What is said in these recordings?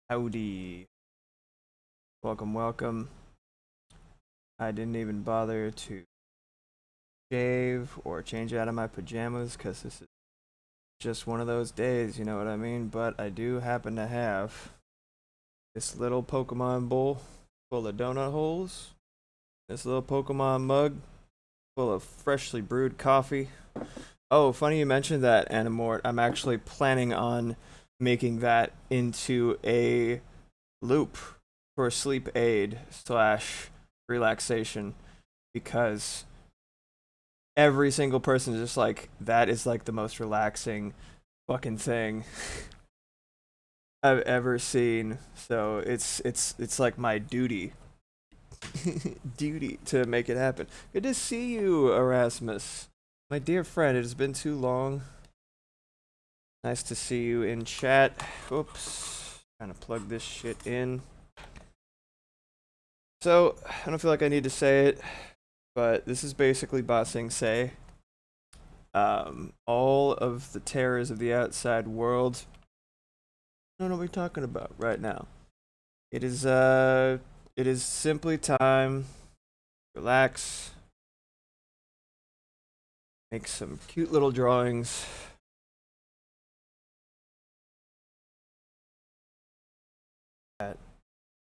Howdy. Welcome, welcome. I didn't even bother to shave or change out of my pajamas because this is just one of those days, you know what I mean? But I do happen to have this little Pokemon bowl full of donut holes, this little Pokemon mug full of freshly brewed coffee. Oh, funny you mentioned that, Animort. I'm actually planning on making that into a loop for sleep aid slash relaxation because every single person is just like that is like the most relaxing fucking thing I've ever seen. So it's like my duty duty to make it happen. Good to see you, Erasmus. My dear friend, it has been too long. Nice to see you in chat. Oops. Trying to plug this shit in. So, I don't feel like I need to say it, but this is basically Bossing Say. All of the terrors of the outside world. I don't know what we're talking about right now. It is simply time. Relax. Make some cute little drawings.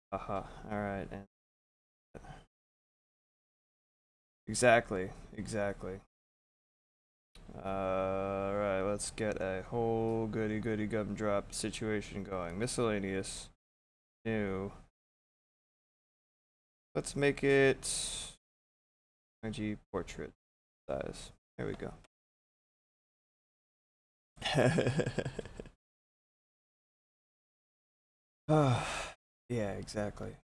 Haha. Alright. Exactly. Exactly. Alright, let's get a whole goody goody gumdrop situation going. Miscellaneous. New. Let's make it IG portrait size. There we go. Yeah, exactly.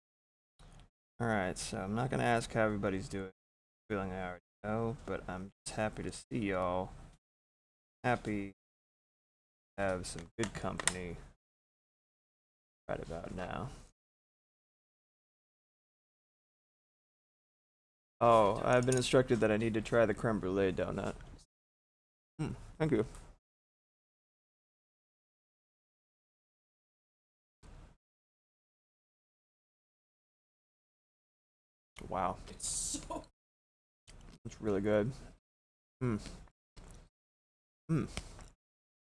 Alright, so I'm not gonna ask how everybody's doing. Feeling I already know, but I'm just happy to see y'all. Happy to have some good company right about now. Oh, I've been instructed that I need to try the creme brulee donut. Thank you. Wow. It's really good. Hmm. Hmm.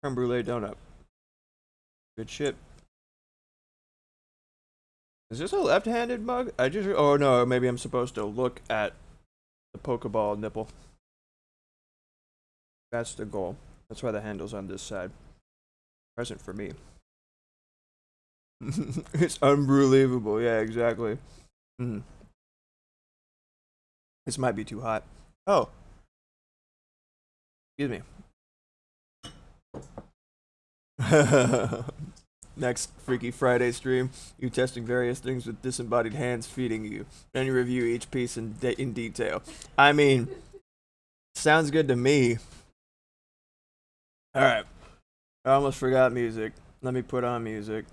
Creme brulee donut. Good shit. Is this a left-handed mug? I just. Oh no, maybe I'm supposed to look at the Pokeball nipple. That's the goal. That's why the handle's on this side. Present for me. It's unbelievable. Yeah, exactly. Mm. This might be too hot. Oh, excuse me. Next Freaky Friday stream, you testing various things with disembodied hands feeding you. Then you review each piece in detail. I mean, sounds good to me. All right, I almost forgot music. Let me put on music.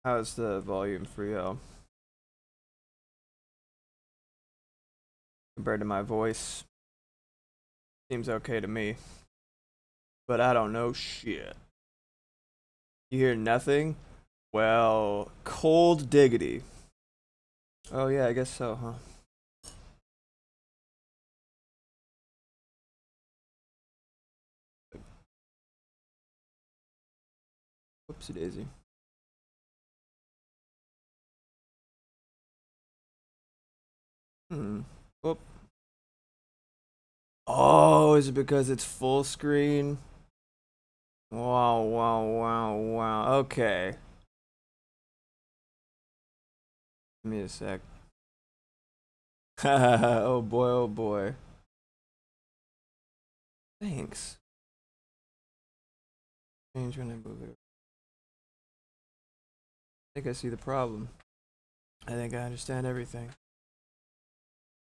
How's the volume for y'all compared to my voice? Seems okay to me, but I don't know shit. You hear nothing? Well, cold diggity. Oh yeah, I guess so, huh? Whoopsie daisy. Hmm. Whoop. Oh, is it because it's full screen? Wow, wow, wow, wow. Okay. Give me a sec. Oh boy, oh boy. Thanks. Change when I move it. I think I see the problem. I think I understand everything.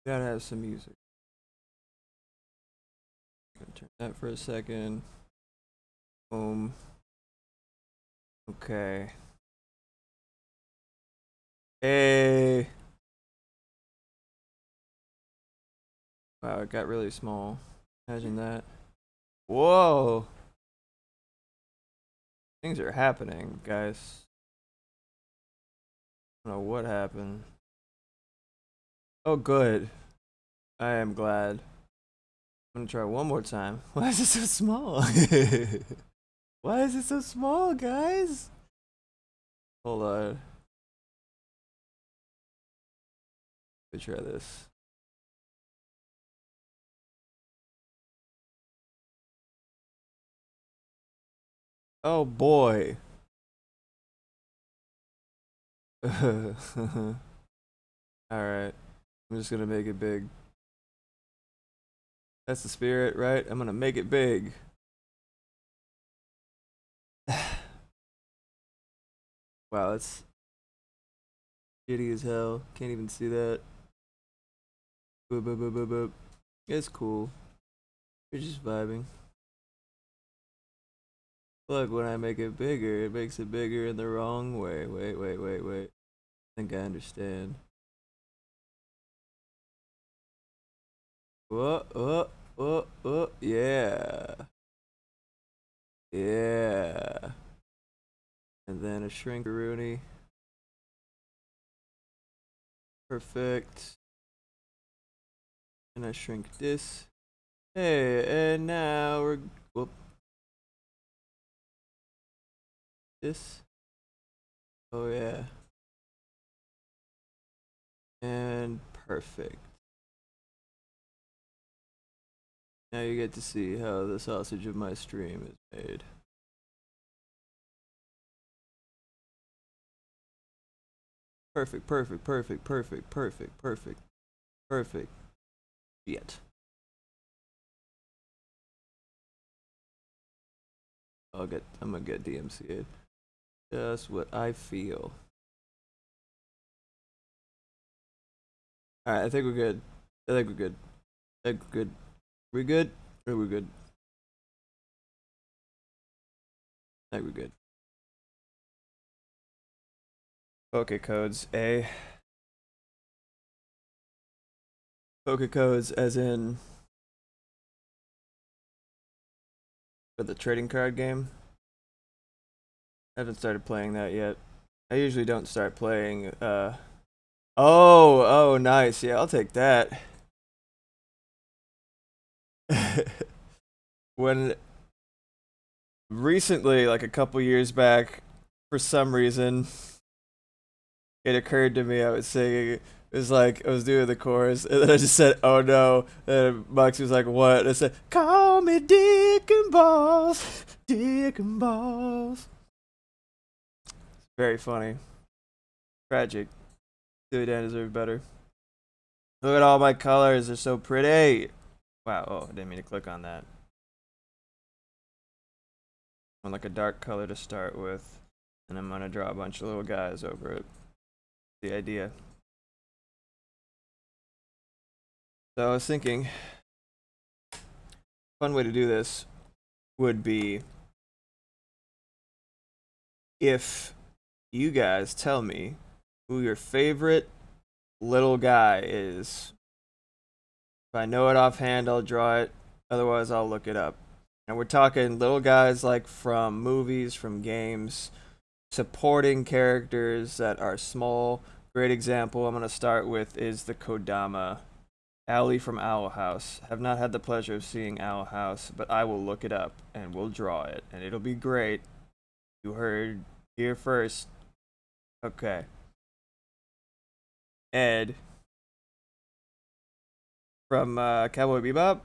Gotta have some music. Gonna turn that for a second. Boom. Okay. Hey. Wow, it got really small. Imagine that. Whoa! Things are happening, guys. I don't know what happened. Oh, good. I am glad. I'm gonna try one more time. Why is it so small? Why is it so small, guys? Hold on. Let me try this. Oh boy. Alright. I'm just gonna make it big. That's the spirit, right? I'm gonna make it big. Wow, that's shitty as hell. Can't even see that. Boop, boop, boop, boop, boop. It's cool. You're just vibing. Look, when I make it bigger, it makes it bigger in the wrong way. Wait, wait, wait, wait. I think I understand. Whoa, whoa, whoa, whoa. Yeah. Yeah. And then a shrinkaroonie. Perfect. And I shrink this. Hey, and now we're whoop. This. Oh yeah. And perfect. Now you get to see how the sausage of my stream is made. Perfect, perfect, perfect, perfect, perfect, perfect, perfect. Shit. I'm gonna get DMCA'd. Just what I feel. Alright, I think we're good. I think we're good. I think we're good. We good? Or we're good? I think we're good. Okay, codes A. Poke codes as in for the trading card game. I haven't started playing that yet. I usually don't start playing oh nice. Yeah, I'll take that. When recently, like a couple years back, for some reason, it occurred to me I was singing. It was like I was doing the chorus, and then I just said, "Oh no!" And Max was like, "What?" And I said, "Call me Dick and Balls, Dick and Balls." Very funny, tragic. Steely Dan deserved better. Look at all my colors; they're so pretty. Wow. Oh, I didn't mean to click on that. I want like a dark color to start with, and I'm gonna draw a bunch of little guys over it. The idea. So I was thinking, fun way to do this would be if you guys tell me who your favorite little guy is. If I know it offhand, I'll draw it. Otherwise, I'll look it up. And we're talking little guys like from movies, from games, supporting characters that are small. Great example I'm going to start with is the Kodama. Allie from Owl House. Have not had the pleasure of seeing Owl House, but I will look it up and we'll draw it, and it'll be great. You heard here first. Okay. Ed from Cowboy Bebop.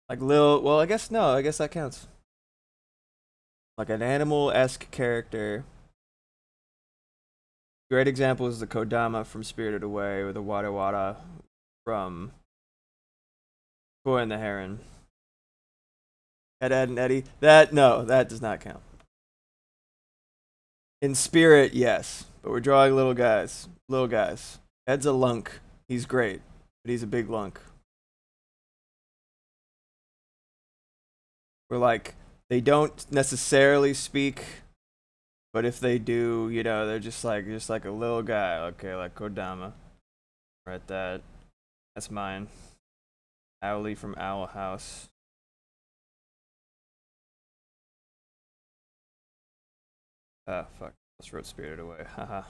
Like Lil. Well, I guess no. I guess that counts. Like an animal-esque character. Great example is the Kodama from Spirited Away, or the Wada Wada from Boy and the Heron. Ed, Ed, and Eddie. That no, that does not count. In spirit, yes, but we're drawing little guys. Little guys. Ed's a lunk. He's great, but he's a big lunk. We're like, they don't necessarily speak, but if they do, you know, they're just like a little guy. Okay, like Kodama. Right, that. That's mine. Owlie from Owl House. Ah, fuck. Let's wrote Spirited Away. Haha.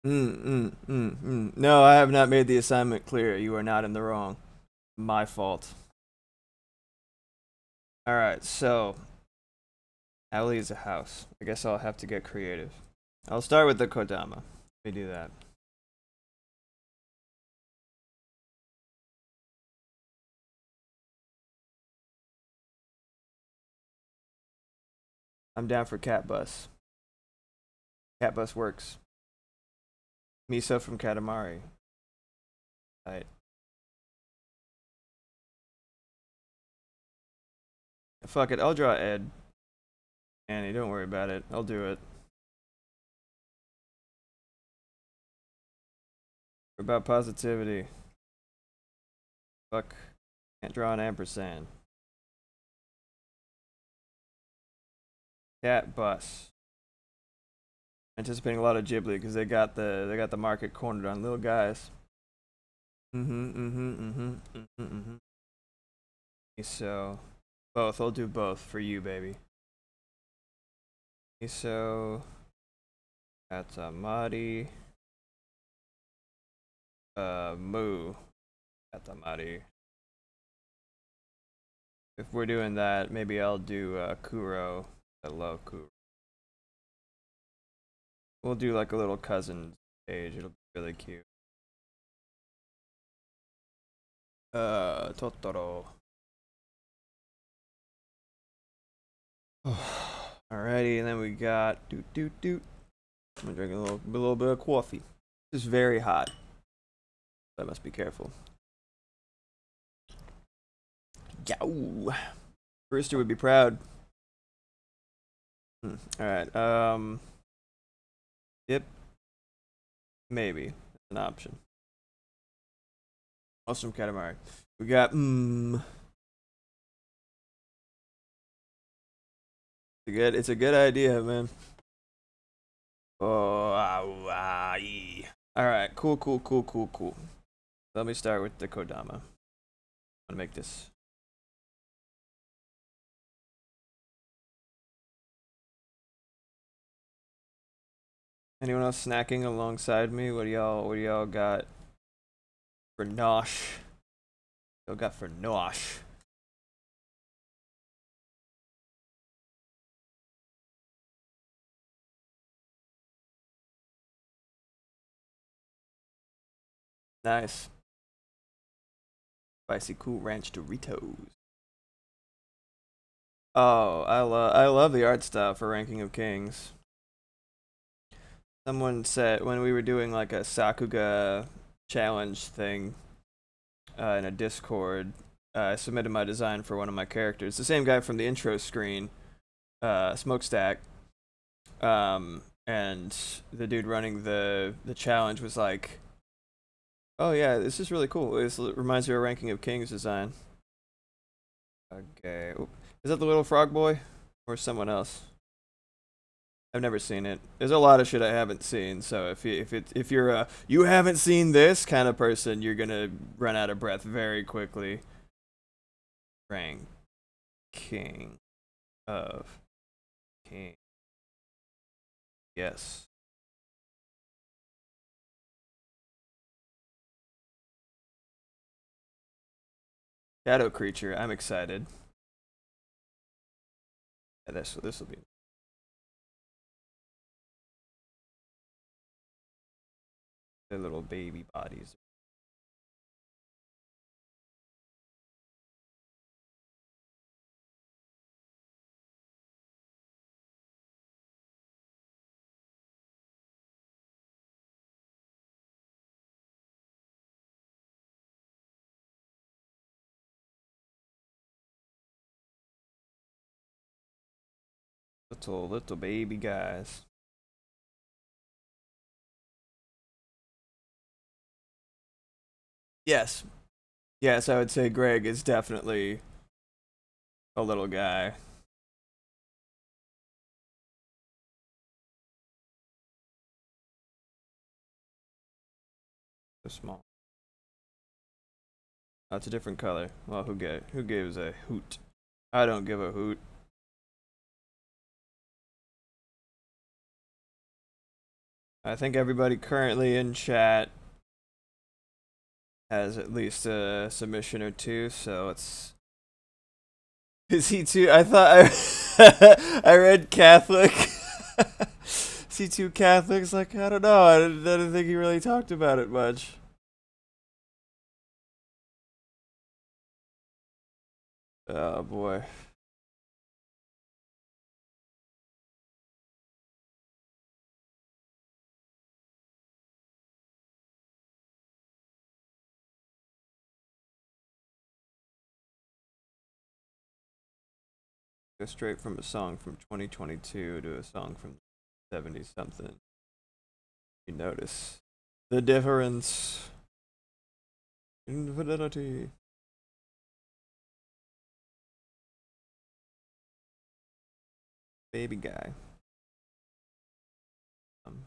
No, I have not made the assignment clear. You are not in the wrong. My fault. Alright, so Owlie is a house. I guess I'll have to get creative. I'll start with the Kodama. Let me do that. I'm down for Cat Bus. Cat Bus works. Miso from Katamari. Right. Fuck it, I'll draw Ed. Annie, don't worry about it. I'll do it. What about positivity? Fuck. Can't draw an ampersand. Cat Bus. Anticipating a lot of Ghibli because they got the market cornered on little guys. So both. I'll do both for you, baby. So Katamari. Moo. Katamari. If we're doing that, maybe I'll do Kuro. I love Kuro. We'll do like a little cousin page. It'll be really cute. Totoro. Alrighty, and then we got doot. I'm gonna drink a little bit of coffee. It's very hot. So I must be careful. Yow. Brewster would be proud. Alright, yep. Maybe. That's an option. Also from Katamari. We got It's a good idea, man. Oh, alright, cool. Let me start with the Kodama. I'm gonna make this. Anyone else snacking alongside me? What do y'all got for nosh? Y'all got for nosh? Nice. Spicy Cool Ranch Doritos. Oh, I love the art style for Ranking of Kings. Someone said when we were doing like a Sakuga challenge thing in a Discord, I submitted my design for one of my characters. The same guy from the intro screen, Smokestack. And the dude running the challenge was like, "Oh yeah, this is really cool. This reminds me of Ranking of Kings design." Okay, is that the little frog boy or someone else? I've never seen it. There's a lot of shit I haven't seen, so if you're a you haven't seen this kind of person, you're gonna run out of breath very quickly. Rank King of King. Yes. Shadow creature. I'm excited. Yeah, this will be their little baby bodies. Little baby guys. Yes. Yes, I would say Greg is definitely a little guy. small. Oh, it's a different color. Well, who gives a hoot? I don't give a hoot. I think everybody currently in chat has at least a submission or two, so it's. Is he too? I thought I read Catholic. Is he too Catholics? Like, I don't know. I didn't think he really talked about it much. Oh boy. Go straight from a song from 2022 to a song from 70 something. You notice the difference. Infidelity. Baby guy. Um,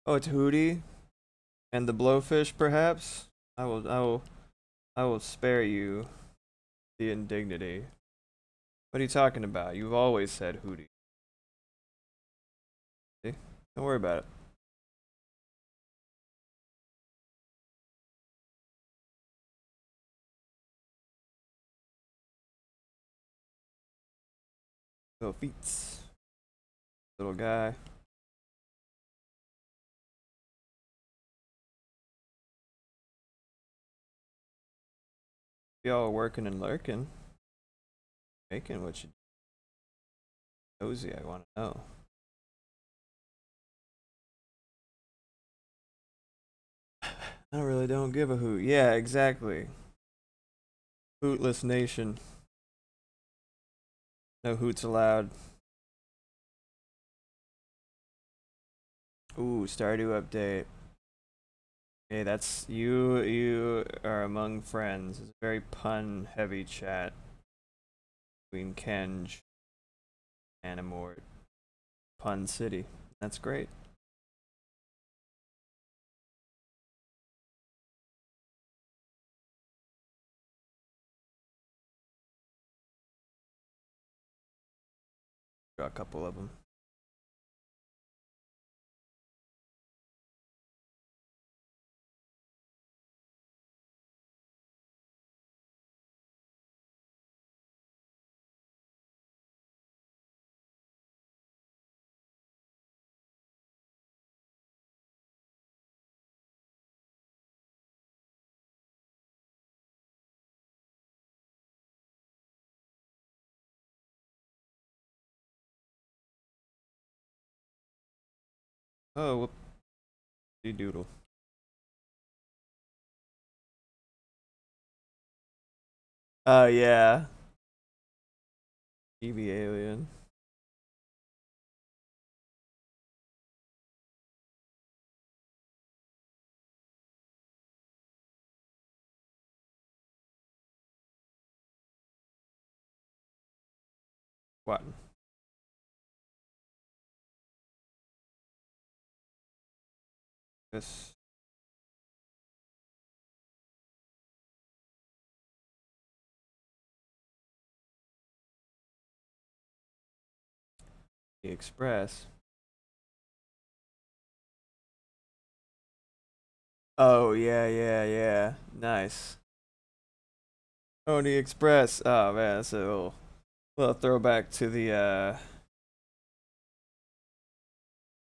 oh, it's Hootie and the Blowfish, perhaps. I will spare you the indignity. What are you talking about? You've always said Hootie. See? Don't worry about it. Little feets. Little guy. Y'all working and lurking. Making what you nosy, I wanna know. I really don't give a hoot. Yeah, exactly. Hootless nation. No hoots allowed. Ooh, Stardew update. Hey, that's you. You are among friends. It's a very pun-heavy chat between Kenj and Amort. Pun City. That's great. Got a couple of them. Oh, whoopsie doodle. Oh yeah. TV alien. What? This. The Express. Oh yeah, yeah, yeah. Nice. Pony Express. Oh man, that's a little throwback to the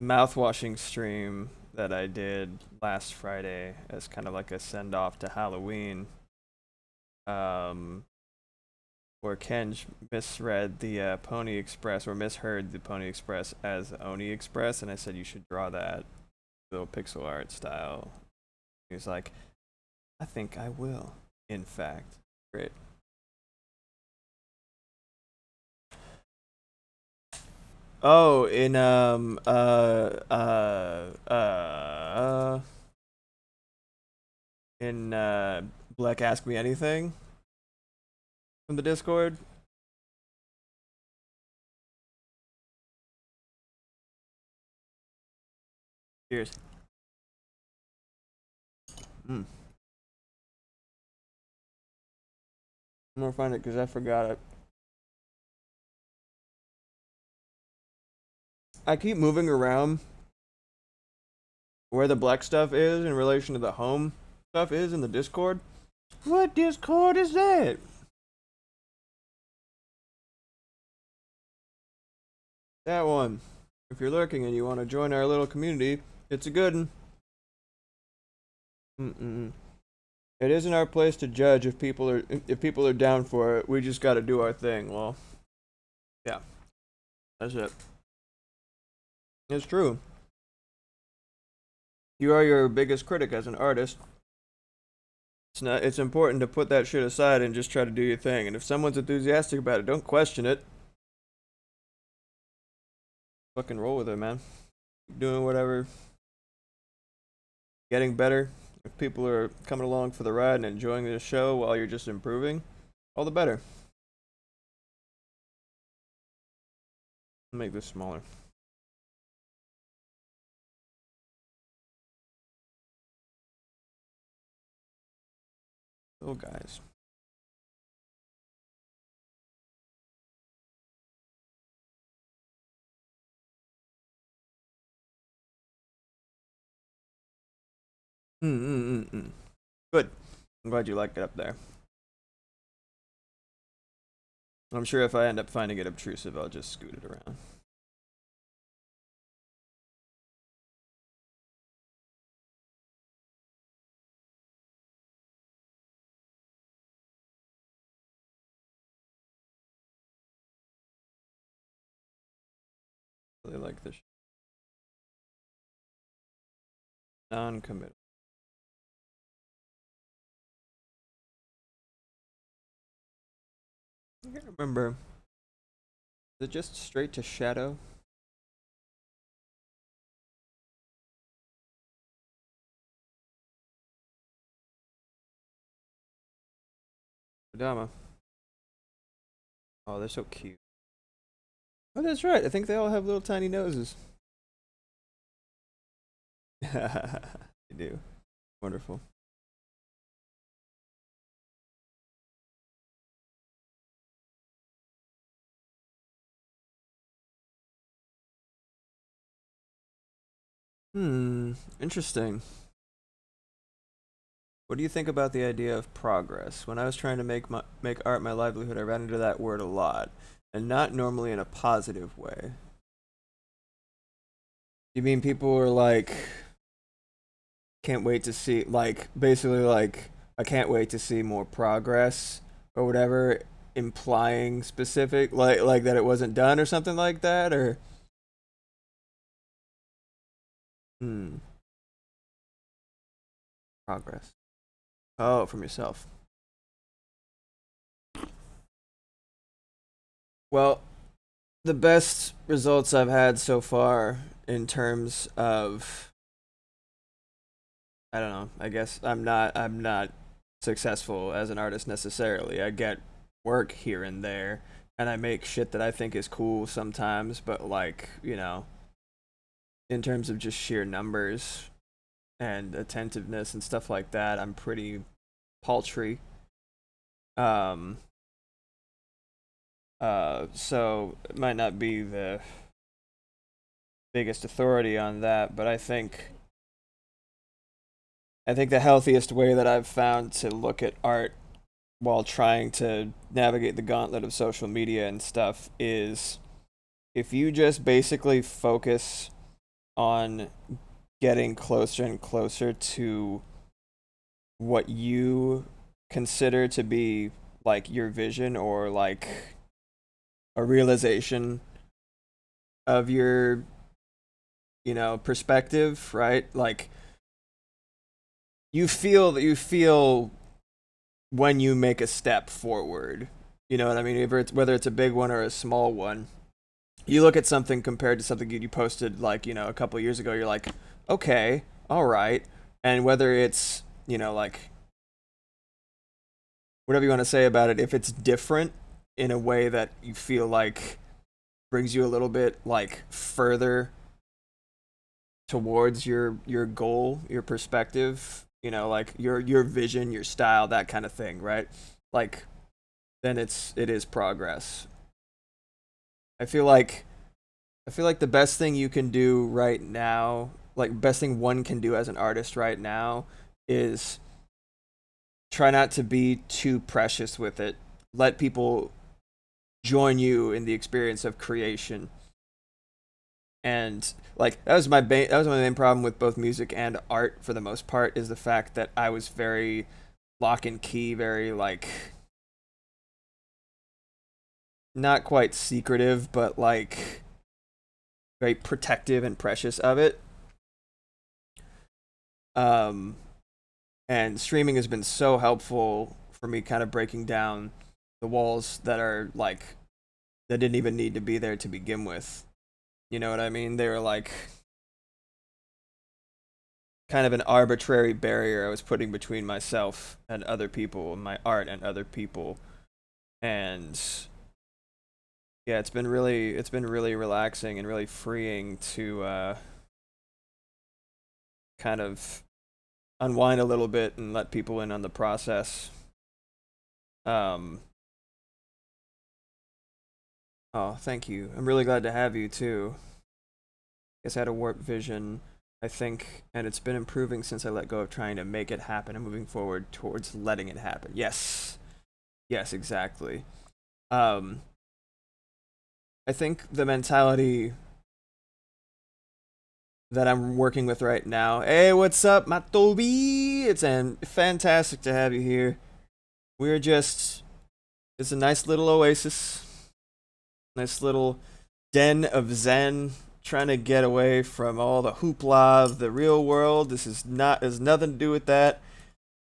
mouthwashing stream that I did last Friday as kind of like a send off to Halloween. Um, where Kenj misread the Pony Express or misheard the Pony Express as Oni Express, and I said you should draw that little pixel art style. He was like, I think I will. In fact, great. Oh, in in Black Ask Me Anything from the Discord. Cheers. I'm gonna find it because I forgot it. I keep moving around where the black stuff is in relation to the home stuff is in the Discord. What Discord is that? That one. If you're lurking and you want to join our little community, it's a good one. It isn't our place to judge if people are down for it. We just got to do our thing. Well, yeah, that's it. It's true. You are your biggest critic as an artist. It's important to put that shit aside and just try to do your thing. And if someone's enthusiastic about it, don't question it. Fucking roll with it, man. Keep doing whatever. Getting better. If people are coming along for the ride and enjoying the show while you're just improving, all the better. Make this smaller. Oh, guys. Good. I'm glad you liked it up there. I'm sure if I end up finding it obtrusive, I'll just scoot it around. Really like this. Non-committal. I can't remember. Is it just straight to shadow? Adama. Oh, they're so cute. Oh, that's right. I think they all have little tiny noses. They do. Wonderful. Interesting. What do you think about the idea of progress? When I was trying to make art my livelihood, I ran into that word a lot, and not normally in a positive way. You mean people were like, can't wait to see, like, basically like, I can't wait to see more progress or whatever, implying specific, like that it wasn't done or something like that, or hmm, progress. Oh, from yourself. Well, the best results I've had so far in terms of, I don't know, I guess I'm not successful as an artist necessarily. I get work here and there and I make shit that I think is cool sometimes, but like, in terms of just sheer numbers and attentiveness and stuff like that, I'm pretty paltry. Um so it might not be the biggest authority on that, but I think the healthiest way that I've found to look at art while trying to navigate the gauntlet of social media and stuff is if you just basically focus on getting closer and closer to what you consider to be like your vision or like a realization of your perspective, right? Like you feel when you make a step forward. You know what I mean? Whether it's a big one or a small one. You look at something compared to something you posted like, a couple years ago, you're like, okay, all right. And whether it's, like whatever you want to say about it, if it's different in a way that you feel like brings you a little bit like further towards your goal, your perspective, you know, like your vision, your style, that kind of thing, right? Like then it is progress. I feel like the best thing you can do right now, like best thing one can do as an artist right now is try not to be too precious with it. Let people join you in the experience of creation. And like that was my main problem with both music and art for the most part, is the fact that I was very lock and key, very like not quite secretive, but like very protective and precious of it. Um, and streaming has been so helpful for me, kind of breaking down the walls that are like that didn't even need to be there to begin with. You know what I mean? They were like kind of an arbitrary barrier I was putting between myself and other people, and my art and other people. And yeah, it's been really relaxing and really freeing to kind of unwind a little bit and let people in on the process. Um, oh, thank you. I'm really glad to have you too. Guess I had a warped vision, I think, and it's been improving since I let go of trying to make it happen and moving forward towards letting it happen. Yes. Yes, exactly. Um, I think the mentality that I'm working with right now. Hey, what's up, Matobi? It's fantastic to have you here. It's a nice little oasis, nice little den of zen, trying to get away from all the hoopla of the real world. This is not has nothing to do with that.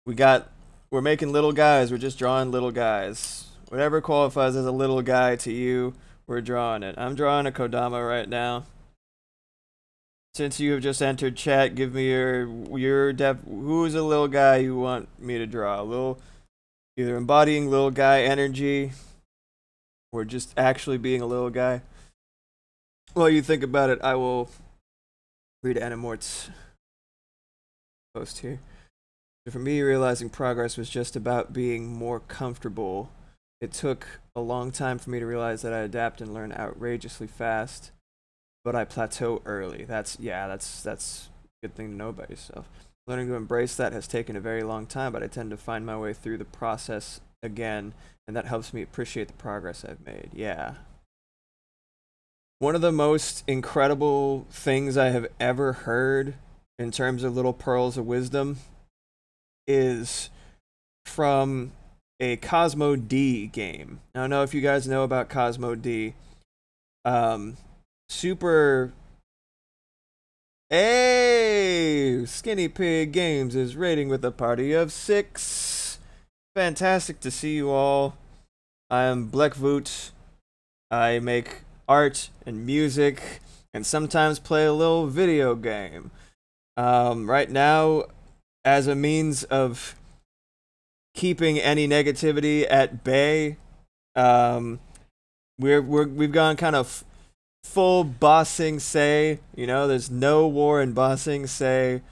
We're making little guys. We're just drawing little guys. Whatever qualifies as a little guy to you, we're drawing it. I'm drawing a Kodama right now. Since you have just entered chat, give me who's a little guy you want me to draw? Either embodying little guy energy or just actually being a little guy. While you think about it, I will read Animort's post here. For me, realizing progress was just about being more comfortable. It took a long time for me to realize that I adapt and learn outrageously fast, but I plateau early. That's a good thing to know about yourself. Learning to embrace that has taken a very long time, but I tend to find my way through the process again, and that helps me appreciate the progress I've made. Yeah. One of the most incredible things I have ever heard in terms of little pearls of wisdom is from a Cosmo D game. I don't know if you guys know about Cosmo D. Super. Hey! Skinny Pig Games is rating with a party of 6. Fantastic to see you all. I am Blackvoot. I make art and music and sometimes play a little video game. Right now, as a means of keeping any negativity at bay, we've gone kind of full bossing say. You know, there's no war in bossing say.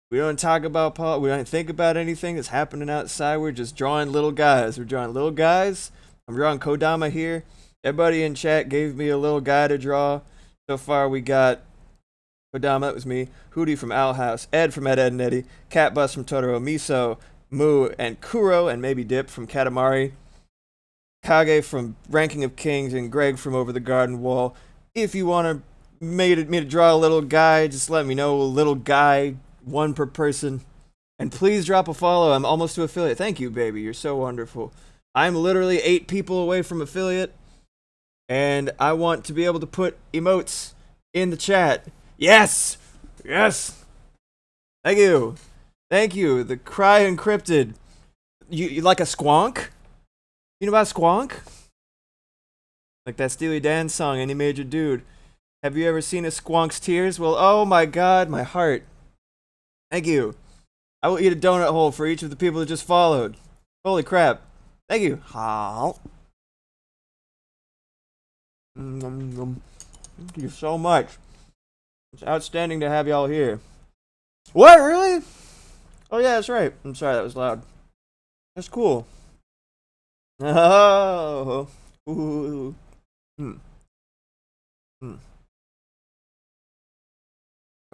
We don't talk about we don't think about anything that's happening outside. We're just drawing little guys. I'm drawing Kodama here. Everybody in chat gave me a little guy to draw. So far we got Kodama, that was me, Hootie from Owl House, Ed from Ed, Ed and Eddie, Catbus from Totoro, Miso, Moo, and Kuro, and maybe Dip from Katamari, Kage from Ranking of Kings, and Greg from Over the Garden Wall. If you want me to draw a little guy, just let me know. A little guy, one per person. And please drop a follow. I'm almost to affiliate. Thank you, baby. You're so wonderful. I'm literally 8 people away from affiliate. And I want to be able to put emotes in the chat. Yes! Yes! Thank you. Thank you. The Cry Encrypted. You like a squonk? You know about squonk? Like that Steely Dan song, Any Major Dude. Have you ever seen a squonk's tears? Well, oh my god, my heart. Thank you. I will eat a donut hole for each of the people that just followed. Holy crap. Thank you. How? Thank you so much. It's outstanding to have y'all here. What, really? Oh, yeah, that's right. I'm sorry, that was loud. That's cool. Oh. Ooh. Hmm. Hmm.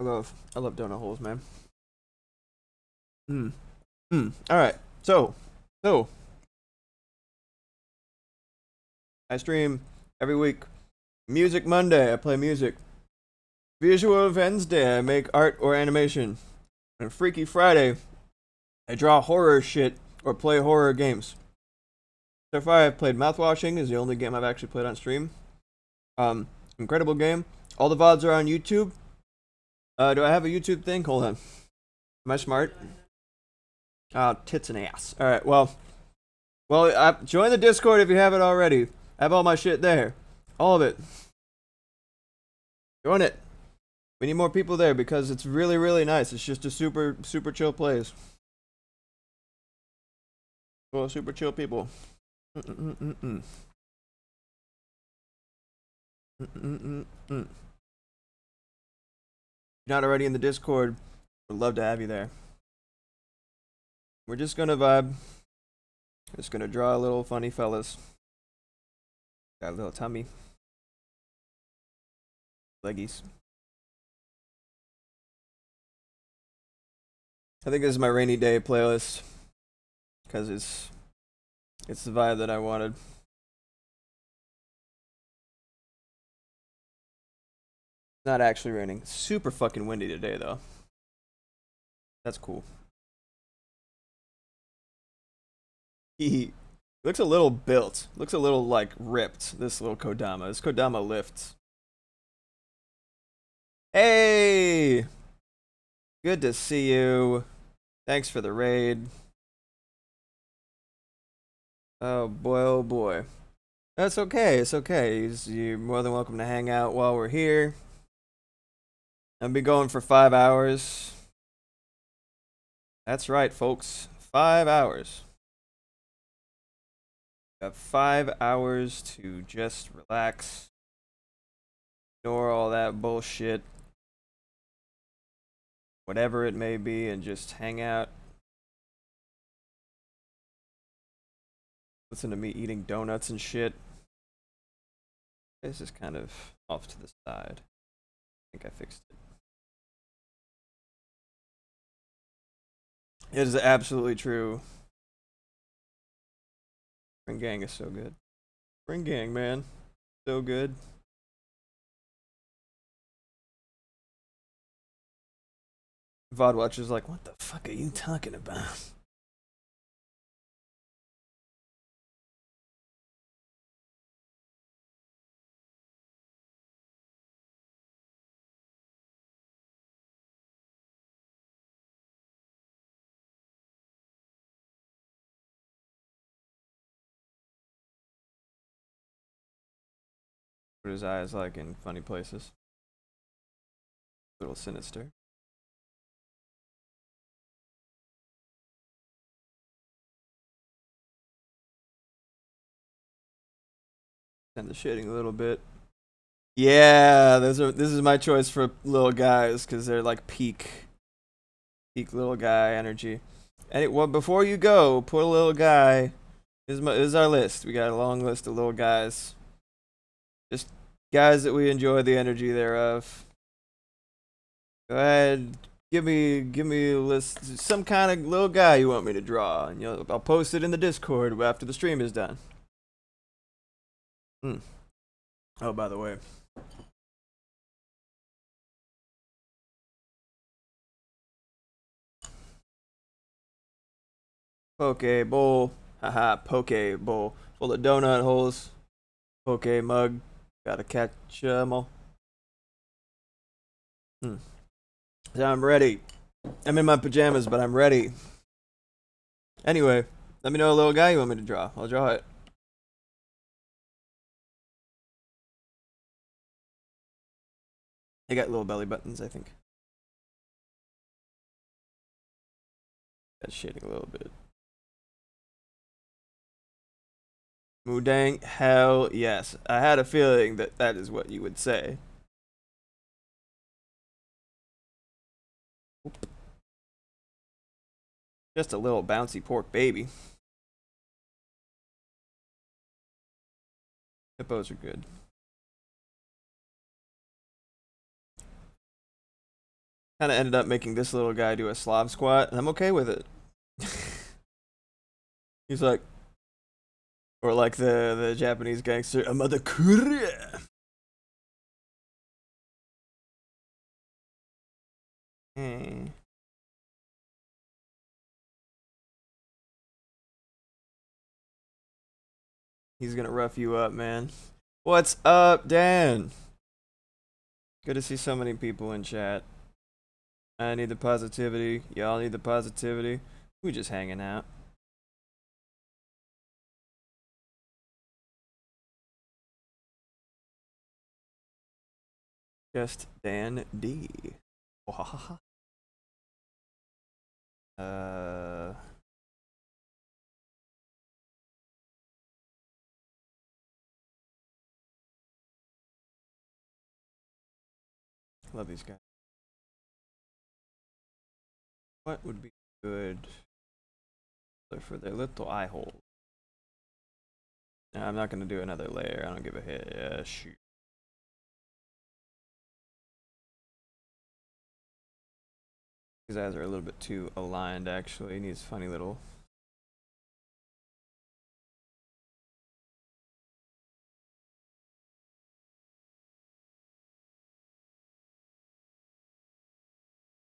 I love donut holes, man. Hmm. Hmm. All right. So, I stream every week. Music Monday, I play music. Visual Wednesday, I make art or animation. And Freaky Friday, I draw horror shit or play horror games. So far, I've played Mouthwashing, is the only game I've actually played on stream. Incredible game. All the VODs are on YouTube. Do I have a YouTube thing? Hold on. Am I smart? Tits and ass. All right. Well, join the Discord if you haven't already. I have all my shit there, all of it. Join it. We need more people there because it's really, really nice. It's just a super, super chill place. Well, super chill people. Mm-mm-mm-mm. Mm-mm-mm-mm. If you're not already in the Discord, would love to have you there. We're just gonna vibe. Just gonna draw a little funny fellas. Got a little tummy. Leggies. I think this is my rainy day playlist. Because it's the vibe that I wanted. It's not actually raining. It's super fucking windy today though. That's cool. He looks a little built. Looks a little like ripped, this little Kodama. This Kodama lifts. Hey! Good to see you. Thanks for the raid. Oh boy, oh boy. That's okay, it's okay. You're more than welcome to hang out while we're here. I'll be going for 5 hours. That's right, folks. 5 hours. Got 5 hours to just relax. Ignore all that bullshit. Whatever it may be, and just hang out. Listen to me eating donuts and shit. This is kind of off to the side. I think I fixed it. It is absolutely true. Spring Gang is so good. Spring Gang, man. So good. VOD Watcher's like, what the fuck are you talking about? Put his eyes like in funny places. A little sinister. And the shading a little bit. Yeah, this is my choice for little guys because they're like peak little guy energy. Well, before you go, put a little guy. This is our list. We got a long list of little guys. Just guys that we enjoy the energy thereof. Go ahead, give me a list, some kind of little guy you want me to draw, and I'll post it in the Discord after the stream is done. Oh, by the way, poke bowl, haha, poke bowl full of donut holes. Poke mug, gotta catch 'em all. So I'm ready. I'm in my pajamas, but I'm ready. Anyway, let me know a little guy you want me to draw. I'll draw it. They got little belly buttons, I think. That's shading a little bit. Mudang, hell yes. I had a feeling that that is what you would say. Just a little bouncy pork baby. Hippos are good. Kind of ended up making this little guy do a Slav squat, and I'm okay with it. He's like, or like the Japanese gangster, Amada Kuria. Hey. He's gonna rough you up, man. What's up, Dan? Good to see so many people in chat. I need the positivity. Y'all need the positivity. We just hanging out. Just Dan D. Uh, love these guys. What would be good for their little eye hole? Nah, I'm not gonna do another layer. I don't give a hit. Yeah, shoot. His eyes are a little bit too aligned, actually. He needs funny little.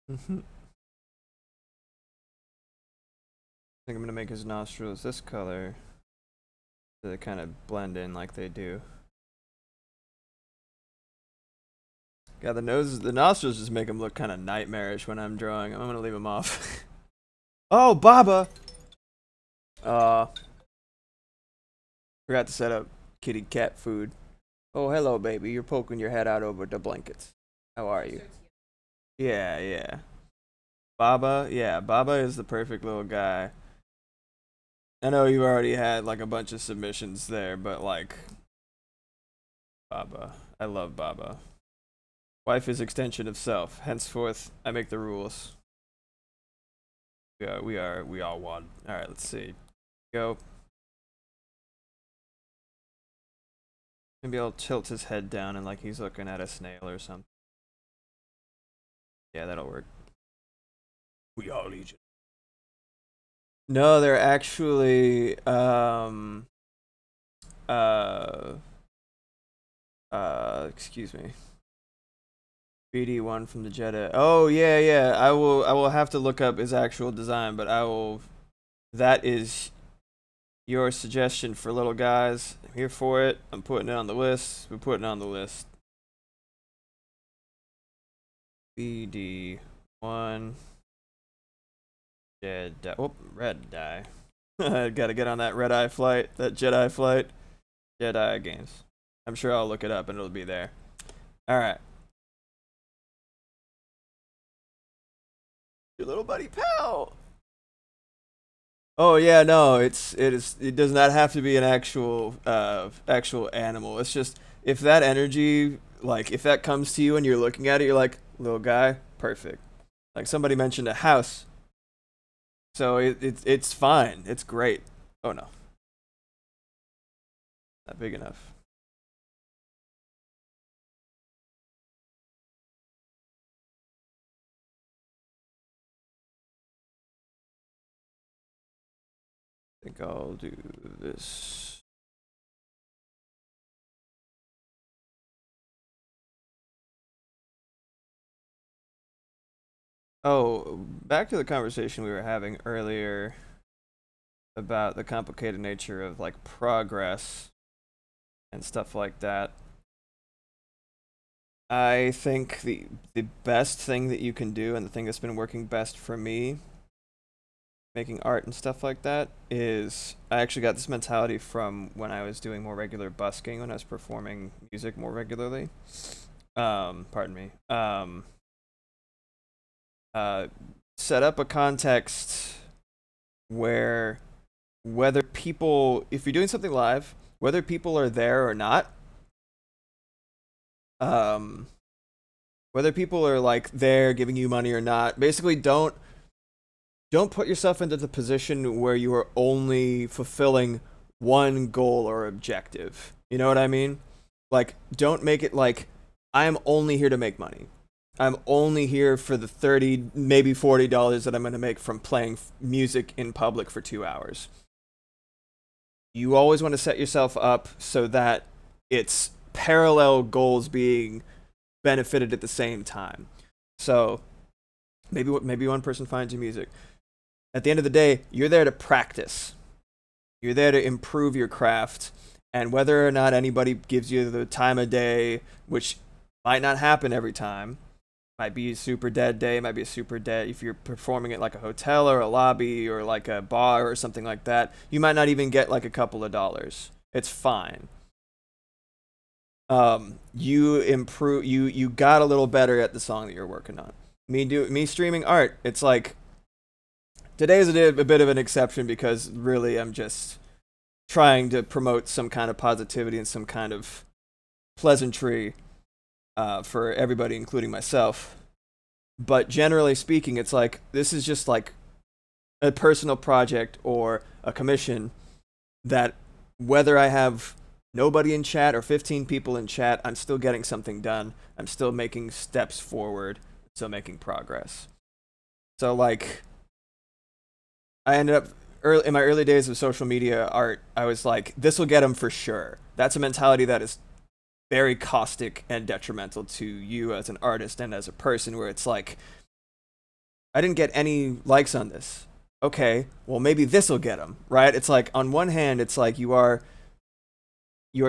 I think I'm gonna make his nostrils this color so they kind of blend in like they do. Yeah, the nostrils just make him look kind of nightmarish when I'm drawing. I'm gonna leave him off. Oh, Baba! Forgot to set up kitty cat food. Oh, hello, baby. You're poking your head out over the blankets. How are you? Yeah, yeah. Baba, yeah, Baba is the perfect little guy. I know you already had like a bunch of submissions there, but like Baba. I love Baba. Wife is extension of self. Henceforth, I make the rules. We all one. Alright, let's see. Go. Maybe I'll tilt his head down and like he's looking at a snail or something. Yeah, that'll work. We are Legion. No, they're actually excuse me. BD1 from the Jedi. Oh yeah, yeah. I will have to look up his actual design, but I will. That is your suggestion for little guys. I'm here for it. I'm putting it on the list. We're putting it on the list. BD1 Jedi. Oh, red die. Gotta get on that red eye flight. That Jedi flight. Jedi games. I'm sure I'll look it up and it'll be there. All right. Your little buddy pal. Oh yeah, no, it does not have to be an actual animal. It's just if that energy, like if that comes to you and you're looking at it, you're like, little guy, perfect. Like somebody mentioned a house. So it's fine. It's great. Oh no. Not big enough. I think I'll do this. Oh, back to the conversation we were having earlier about the complicated nature of like progress and stuff like that. I think the best thing that you can do and the thing that's been working best for me making art and stuff like that is I actually got this mentality from when I was doing more regular busking when I was performing music more regularly. Pardon me. Uh Set up a context where whether people if you're doing something live whether people are there or not, um, whether people are like there giving you money or not, basically don't put yourself into the position where you are only fulfilling one goal or objective. You know what I mean? Like, don't make it like I am only here to make money. I'm only here for the 30, maybe $40 that I'm going to make from playing music in public for 2 hours. You always want to set yourself up so that it's parallel goals being benefited at the same time. So maybe one person finds you music. At the end of the day, you're there to practice. You're there to improve your craft. And whether or not anybody gives you the time of day, which might not happen every time, might be a super dead day, might be a super dead if you're performing at like a hotel or a lobby or like a bar or something like that, you might not even get like a couple of dollars. It's fine. You improve, you got a little better at the song that you're working on. Me streaming art, it's like today is a bit of an exception because really I'm just trying to promote some kind of positivity and some kind of pleasantry for everybody, including myself. But generally speaking, it's like this is just like a personal project or a commission that whether I have nobody in chat or 15 people in chat, I'm still getting something done. I'm still making steps forward, still making progress. So like I ended up in my early days of social media art, I was like, this will get them for sure. That's a mentality that is very caustic and detrimental to you as an artist and as a person, where it's like, I didn't get any likes on this. Okay, well maybe this will get them, right? It's like on one hand, it's like you are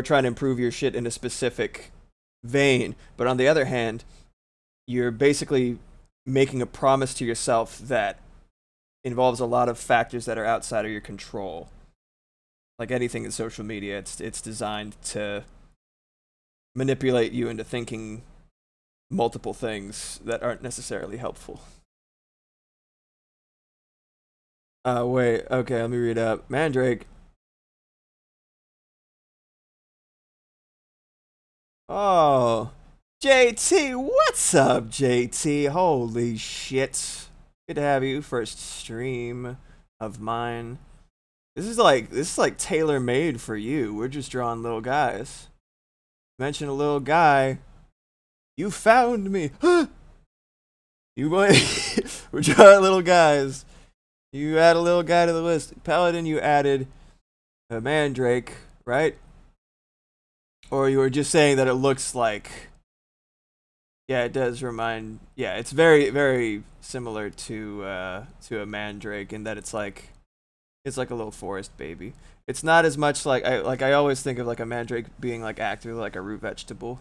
trying to improve your shit in a specific vein, but on the other hand, you're basically making a promise to yourself that involves a lot of factors that are outside of your control. Like anything in social media, it's designed to manipulate you into thinking multiple things that aren't necessarily helpful. Wait, okay, let me read up. Mandrake. Oh, JT, what's up, JT? Holy shit. Good to have you. First stream of mine. This is like tailor made for you. We're just drawing little guys. Mention a little guy. You found me. You might. We're drawing little guys. You add a little guy to the list. Paladin, you added a Mandrake, right? Or you were just saying that it looks like. Yeah, it does remind. Yeah, it's very, very similar to a Mandrake in that it's like a little forest baby. It's not as much like I always think of like a Mandrake being like actively like a root vegetable.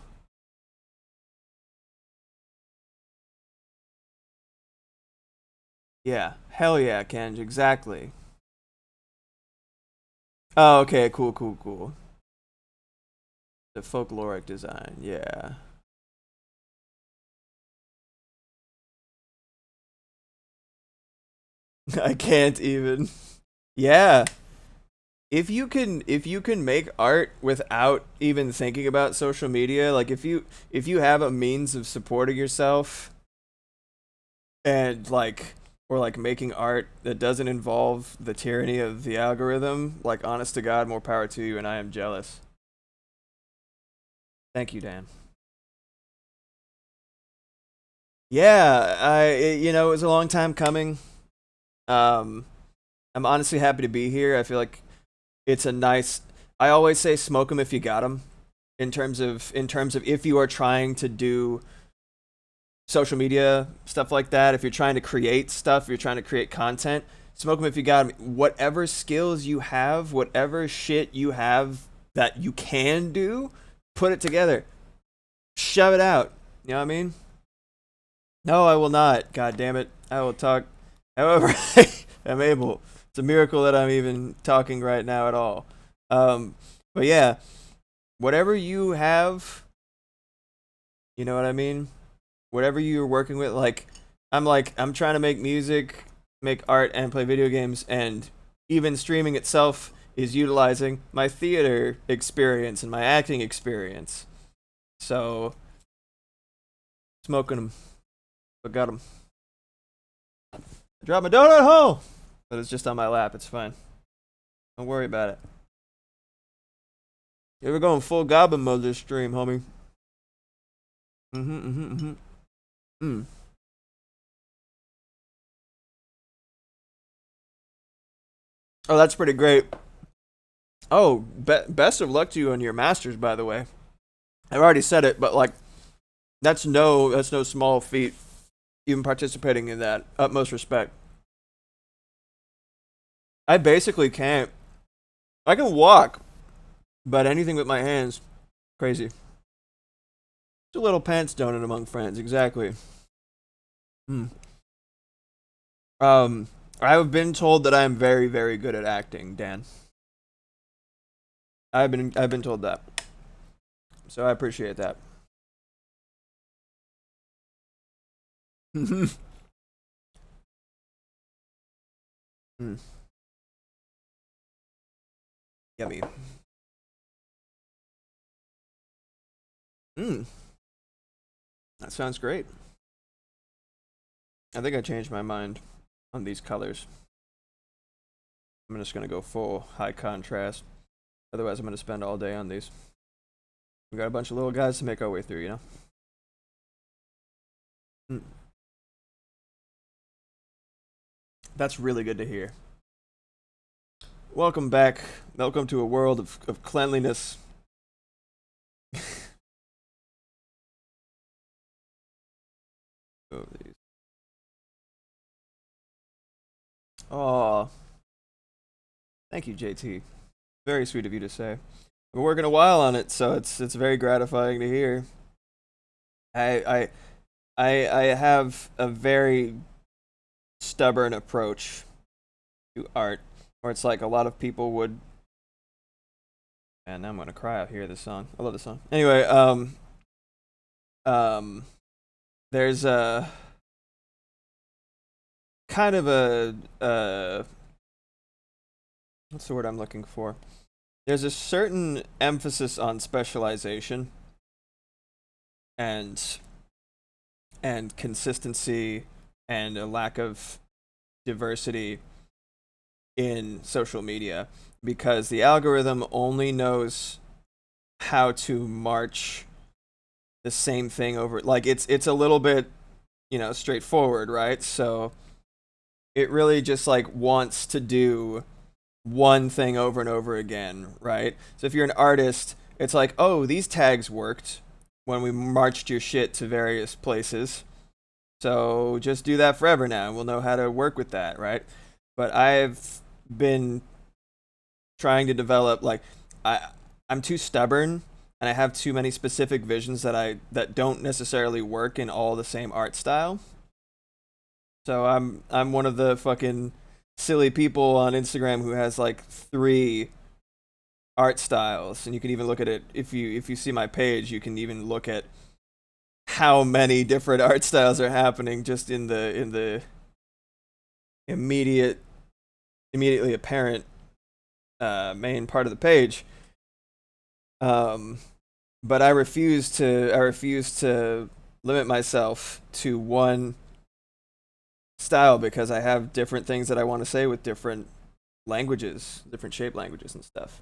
Yeah, hell yeah, Kenj, exactly. Oh, okay, cool, cool, cool. The folkloric design, yeah. I can't even. Yeah. If you can make art without even thinking about social media, like if you have a means of supporting yourself and like or like making art that doesn't involve the tyranny of the algorithm, like honest to God, more power to you, and I am jealous. Thank you, Dan. Yeah, it was a long time coming. Um I'm honestly happy to be here. I feel like it's a nice. I always say smoke them if you got them. In terms of if you are trying to do social media stuff like that, if you're trying to create stuff, if you're trying to create content, smoke them if you got them. Whatever skills you have, whatever shit you have that you can do, put it together. Shove it out. You know what I mean? No, I will not. God damn it. I will talk however I am able. It's a miracle that I'm even talking right now at all. Um, but yeah, whatever you have, you know what I mean? Whatever you're working with, I'm trying to make music, make art, and play video games, and even streaming itself is utilizing my theater experience and my acting experience. So, smoking them. But got them. I dropped my donut hole! But it's just on my lap. It's fine. Don't worry about it. Yeah, we're going full goblin mode this stream, homie. Mm. Oh, that's pretty great. Oh, best of luck to you on your masters, by the way. I've already said it, but like, that's no small feat. Even participating in that, utmost respect. I basically can't. I can walk, but anything with my hands, crazy. It's a little pants donut among friends, exactly. Hmm. I've been told that I am very, very good at acting, Dan. I've been told that, so I appreciate that. mm. Yummy. Mm. That sounds great. I think I changed my mind on these colors. I'm just gonna go full high contrast. Otherwise, I'm gonna spend all day on these. We got a bunch of little guys to make our way through, you know? Mm. That's really good to hear. Welcome back. Welcome to a world of cleanliness. Oh, thank you, JT. Very sweet of you to say. I've been working a while on it, so it's very gratifying to hear. I I have a very stubborn approach to art, where it's like a lot of people would. And I'm gonna cry out here. This song, I love this song. Anyway, um, there's a kind of a what's the word I'm looking for? There's a certain emphasis on specialization and consistency and a lack of diversity in social media because the algorithm only knows how to march the same thing over, like it's a little bit, straightforward, right? So it really just like wants to do one thing over and over again, right? So if you're an artist, it's like, oh, these tags worked when we marched your shit to various places. So just do that forever now, and we'll know how to work with that, right? But I've been trying to develop like I I'm too stubborn and I have too many specific visions that don't necessarily work in all the same art style. So I'm one of the fucking silly people on Instagram who has like three art styles, and you can even look at it if you see my page. You can even look at how many different art styles are happening just in the immediately apparent main part of the page. Um, but I refuse to limit myself to one style because I have different things that I want to say with different languages, different shape languages and stuff.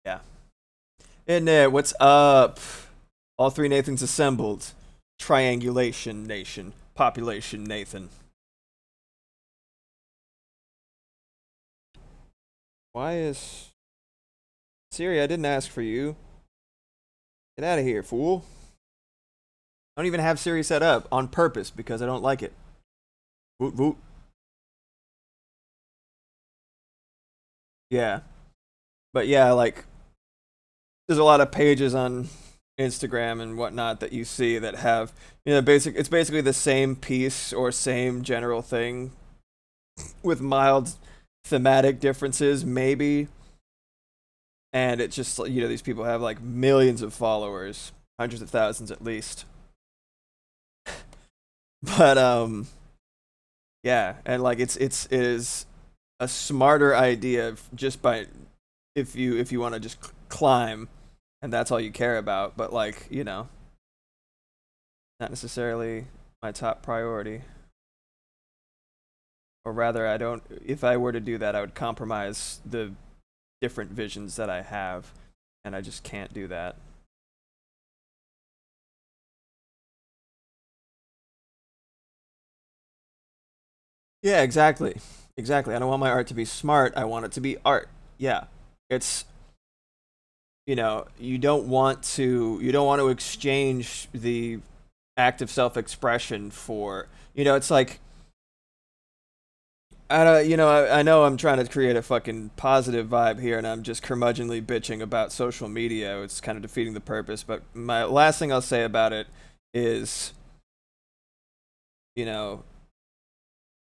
Yeah. And what's up? All three Nathans assembled. Triangulation Nation. Population Nathan. Why is Siri? I didn't ask for you. Get out of here, fool. I don't even have Siri set up on purpose because I don't like it. Voot voot. Yeah. But yeah, like there's a lot of pages on Instagram and whatnot that you see that have it's basically the same piece or same general thing with mild thematic differences maybe, and it's just these people have like millions of followers, hundreds of thousands at least. But yeah, and like it is a smarter idea just by if you want to just climb and that's all you care about, but like, not necessarily my top priority. Or rather, I don't if I were to do that, I would compromise the different visions that I have, and I just can't do that. Yeah, exactly. Exactly. I don't want my art to be smart. I want it to be art. Yeah. It's you don't want to exchange the act of self-expression for, it's like I don't, I know I'm trying to create a fucking positive vibe here and I'm just curmudgeonly bitching about social media. It's kind of defeating the purpose, but my last thing I'll say about it is, you know,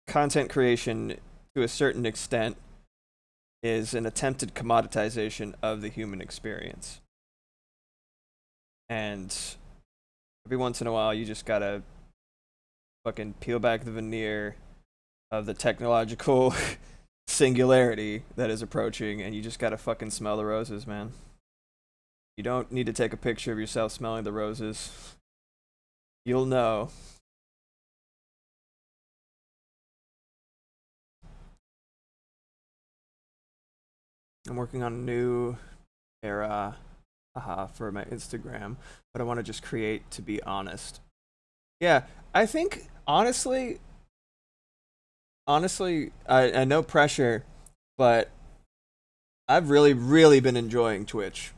content creation to a certain extent is an attempted commoditization of the human experience. And every once in a while, you just gotta fucking peel back the veneer of the technological singularity that is approaching, and you just gotta fucking smell the roses, man. You don't need to take a picture of yourself smelling the roses. You'll know. I'm working on a new era, for my Instagram, but I want to just create to be honest. Yeah, I think honestly, I no pressure, but I've really been enjoying Twitch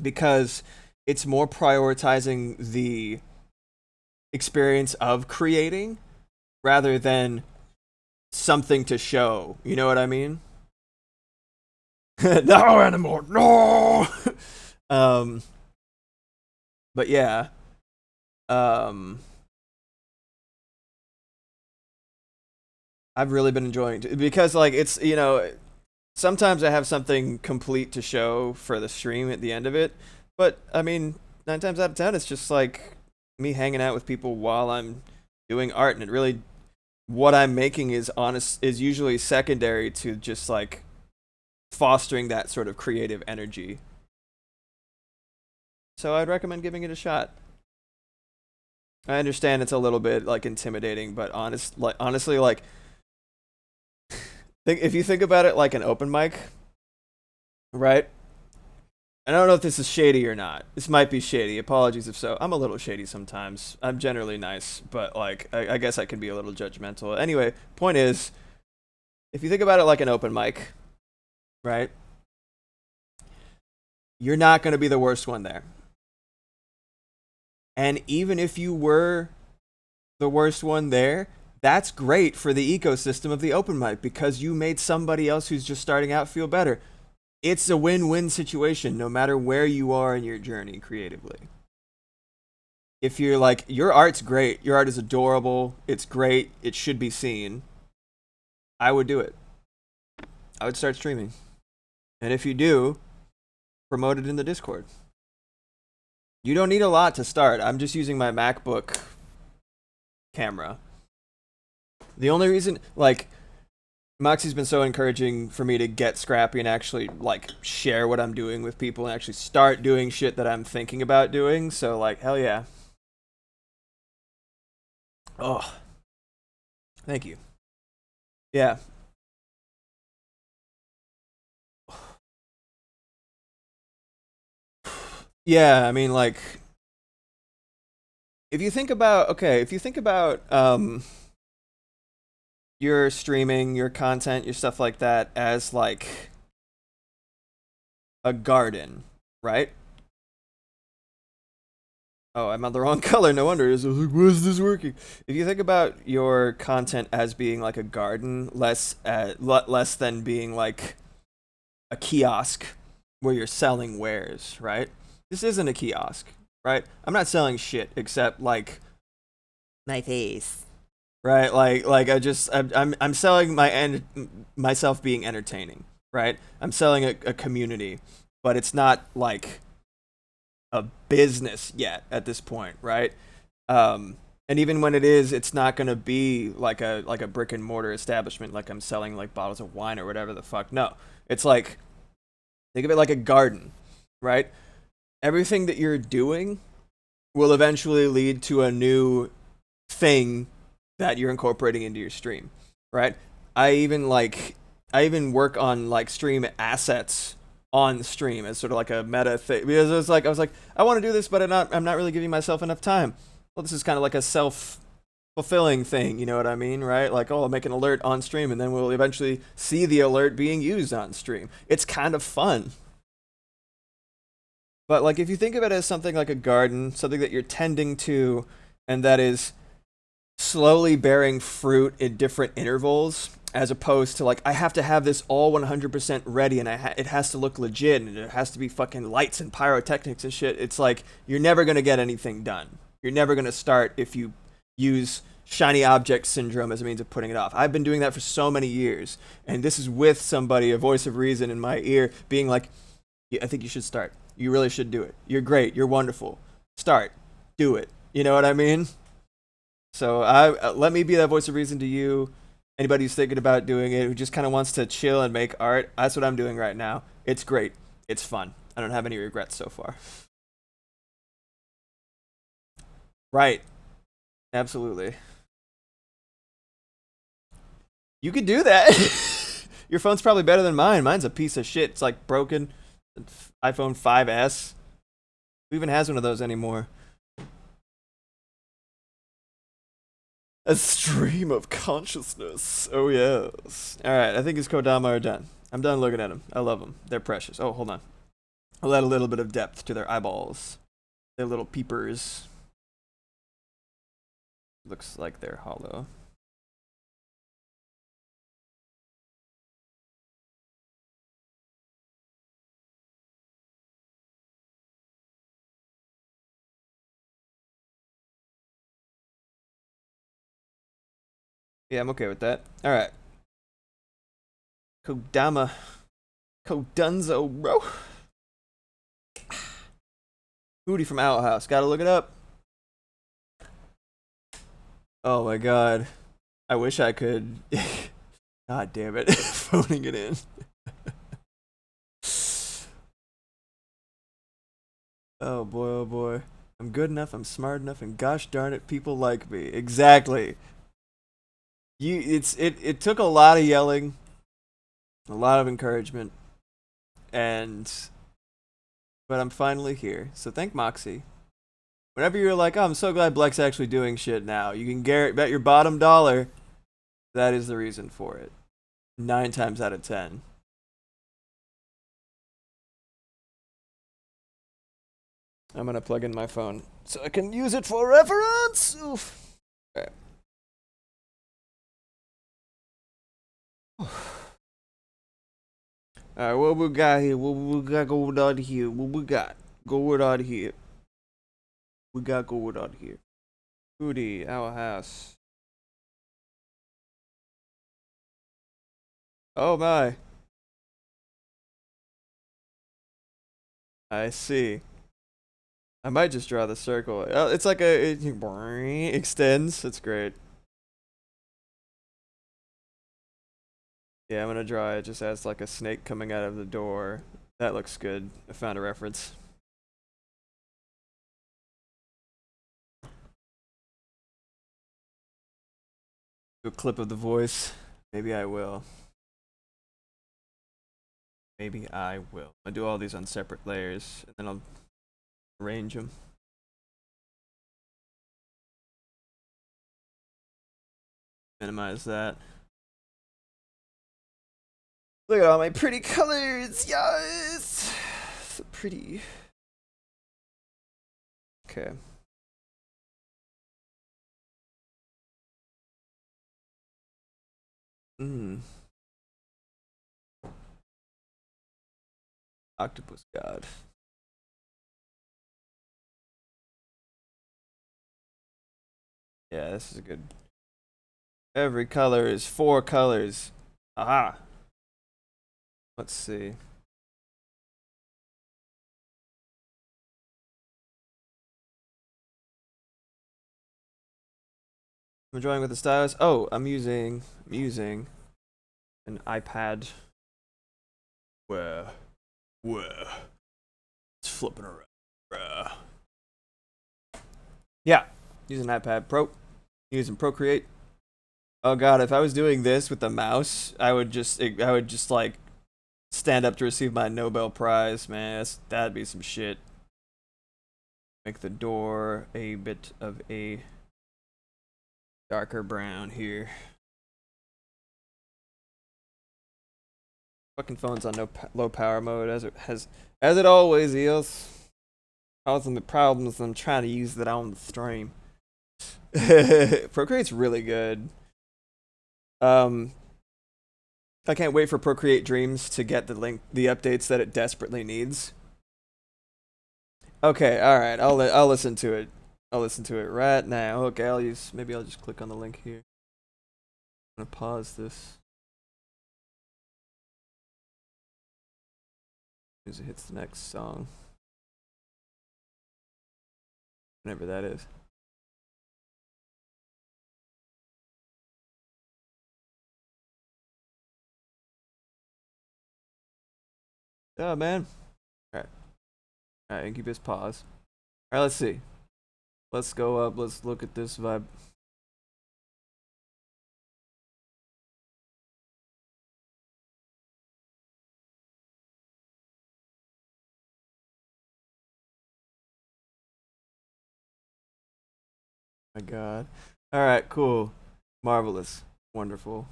because it's more prioritizing the experience of creating rather than something to show. You know what I mean? No anymore. No. um, but yeah. Um, I've really been enjoying it because like it's sometimes I have something complete to show for the stream at the end of it, but I mean 9 times out of 10 it's just like me hanging out with people while I'm doing art, and it really what I'm making is usually secondary to just like fostering that sort of creative energy. So I'd recommend giving it a shot. I understand it's a little bit like intimidating, but honestly, like if you think about it like an open mic, right? I don't know if this is shady or not. This might be shady. Apologies if so. I'm a little shady sometimes. I'm generally nice, but like I guess I can be a little judgmental. Anyway, point is, if you think about it like an open mic, right? You're not going to be the worst one there. And even if you were the worst one there, that's great for the ecosystem of the open mic because you made somebody else who's just starting out feel better. It's a win-win situation no matter where you are in your journey creatively. If you're like, your art's great, your art is adorable, it's great, it should be seen, I would do it. I would start streaming. And if you do, promote it in the Discord. You don't need a lot to start. I'm just using my MacBook camera. The only reason, like, Moxie's been so encouraging for me to get scrappy and actually like share what I'm doing with people and actually start doing shit that I'm thinking about doing. So like, hell yeah. Oh, thank you. Yeah. Yeah, I mean like if you think about your streaming, your content, your stuff like that as like a garden, right? Oh, I'm on the wrong color. No wonder. I was like, why is this working? If you think about your content as being like a garden, less than being like a kiosk where you're selling wares, right? This isn't a kiosk, right? I'm not selling shit except like my face, right? Like I'm selling myself being entertaining, right? I'm selling a community, but it's not like a business yet at this point, right? And even when it is, it's not gonna be like a brick and mortar establishment, like I'm selling like bottles of wine or whatever the fuck. No, it's like think of it like a garden, right? Everything that you're doing will eventually lead to a new thing that you're incorporating into your stream, right? I even like I even work on like stream assets on stream as sort of like a meta thing because it was like I want to do this, but I'm not really giving myself enough time. Well, this is kind of like a self fulfilling thing, you know what I mean, right? Like, oh, I'll make an alert on stream, and then we'll eventually see the alert being used on stream. It's kind of fun. But like, if you think of it as something like a garden, something that you're tending to, and that is slowly bearing fruit in different intervals, as opposed to like I have to have this all 100% ready, and it has to look legit, and it has to be fucking lights and pyrotechnics and shit. It's like you're never gonna get anything done. You're never gonna start if you use shiny object syndrome as a means of putting it off. I've been doing that for so many years, and this is with somebody, a voice of reason in my ear, being like, yeah, I think you should start. You really should do it. You're great. You're wonderful. Start. Do it. You know what I mean? So I let me be that voice of reason to you. Anybody who's thinking about doing it, who just kind of wants to chill and make art, that's what I'm doing right now. It's great. It's fun. I don't have any regrets so far. Right. Absolutely. You could do that. Your phone's probably better than mine. Mine's a piece of shit. It's like broken. iPhone 5S. Who even has one of those anymore? A stream of consciousness. Oh, yes. All right, I think his Kodama are done. I'm done looking at them. I love them. They're precious. Oh, hold on. I'll add a little bit of depth to their eyeballs. Their little peepers. Looks like they're hollow. Yeah, I'm okay with that. All right. Kodama. Kodunzo, bro. Hootie from Outhouse. Gotta look it up. Oh my god. I wish I could. God damn it. Phoning it in. Oh boy, oh boy. I'm good enough, I'm smart enough, and gosh darn it, people like me. Exactly. It took a lot of yelling, a lot of encouragement, and but I'm finally here. So thank Moxie. Whenever you're like, oh, I'm so glad Black's actually doing shit now, you can bet your bottom dollar that is the reason for it. 9 times out of 10. I'm gonna plug in my phone so I can use it for reference. Oof. Okay. Alright, what we got here? What we got going on here? What we got going on here? We got going on here. Hootie, our house. Oh my. I see. I might just draw the circle. It's like it extends. It's great. Yeah, I'm gonna draw it just as like a snake coming out of the door. That looks good. I found a reference. Do a clip of the voice. Maybe I will. Maybe I will. I'll do all these on separate layers, and then I'll arrange them. Minimize that. Look at all my pretty colors, yes! So pretty. Okay. Mmm. Octopus God. Yeah, this is good. Every color is 4 colors. Aha. Let's see. I'm drawing with the stylus. Oh, I'm using an iPad. Where it's flipping around. Yeah, using iPad Pro, using Procreate. Oh god, if I was doing this with the mouse, I would just like stand up to receive my Nobel Prize, man. That'd be some shit. Make the door a bit of a darker brown here. Fucking phone's on low power mode as it always is. Causing the problems I'm trying to use that on the stream. Procreate's really good. I can't wait for Procreate Dreams to get the updates that it desperately needs. Okay, all right, I'll listen to it. I'll listen to it right now. Okay, maybe I'll just click on the link here. I'm gonna pause this as it hits the next song, whenever that is. Oh man. All right, Incubus pause. All right, let's see. Let's go up. Let's look at this vibe. My God. All right, cool, marvelous, wonderful.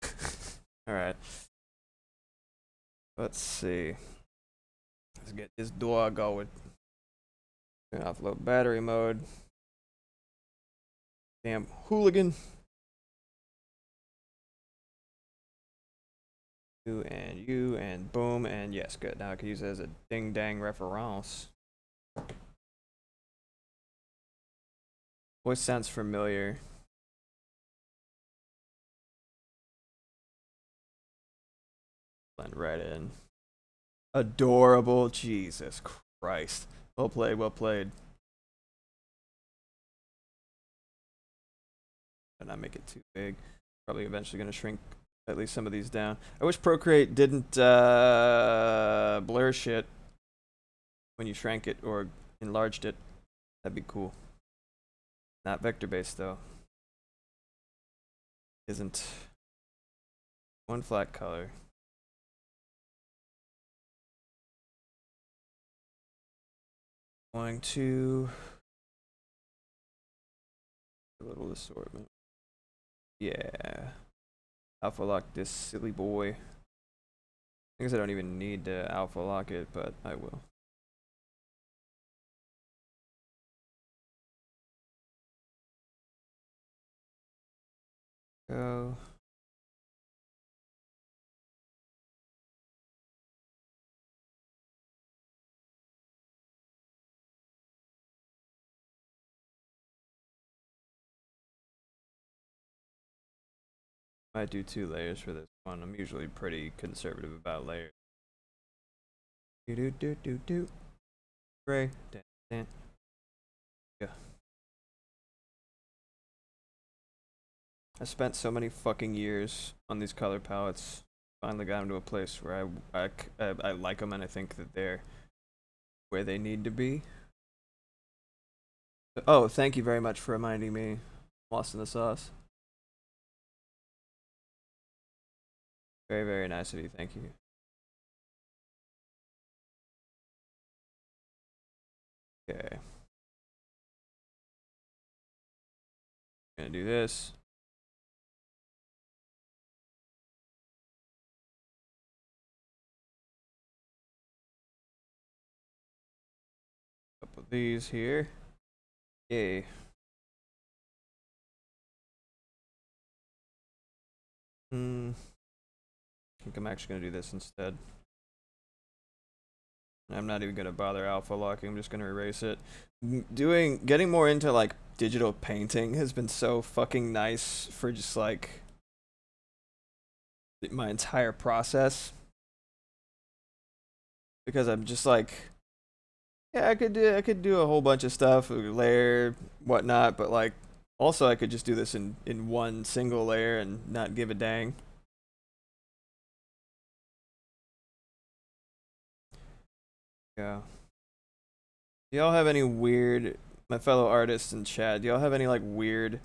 All right. Let's see. Let's get this door going. Turn off low battery mode. Damn hooligan. You and boom and yes, good. Now I can use it as a ding dang reference. Voice sounds familiar. Blend right in. Adorable. Jesus Christ. Well played, well played. And not make it too big. Probably eventually gonna shrink at least some of these down. I wish Procreate didn't blur shit when you shrank it or enlarged it. That'd be cool. Not vector based though. Isn't. One flat color. Going to a little assortment. Yeah. Alpha lock this silly boy. I guess I don't even need to alpha lock it, but I will. Go. Might do 2 layers for this one. I'm usually pretty conservative about layers. Do. Gray. Dan. Yeah. I spent so many fucking years on these color palettes. Finally got them to a place where I like them and I think that they're where they need to be. Oh, thank you very much for reminding me. Lost in the sauce. Very, very nice of you. Thank you. Okay. Gonna do this. Couple of these here. Yay. I think I'm actually gonna do this instead. I'm not even gonna bother alpha locking. I'm just gonna erase it. Getting more into like digital painting has been so fucking nice for just like my entire process, because I'm just like Yeah, I could do a whole bunch of stuff, layer, whatnot, but like also I could just do this in one single layer and not give a dang. Yeah. Do y'all have any weird, my fellow artists in chat, do y'all have any like weird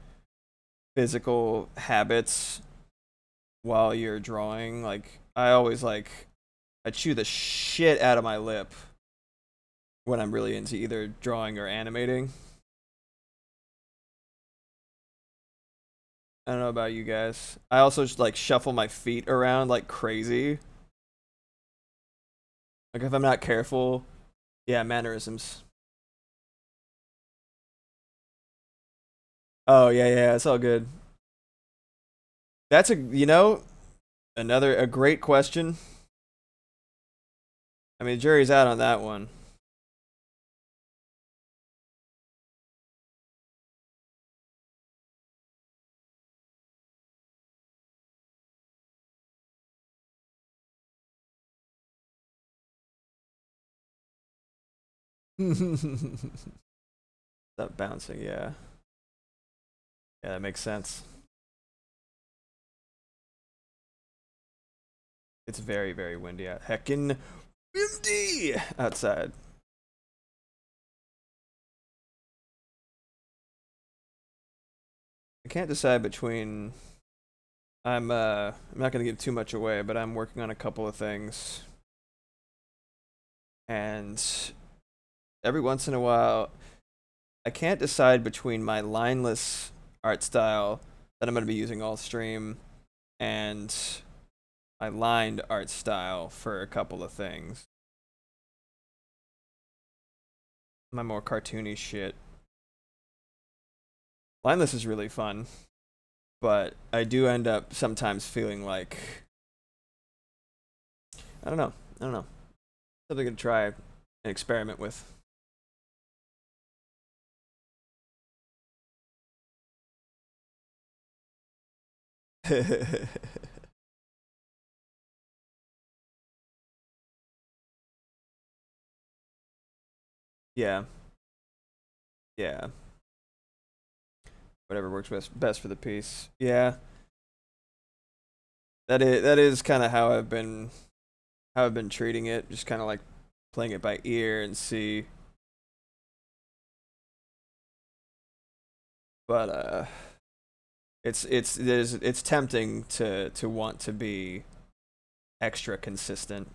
physical habits while you're drawing? Like I always like I chew the shit out of my lip when I'm really into either drawing or animating. I don't know about you guys. I also just like shuffle my feet around like crazy. Like if I'm not careful, yeah, mannerisms. Oh yeah, yeah, it's all good. That's another a great question. I mean, jury's out on that one. Stop bouncing, yeah. Yeah, that makes sense. It's very, very windy out. Heckin' windy outside. I can't decide between I'm not gonna give too much away, but I'm working on a couple of things. And every once in a while I can't decide between my lineless art style that I'm gonna be using all stream and my lined art style for a couple of things. My more cartoony shit. Lineless is really fun, but I do end up sometimes feeling like I don't know. I don't know. Something to try and experiment with. Yeah. Yeah. Whatever works best for the piece. Yeah. That is kind of how I've been treating it, just kind of like playing it by ear and see. But it's tempting to want to be extra consistent.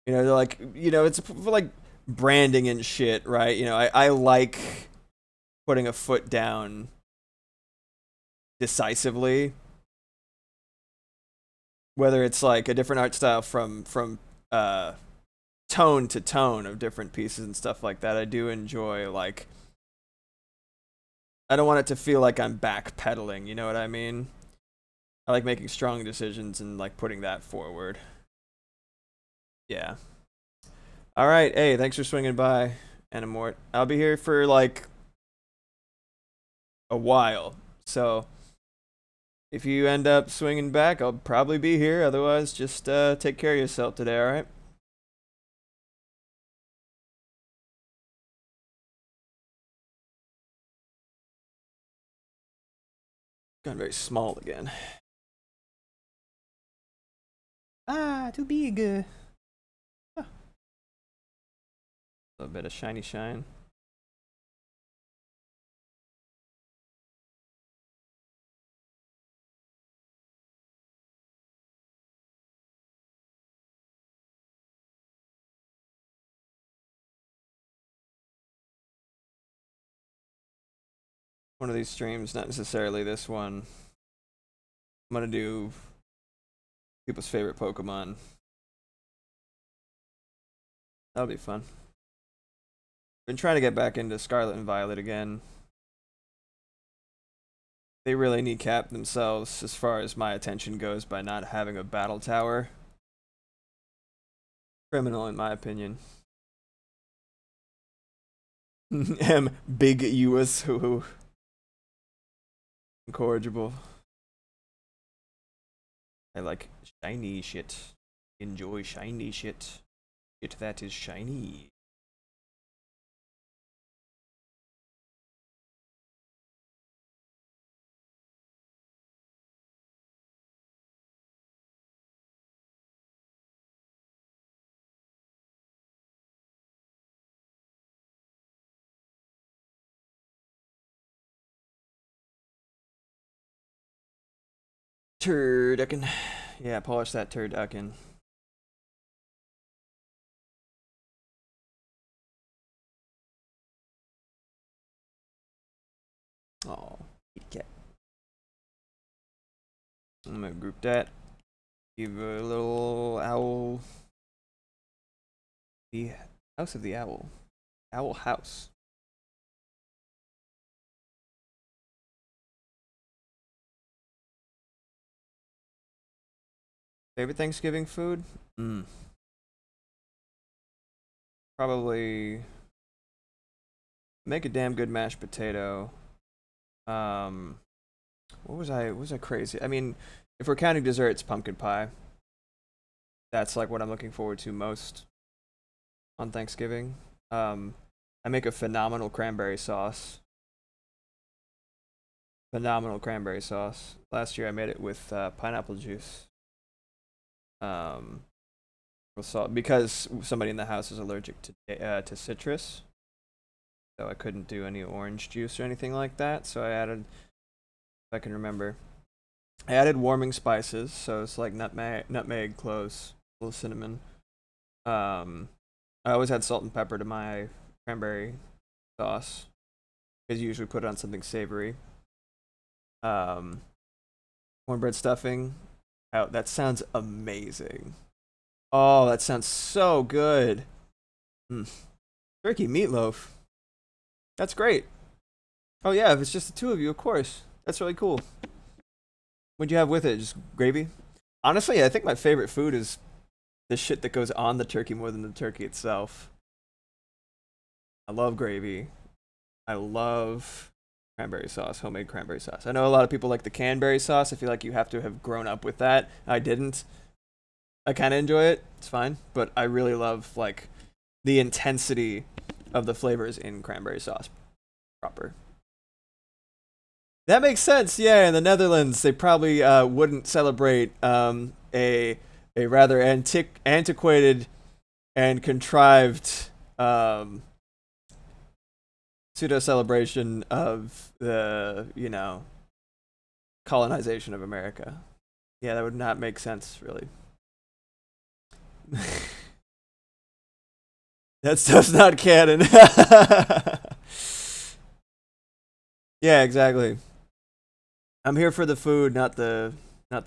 They're like it's for like branding and shit, right? I like putting a foot down decisively, whether it's like a different art style from uh tone to tone of different pieces and stuff like that. I do enjoy like I don't want it to feel like I'm backpedaling, you know what I mean? I like making strong decisions and like putting that forward. Yeah. All right. Hey, thanks for swinging by, Anamort. I'll be here for like a while. So if you end up swinging back, I'll probably be here. Otherwise, just take care of yourself today, all right? Gone very small again. Ah, too big. A little bit of shiny shine. One of these streams, not necessarily this one. I'm gonna do people's favorite Pokemon. That'll be fun. Been trying to get back into Scarlet and Violet again. They really kneecap themselves as far as my attention goes by not having a battle tower. Criminal, in my opinion. M. Big US who incorrigible. I like shiny shit. Enjoy shiny shit. Shit that is shiny. Turducken. Yeah, polish that turducken. Oh, cat. I'm gonna group that. Give a little owl. The house of the owl. Owl house. Favorite Thanksgiving food? Probably make a damn good mashed potato. Um, what was I crazy? I mean, if we're counting desserts, pumpkin pie. That's like what I'm looking forward to most on Thanksgiving. Um, I make a phenomenal cranberry sauce. Phenomenal cranberry sauce. Last year I made it with pineapple juice. Um, with salt because somebody in the house is allergic to citrus, so I couldn't do any orange juice or anything like that. So I added, if I can remember, I added warming spices. So it's like nutmeg, cloves, a little cinnamon. I always had salt and pepper to my cranberry sauce because you usually put it on something savory. Um, Cornbread stuffing. Oh, that sounds amazing. Oh, that sounds so good. Mm. Turkey meatloaf. That's great. Oh yeah, if it's just the two of you, of course. That's really cool. What'd you have with it? Just gravy? Honestly, I think my favorite food is the shit that goes on the turkey more than the turkey itself. I love gravy. I love cranberry sauce, homemade cranberry sauce. I know a lot of people like the canberry sauce. I feel like you have to have grown up with that. I didn't. I kind of enjoy it. It's fine, but I really love like the intensity of the flavors in cranberry sauce proper. That makes sense. Yeah, in the Netherlands, they probably wouldn't celebrate a rather antiquated and contrived pseudo celebration of the colonization of America. Yeah, that would not make sense, really. That stuff's not canon. Yeah, exactly. I'm here for the food, not the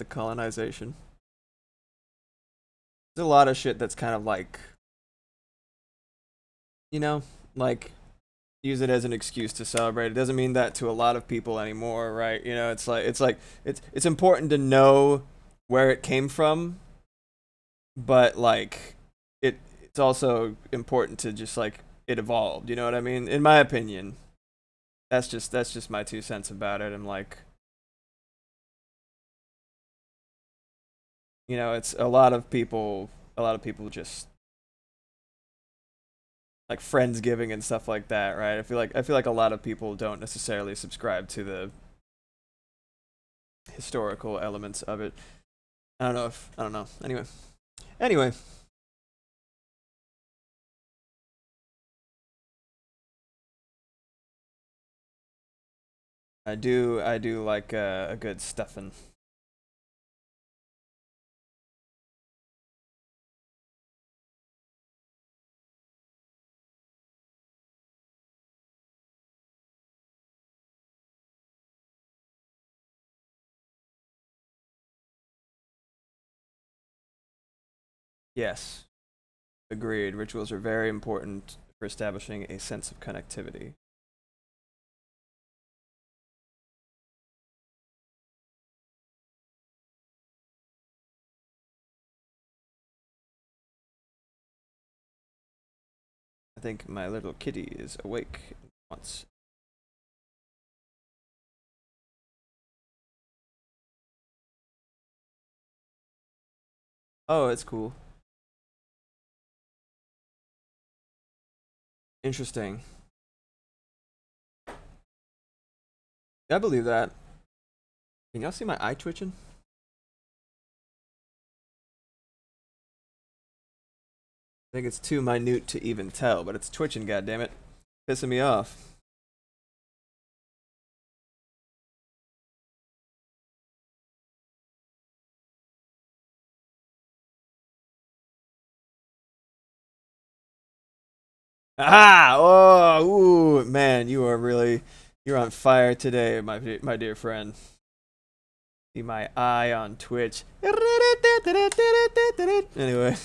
colonization. There's a lot of shit that's kind of like, you know, like use it as an excuse to celebrate. It doesn't mean that to a lot of people anymore, right? It's important to know where it came from, but like it's also important to just like it evolved, you know what I mean? In my opinion. That's just my 2 cents about it. I'm like, it's a lot of people just like friendsgiving and stuff like that, right? I feel like a lot of people don't necessarily subscribe to the historical elements of it. I don't know. Anyway, I do like a good stuffing. Yes, agreed. Rituals are very important for establishing a sense of connectivity. I think my little kitty is awake once. Oh, it's cool. Interesting. I believe that. Can y'all see my eye twitching? I think it's too minute to even tell, but it's twitching, goddammit. Pissing me off. Ah! Oh, ooh, man, you're on fire today, my dear friend. See my eye on Twitch. Anyway.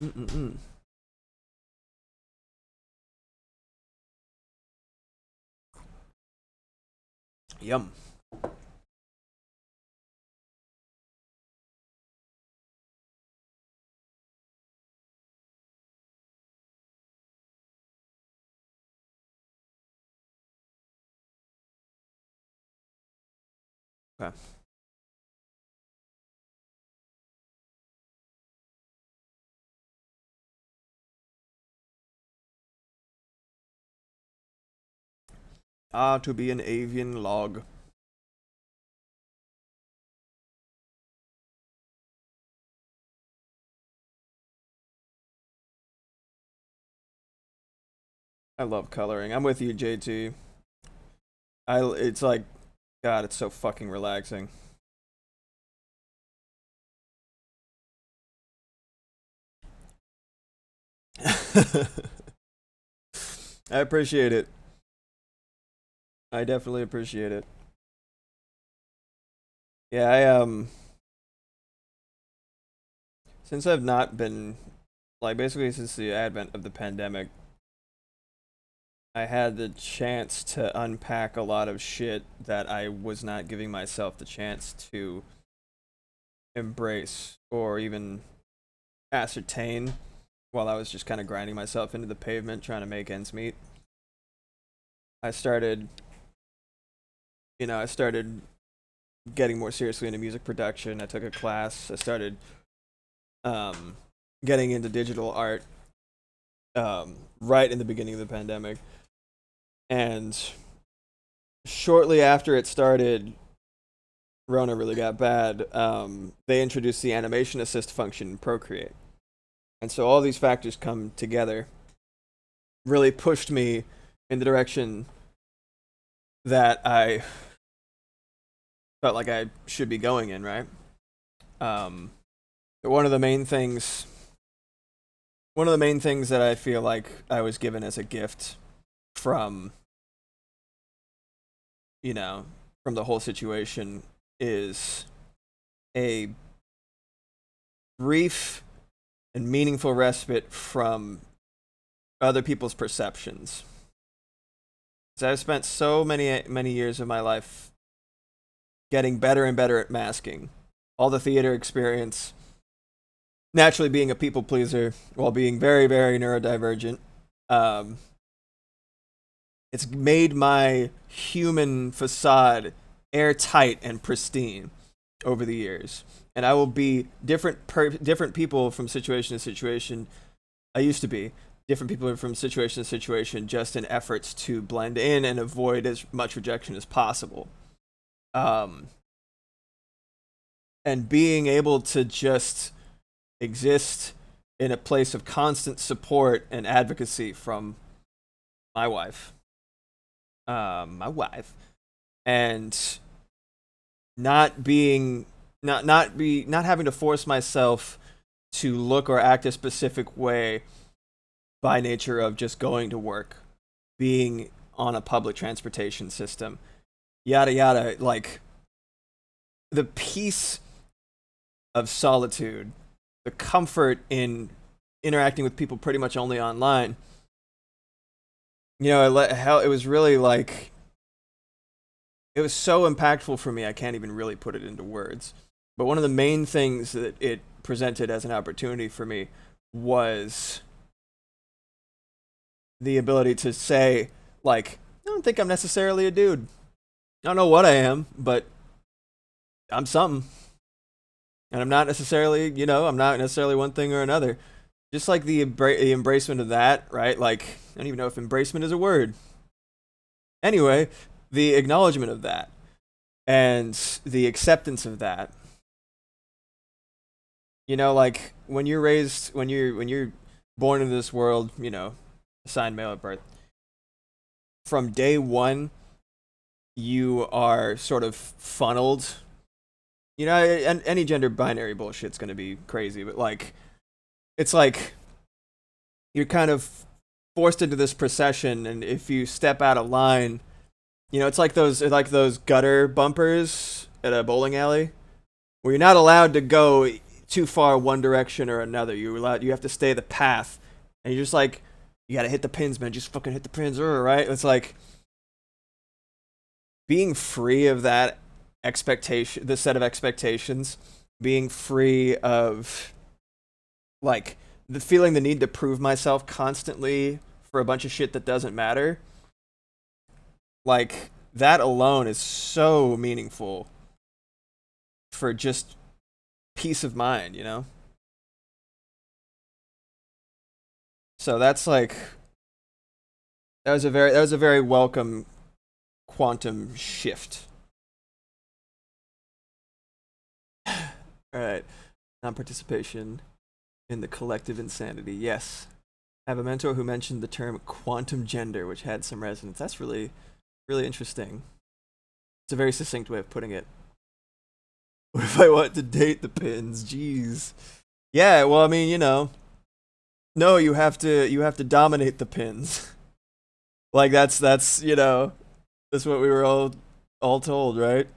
Mm-mm-mm. Yum. Okay. Ah, to be an avian log. I love coloring. I'm with you, JT. It's like, God, it's so fucking relaxing. I appreciate it. I definitely appreciate it. Yeah, since I've not been like basically since the advent of the pandemic, I had the chance to unpack a lot of shit that I was not giving myself the chance to embrace or even ascertain while I was just kind of grinding myself into the pavement trying to make ends meet. I started, I started getting more seriously into music production. I took a class. I started um, getting into digital art right in the beginning of the pandemic. And shortly after it started, Rona really got bad. They introduced the animation assist function in Procreate. And so all these factors come together, really pushed me in the direction that I felt like I should be going in, right? Um, one of the main things one of the main things that I feel like I was given as a gift from, you know, from the whole situation is a brief and meaningful respite from other people's perceptions. So I've spent so many years of my life getting better and better at masking. All the theater experience, naturally being a people pleaser while being very neurodivergent. Um, it's made my human facade airtight and pristine over the years. And I will be different people from situation to situation. I used to be different people from situation to situation, just in efforts to blend in and avoid as much rejection as possible. Um, and being able to just exist in a place of constant support and advocacy from my wife, and not being not having to force myself to look or act a specific way by nature of just going to work, being on a public transportation system, yada yada. Like the peace of solitude, the comfort in interacting with people pretty much only online. It was really like it was so impactful for me. I can't even really put it into words. But one of the main things that it presented as an opportunity for me was the ability to say, like, I don't think I'm necessarily a dude. I don't know what I am, but I'm something. And I'm not necessarily one thing or another. Just like the embracement of that, right? Like, I don't even know if embracement is a word. Anyway, the acknowledgement of that and the acceptance of that. Like when you're born into this world, assigned male at birth. From day one, you are sort of funneled. You know, and any gender binary bullshit's gonna be crazy, but like, it's like you're kind of forced into this procession, and if you step out of line, you know, it's like those gutter bumpers at a bowling alley where you're not allowed to go too far one direction or another. You have to stay the path, and you're just like, you gotta hit the pins, man. Just fucking hit the pins, right? It's like being free of that expectation, the set of expectations, being free of like the feeling the need to prove myself constantly for a bunch of shit that doesn't matter. Like that alone is so meaningful for just peace of mind, you know? So that's like that was a very welcome quantum shift. All right. Non-participation in the collective insanity. Yes. I have a mentor who mentioned the term quantum gender, which had some resonance. That's really, really interesting. It's a very succinct way of putting it. What if I want to date the pins? Jeez. Yeah, well, I mean, you know, no, you have to dominate the pins. Like that's that's what we were all told, right?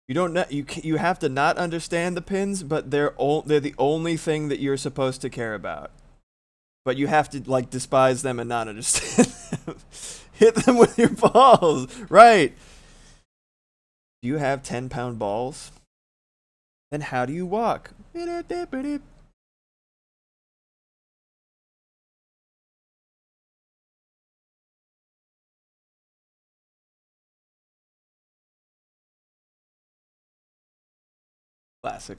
You don't know, you have to not understand the pins, but they're the only thing that you're supposed to care about. But you have to like despise them and not understand them. Hit them with your balls, right? Do you have 10-pound balls? Then how do you walk? Classic.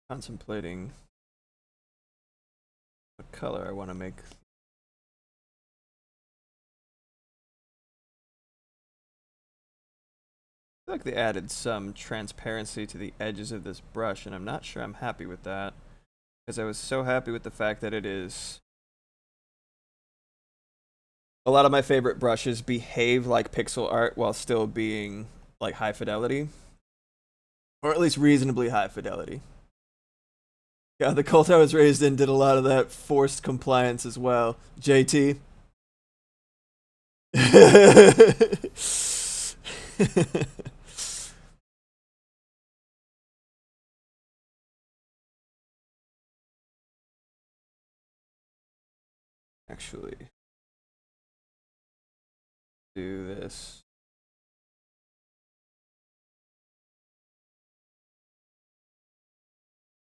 Contemplating what color I want to make. I feel like they added some transparency to the edges of this brush, and I'm not sure I'm happy with that. Because I was so happy with the fact that it is. A lot of my favorite brushes behave like pixel art while still being like high fidelity, or at least reasonably high fidelity. Yeah, the cult I was raised in did a lot of that forced compliance as well. JT. Actually, do this.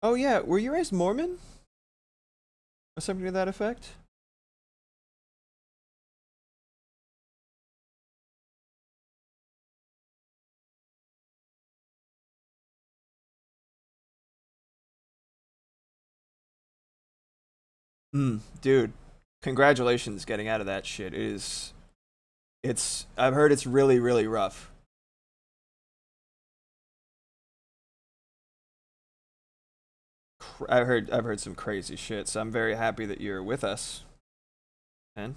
Oh yeah, were you raised Mormon or something to that effect? Dude, congratulations getting out of that shit. It's I've heard it's really really rough. I've heard some crazy shit. So I'm very happy that you're with us, man.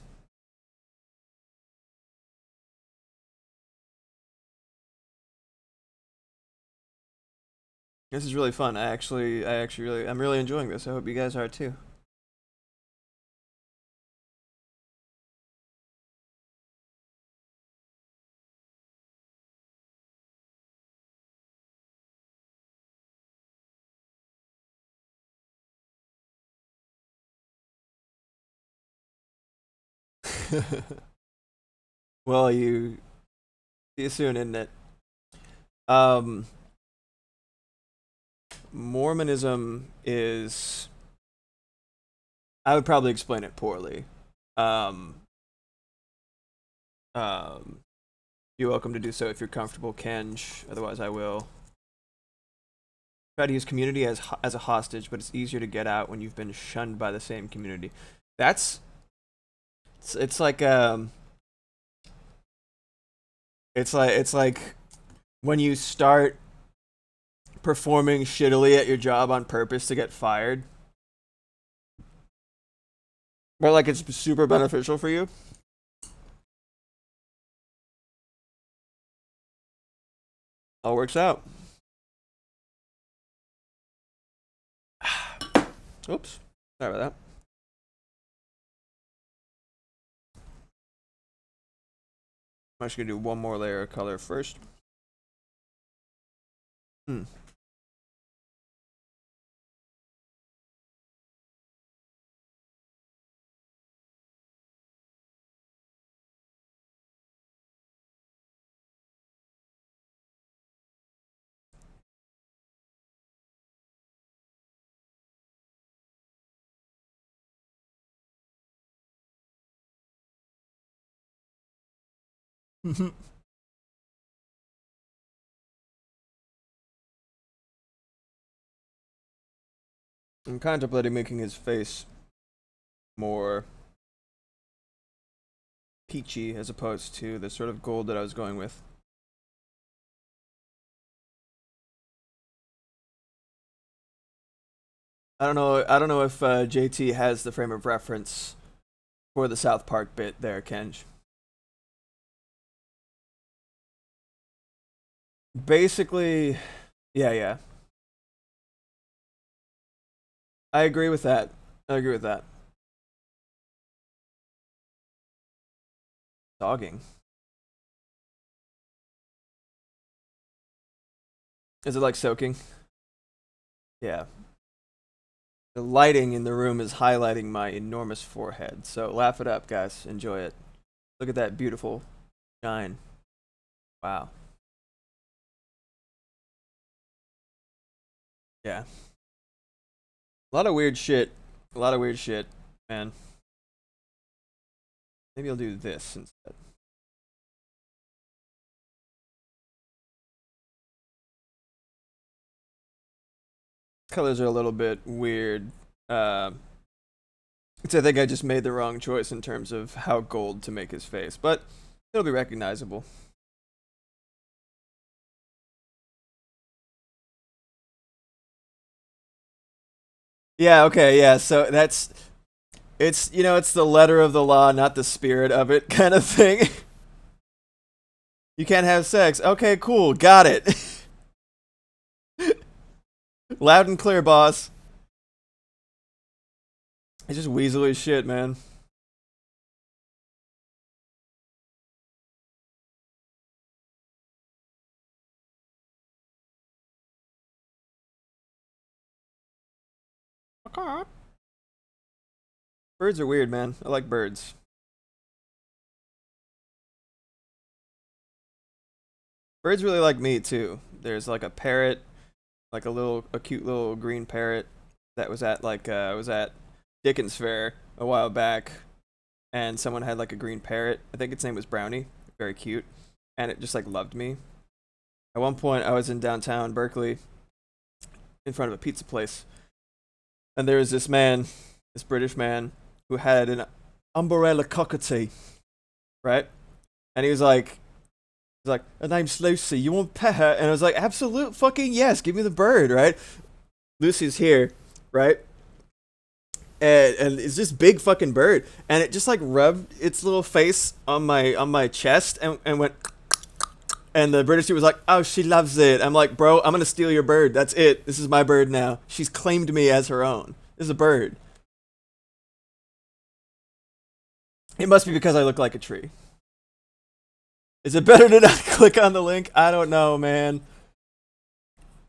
This is really fun. I'm really enjoying this. I hope you guys are too. Well, you see you soon, isn't it? Um, Mormonism is. I would probably explain it poorly. Um, um, you're welcome to do so if you're comfortable, Kenj. Otherwise, I will. Try to use community as a hostage, but it's easier to get out when you've been shunned by the same community. That's it's like it's like when you start performing shittily at your job on purpose to get fired, but like it's super beneficial for you. All works out. Oops. Sorry about that. I'm just gonna do one more layer of color first. Hmm. I'm contemplating making his face more peachy as opposed to the sort of gold that I was going with. I don't know. I don't know if JT has the frame of reference for the South Park bit there, Kenj. Basically, yeah. I agree with that. I agree with that. Dogging. Is it like soaking? Yeah. The lighting in the room is highlighting my enormous forehead. So laugh it up, guys. Enjoy it. Look at that beautiful shine. Wow. Yeah. A lot of weird shit. A lot of weird shit, man. Maybe I'll do this instead. Colors are a little bit weird. I think I just made the wrong choice in terms of how gold to make his face, but it'll be recognizable. Yeah, okay, yeah. So that's it's the letter of the law, not the spirit of it kind of thing. You can't have sex. Okay, cool. Got it. Loud and clear, boss. It's just weaselly as shit, man. Okay. Birds are weird, man. I like birds. Birds really like me too. There's like a parrot, like a cute little green parrot that was at I was at Dickens Fair a while back, and someone had like a green parrot. I think its name was Brownie. Very cute, and it just like loved me. At one point, I was in downtown Berkeley, in front of a pizza place, and there was this man, this British man, who had an umbrella cockatoo, right? And he's like, her name's Lucy. You want to pet her? And I was like, absolute fucking yes. Give me the bird, right? Lucy's here, right? And it's this big fucking bird, and it just like rubbed its little face on my chest and went. And the British dude was like, "Oh, she loves it." I'm like, "Bro, I'm gonna steal your bird. That's it. This is my bird now. She's claimed me as her own. This is a bird. It must be because I look like a tree. Is it better to not click on the link? I don't know, man.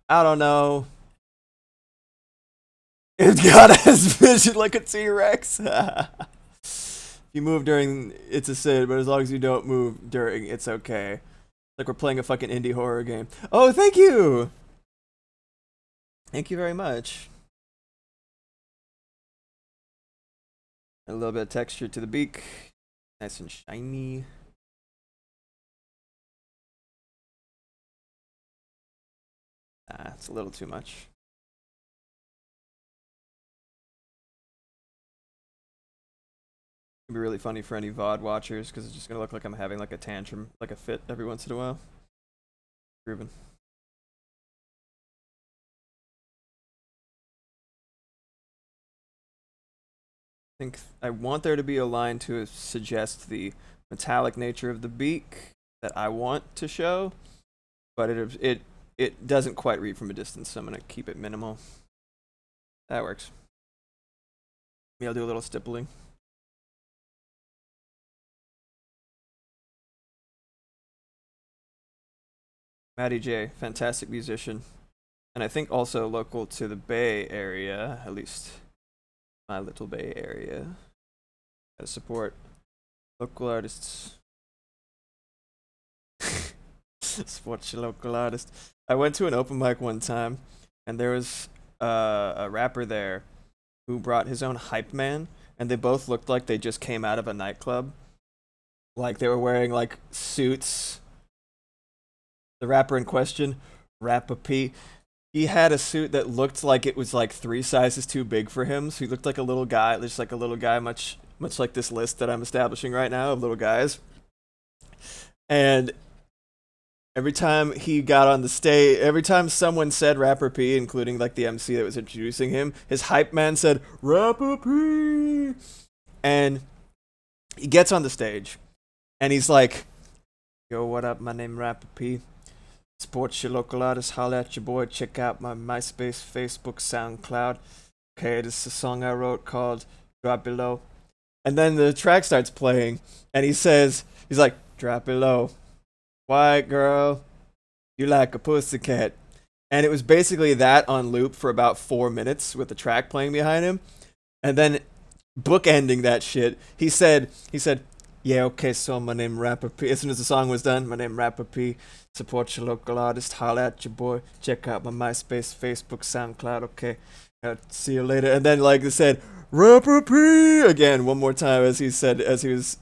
I don't know. It's got his vision like a T-Rex. If you move during, it's a sin, but as long as you don't move during, it's okay. Like we're playing a fucking indie horror game. Oh, thank you! Thank you very much. A little bit of texture to the beak. Nice and shiny. Ah, it's a little too much. It'd be really funny for any VOD watchers because it's just gonna look like I'm having like a tantrum, like a fit every once in a while. Groovin'. think I want there to be a line to suggest the metallic nature of the beak that I want to show, but it doesn't quite read from a distance, so I'm gonna keep it minimal. That works. Maybe I'll do a little stippling. Matty J, fantastic musician, and I think also local to the Bay Area, at least my little Bay Area. Gotta support local artists. Support your local artist. I went to an open mic one time, and there was a rapper there who brought his own hype man, and they both looked like they just came out of a nightclub. Like they were wearing like suits. The rapper in question, Rapper P, he had a suit that looked like it was like 3 sizes too big for him. So he looked like a little guy, just like a little guy, much like this list that I'm establishing right now of little guys. And every time he got on the stage, every time someone said Rapper P, including like the MC that was introducing him, his hype man said Rapper P, and he gets on the stage, and he's like, "Yo, what up? My name Rapper P. Support your local artist. Holla at your boy. Check out my MySpace, Facebook, SoundCloud. Okay, this is a song I wrote called Drop Below." And then the track starts playing, and he's like, "Drop below. White girl, you like a pussycat." And it was basically that on loop for about 4 minutes with the track playing behind him. And then bookending that shit, he said, "Yeah, okay, so my name Rapper P." As soon as the song was done, "My name Rapper P. Support your local artist. Holla at your boy. Check out my MySpace, Facebook, SoundCloud. Okay, see you later." And then like they said, "Rapper P" again one more time as he was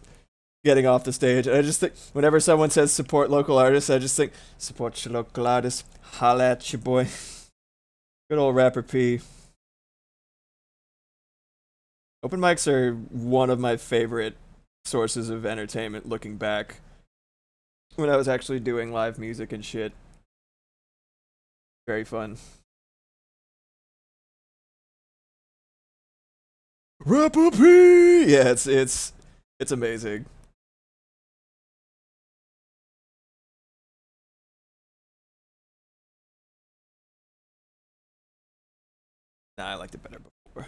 getting off the stage. And I just think whenever someone says support local artists, I just think support your local artist. Holla at your boy. Good old Rapper P. Open mics are one of my favorite sources of entertainment looking back. When I was actually doing live music and shit. Very fun. Rapper P! Yeah, it's amazing. Nah, I liked it better before.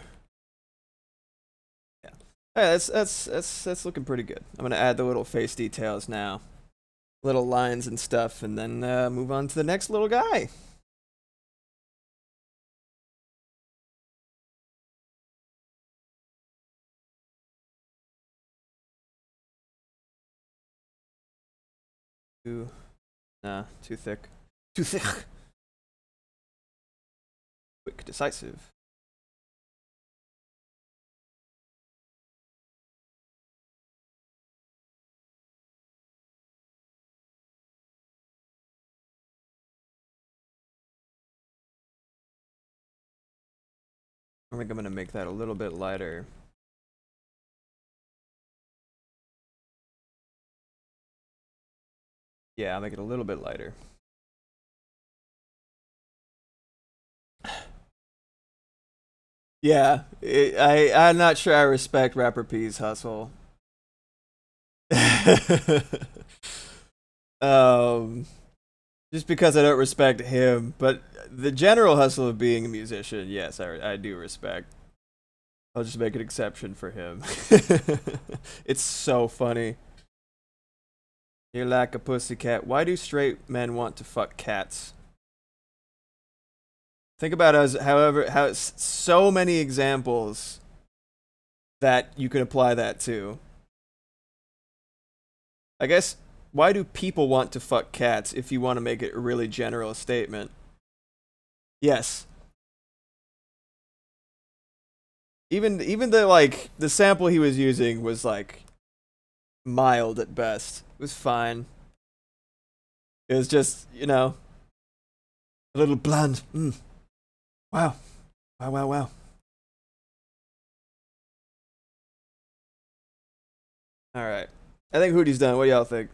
Yeah. Hey, that's looking pretty good. I'm gonna add the little face details now. Little lines and stuff, and then move on to the next little guy. Too, nah, too thick. Too thick. Quick, decisive. I think I'm gonna make that a little bit lighter. Yeah, I'll make it a little bit lighter. Yeah, I'm not sure I respect Rapper P's hustle. um, just because I don't respect him, but the general hustle of being a musician, yes, I do respect. I'll just make an exception for him. It's so funny. You're like a pussycat. Why do straight men want to fuck cats? Think about us, however, how so many examples that you could apply that to. I guess, why do people want to fuck cats if you want to make it a really general statement? Yes. Even the like the sample he was using was like mild at best. It was fine. It was just, a little bland. Wow. Wow, wow, wow. All right. I think Hootie's done. What do y'all think?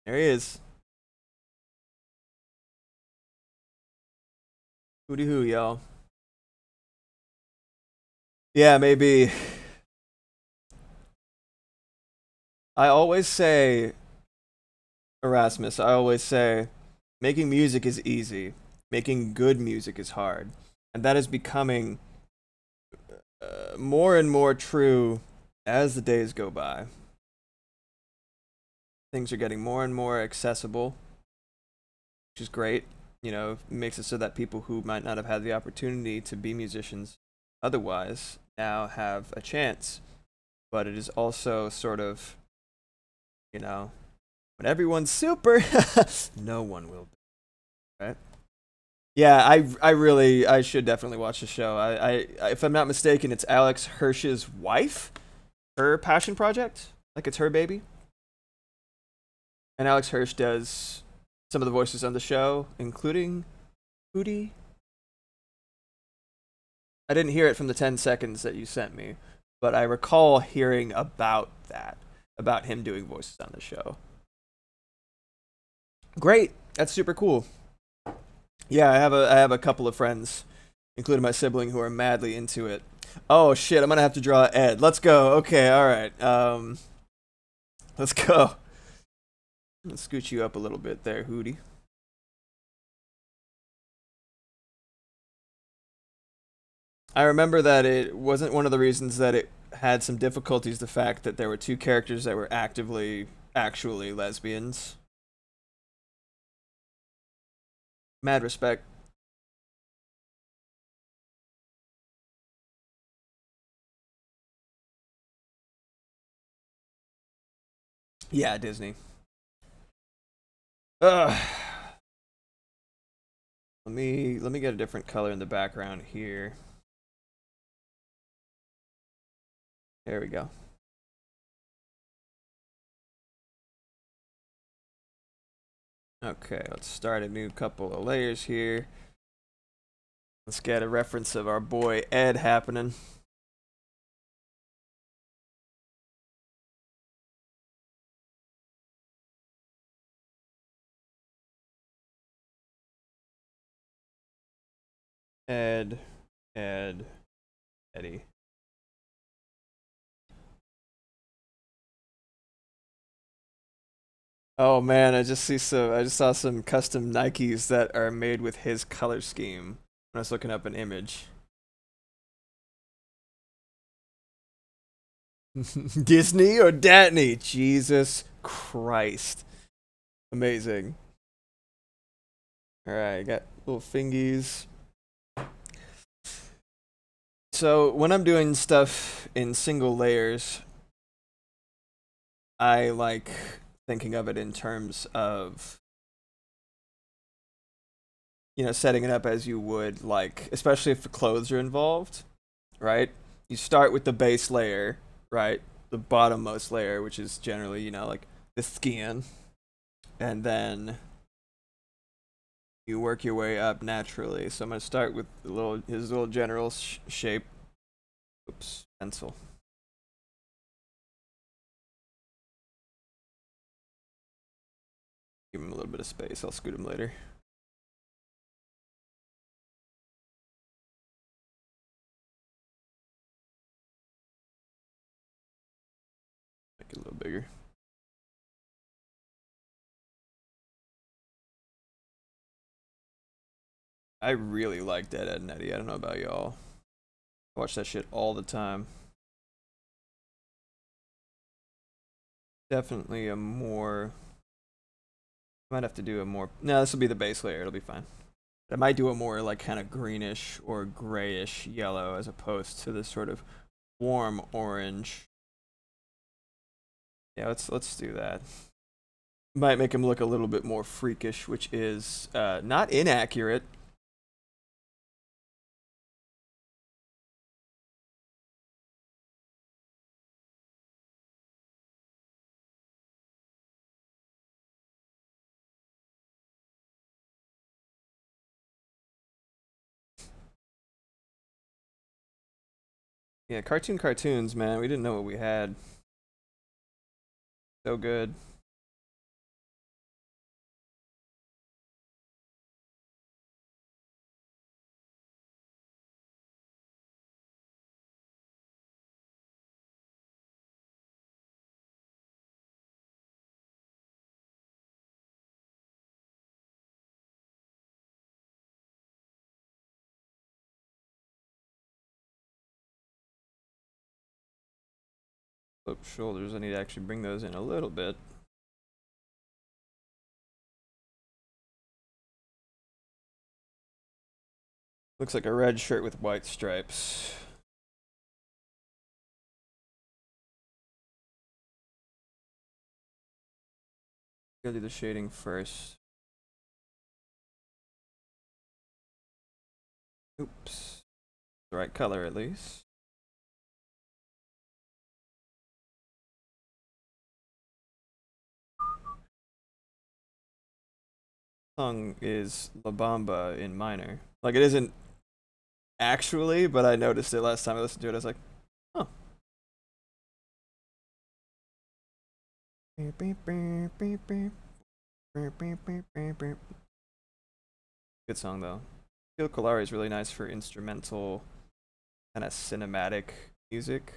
There he is. Hootie hoo, y'all. Yeah, maybe I always say, Erasmus, I always say, making music is easy. Making good music is hard. And that is becoming more and more true as the days go by. Things are getting more and more accessible, which is great. You know, it makes it so that people who might not have had the opportunity to be musicians otherwise now have a chance. But it is also sort of, you know, when everyone's super, no one will be, right? Yeah, I should definitely watch the show. If I'm not mistaken, it's Alex Hirsch's wife, her passion project. Like it's her baby. And Alex Hirsch does some of the voices on the show, including Hootie. I didn't hear it from the 10 seconds that you sent me, but I recall hearing about that, about him doing voices on the show. Great. That's super cool. Yeah, I have a couple of friends, including my sibling, who are madly into it. Oh shit, I'm gonna have to draw Ed. Let's go. Okay, alright. Let's go. Let's scoot you up a little bit there, Hootie. I remember that it wasn't one of the reasons that it had some difficulties, the fact that there were two characters that were actually lesbians. Mad respect. Yeah, Disney. Ugh. Let me get a different color in the background here. There we go. Okay, let's start a new couple of layers here. Let's get a reference of our boy Ed happening. Ed, Ed, Eddie. Oh man, I just saw some custom Nikes that are made with his color scheme when I was looking up an image. Disney or Datney? Jesus Christ. Amazing. Alright, got little fingies. So when I'm doing stuff in single layers, I like thinking of it in terms of, you know, setting it up as you would, like, especially if the clothes are involved, right? You start with the base layer, right? The bottommost layer, which is generally, you know, like the skin, and then you work your way up naturally. So I'm gonna start with his little general shape. Oops, pencil. Give him a little bit of space. I'll scoot him later. Make it a little bigger. I really like Dead Ed and Eddie. I don't know about y'all. I watch that shit all the time. Definitely a more. Might have to do a more. No, this will be the base layer. It'll be fine. I might do a more like kind of greenish or grayish yellow as opposed to this sort of warm orange. Yeah, let's do that. Might make him look a little bit more freakish, which is not inaccurate. Yeah, cartoons, man. We didn't know what we had. So good. Sloped shoulders, I need to actually bring those in a little bit. Looks like a red shirt with white stripes. Gotta do the shading first. Oops. The right color at least. Song is La Bamba in minor. Like it isn't actually, but I noticed it last time I listened to it. I was like, oh. Good song though. Feel Colari is really nice for instrumental, kind of cinematic music.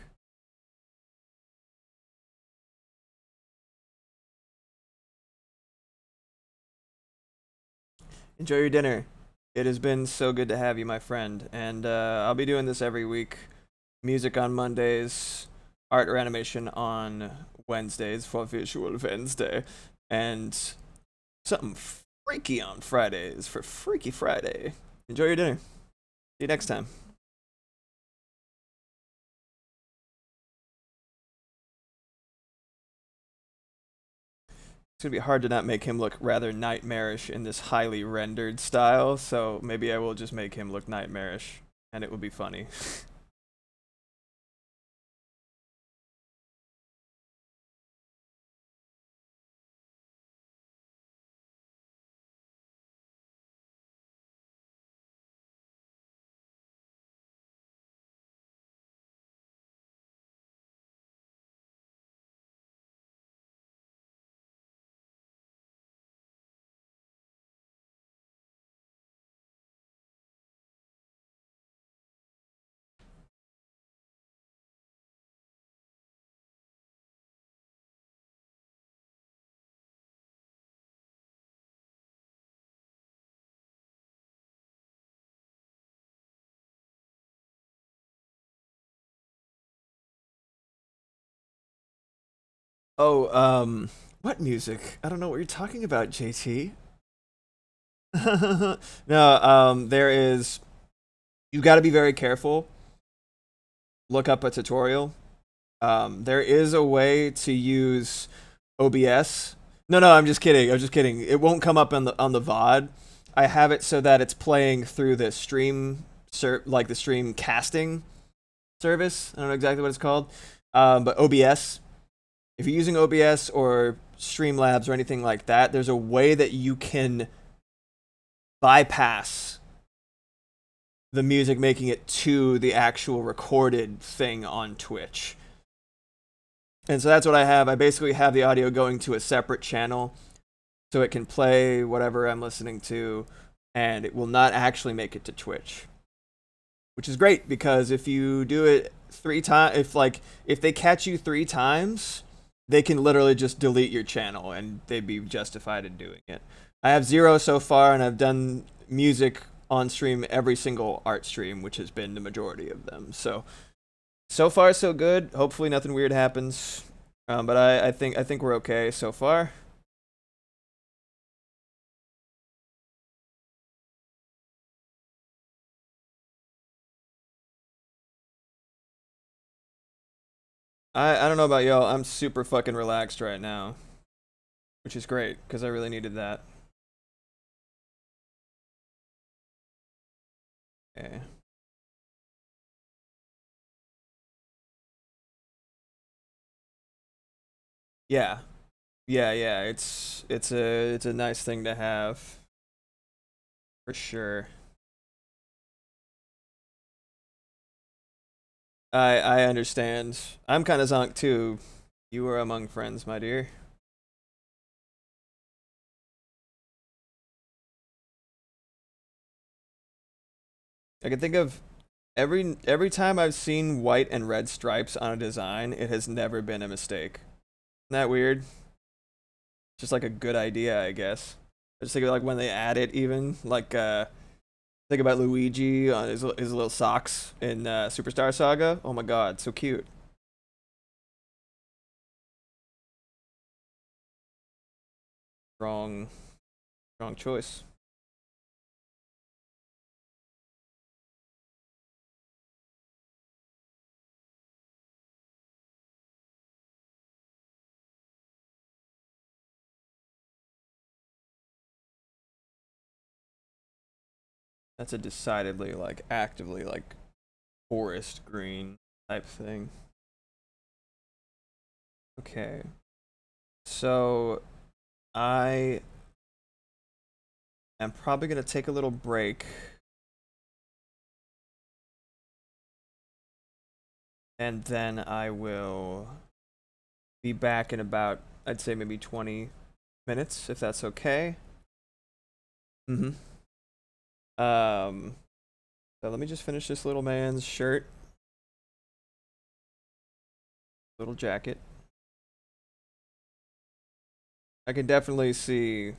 Enjoy your dinner. It has been so good to have you, my friend. And I'll be doing this every week. Music on Mondays, art or animation on Wednesdays for Visual Wednesday, and something freaky on Fridays for Freaky Friday. Enjoy your dinner. See you next time. It's gonna be hard to not make him look rather nightmarish in this highly rendered style, so maybe I will just make him look nightmarish, and it will be funny. Oh, what music? I don't know what you're talking about, JT. No, there is. You got to be very careful. Look up a tutorial. There is a way to use OBS. No, no, I'm just kidding. I'm just kidding. It won't come up on the VOD. I have it so that it's playing through the stream, like the stream casting service. I don't know exactly what it's called, but OBS. If you're using OBS or Streamlabs or anything like that, there's a way that you can bypass the music making it to the actual recorded thing on Twitch. And so that's what I have. I basically have the audio going to a separate channel so it can play whatever I'm listening to, and it will not actually make it to Twitch. Which is great because if you do it 3 times, if they catch you 3 times, they can literally just delete your channel and they'd be justified in doing it. I have 0 so far, and I've done music on stream every single art stream, which has been the majority of them. So far so good. Hopefully nothing weird happens, but I think we're okay so far. I don't know about y'all. I'm super fucking relaxed right now, which is great because I really needed that. Okay. Yeah, yeah. It's a nice thing to have for sure. I understand. I'm kind of zonked too. You are among friends, my dear. I can think of every time I've seen white and red stripes on a design, it has never been a mistake. Isn't that weird? Just like a good idea, I guess. I just think of like when they add it, even like think about Luigi on his little socks in Superstar Saga. Oh my god, so cute. Wrong choice. That's a decidedly like actively like forest green type thing. Okay. So I am probably gonna take a little break and then I will be back in about, I'd say maybe 20 minutes, if that's okay. Mm-hmm. So let me just finish this little man's shirt, little jacket. I can definitely see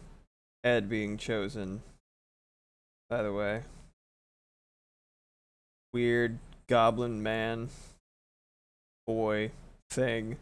Ed being chosen, by the way. Weird goblin man, boy, thing.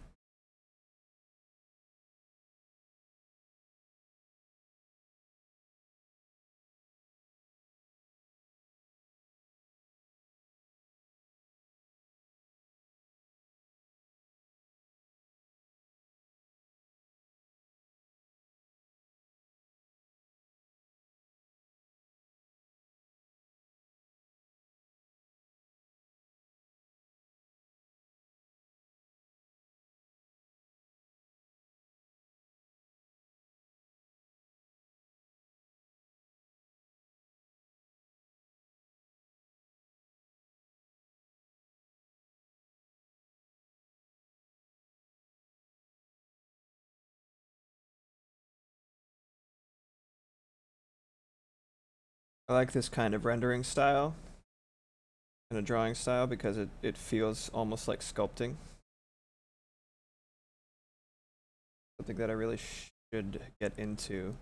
I like this kind of rendering style and a drawing style because it feels almost like sculpting. Something that I really should get into.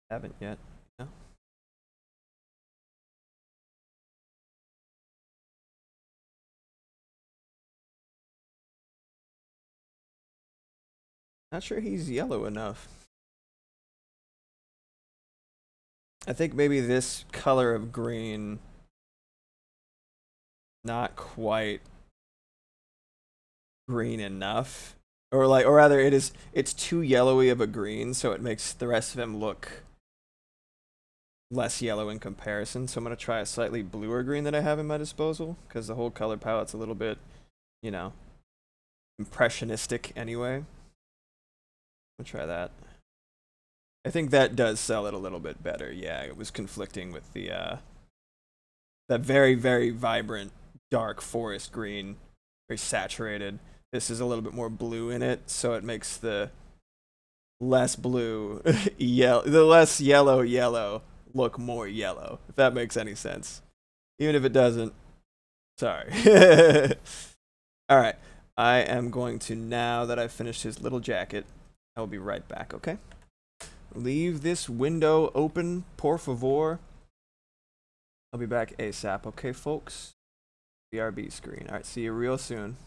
Haven't yet. You know? Not sure he's yellow enough. I think maybe this color of green, not quite green enough. Or like, or rather, it's too yellowy of a green, so it makes the rest of him look less yellow in comparison. So I'm gonna try a slightly bluer green that I have in my disposal, because the whole color palette's a little bit, you know, impressionistic anyway. I'll try that. I think that does sell it a little bit better. Yeah, it was conflicting with the that very, very vibrant dark forest green, very saturated. This is a little bit more blue in it, so it makes the less blue yellow, the less yellow look more yellow. If that makes any sense, even if it doesn't. Sorry. All right, I am going to, now that I've finished his little jacket, I will be right back. Okay. Leave this window open, por favor. I'll be back ASAP. Okay, folks. BRB screen. All right, see you real soon.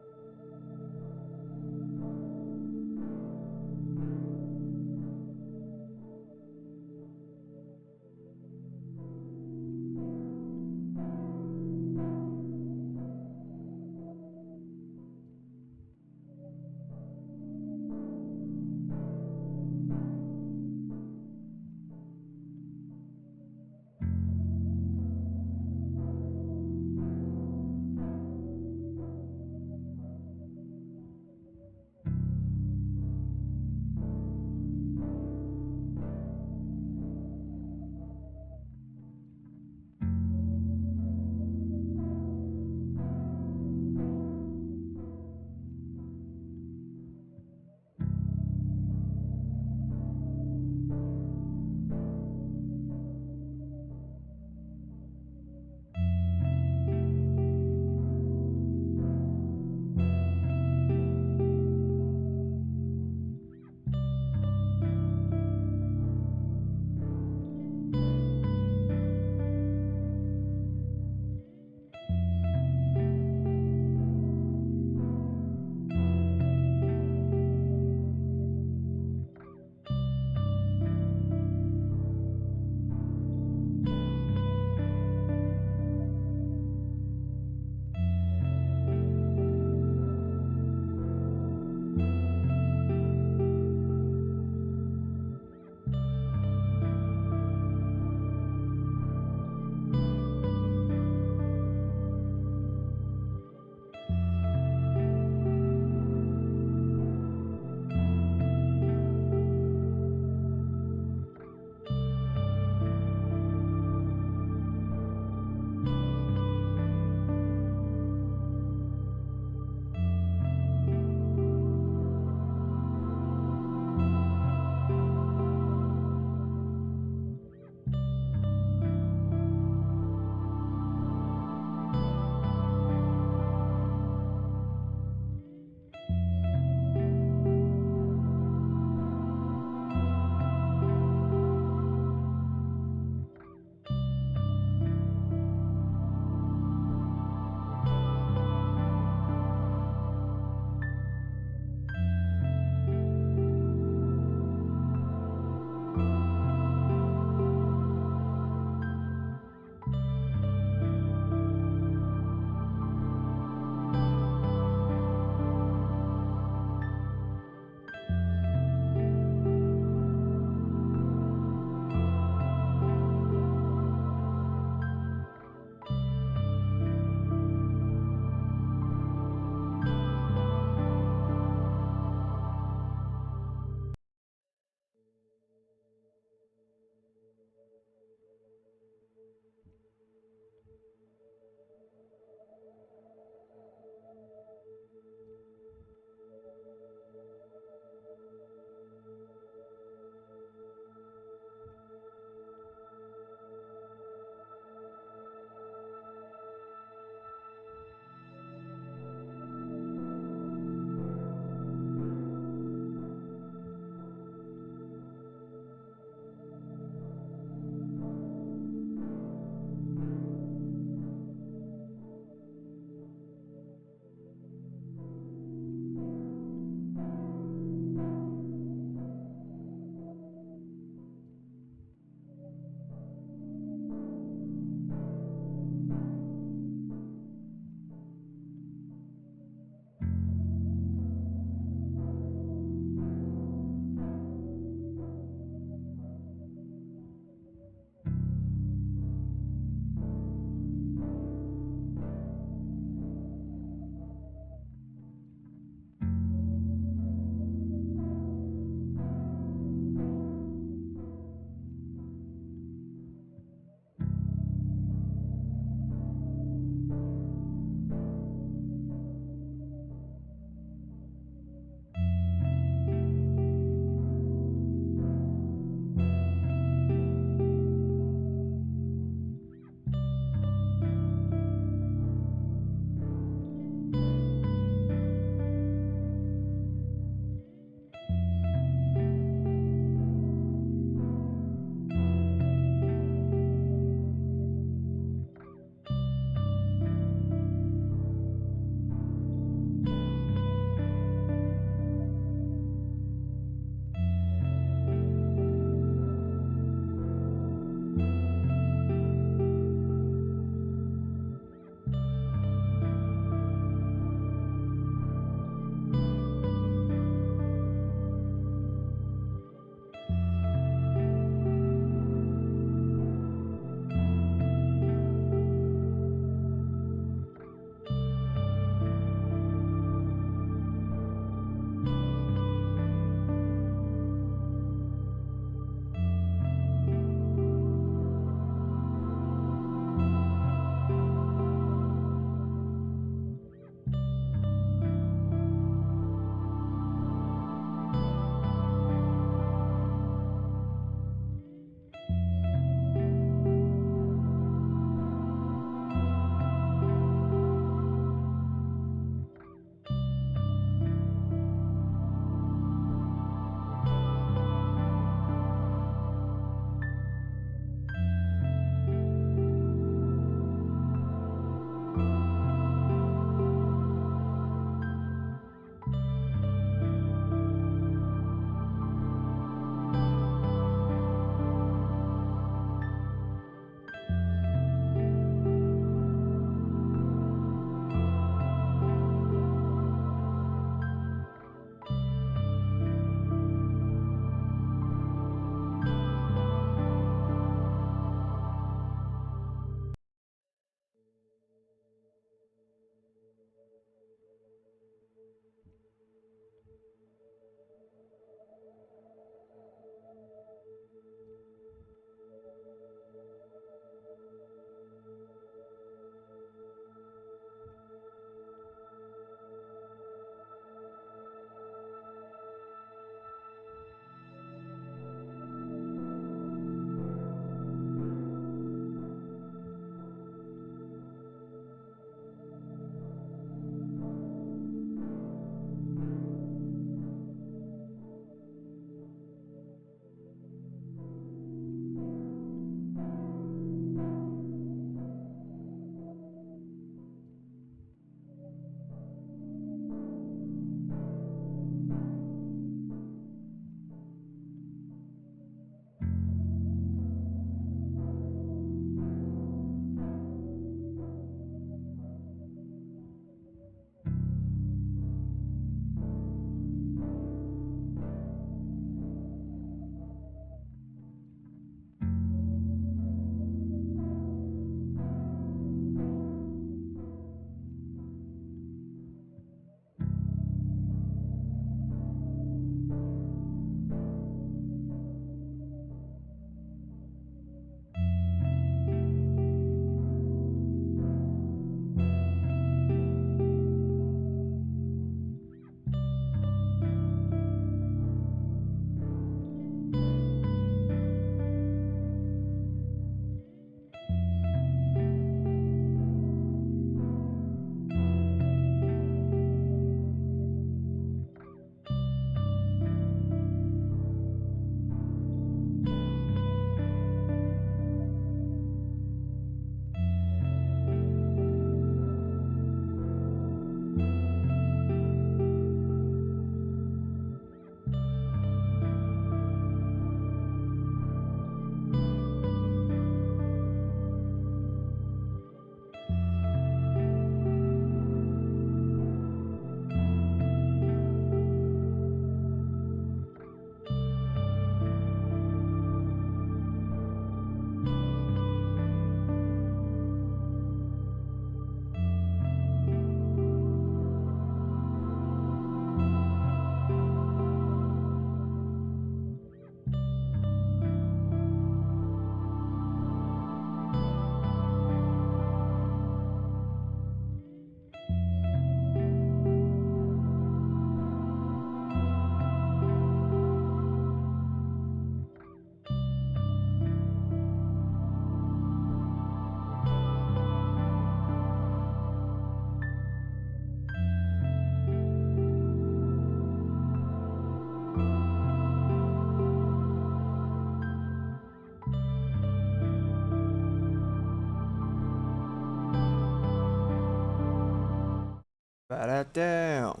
Bat it down.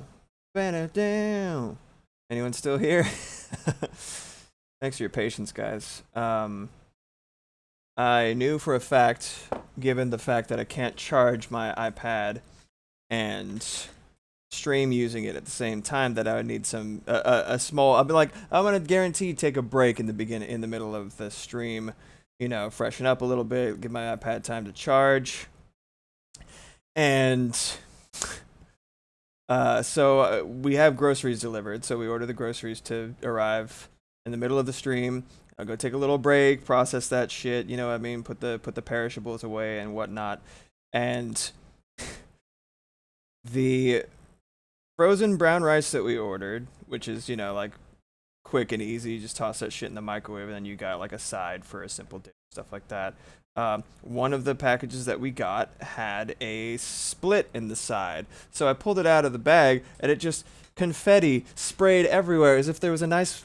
Bat it down. Anyone still here? Thanks for your patience, guys. I knew for a fact, given the fact that I can't charge my iPad and stream using it at the same time, that I would need some a small. I'll be like, I'm gonna guarantee take a break in the middle of the stream, you know, freshen up a little bit, give my iPad time to charge, and so we have groceries delivered. So we order the groceries to arrive in the middle of the stream. I'll go take a little break, process that shit. You know what I mean? Put the perishables away and whatnot. And the frozen brown rice that we ordered, which is, you know, like quick and easy, just toss that shit in the microwave, and then you got like a side for a simple dish, stuff like that. One of the packages that we got had a split in the side, so I pulled it out of the bag, and it just confetti sprayed everywhere as if there was a nice,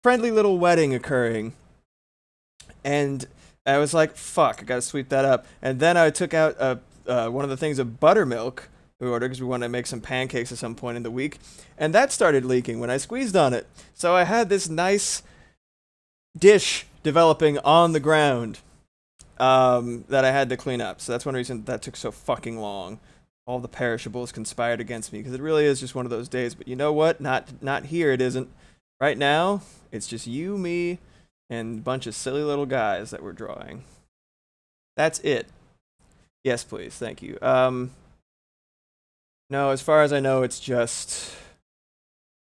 friendly little wedding occurring. And I was like, "Fuck, I gotta sweep that up." And then I took out one of the things of buttermilk we ordered because we wanted to make some pancakes at some point in the week, and that started leaking when I squeezed on it. So I had this nice dish developing on the ground that I had to clean up. So that's one reason that took so fucking long. All the perishables conspired against me because it really is just one of those days. But you know what? Not here. It isn't. Right now, it's just you, me, and a bunch of silly little guys that we're drawing. That's it. Yes, please. Thank you. No, as far as I know, it's just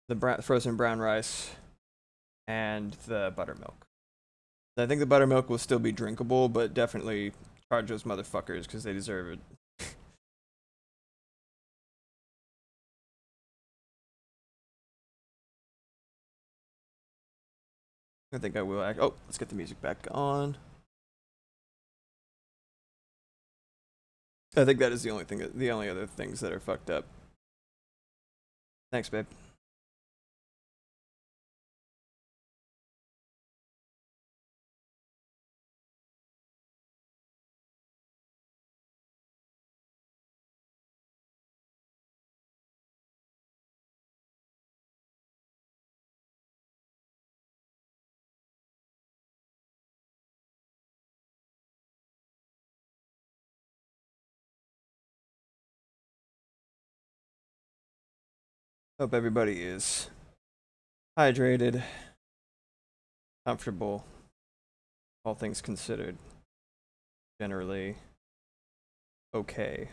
the frozen brown rice and the buttermilk. I think the buttermilk will still be drinkable, but definitely charge those motherfuckers because they deserve it. I think I will. Oh, let's get the music back on. I think that is the only other things that are fucked up. Thanks, babe. Hope everybody is hydrated, comfortable, all things considered. Generally okay.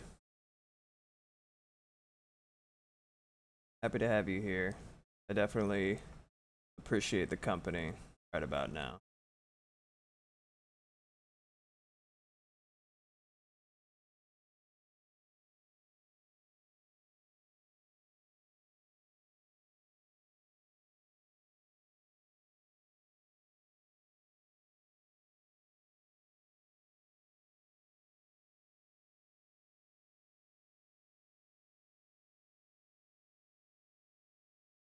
Happy to have you here. I definitely appreciate the company right about now.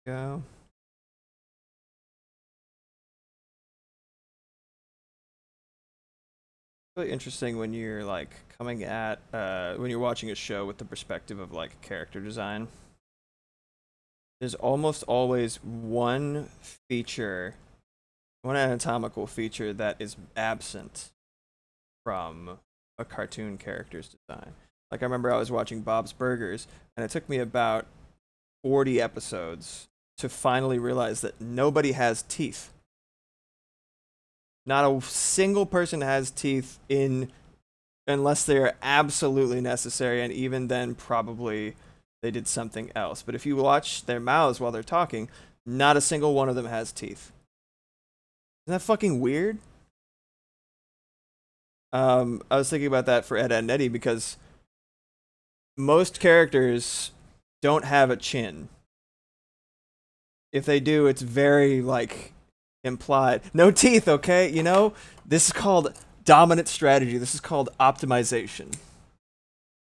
Go. Really interesting when you're like coming at when you're watching a show with the perspective of like character design. There's almost always one anatomical feature that is absent from a cartoon character's design. Like I remember I was watching Bob's Burgers, and it took me about 40 episodes to finally realize that nobody has teeth. Not a single person has teeth in unless they are absolutely necessary, and even then probably they did something else. But if you watch their mouths while they're talking, not a single one of them has teeth. Isn't that fucking weird? I was thinking about that for Ed, Edd and Eddy because most characters don't have a chin. If they do, it's very like implied. No teeth, okay? You know, this is called dominant strategy. This is called optimization.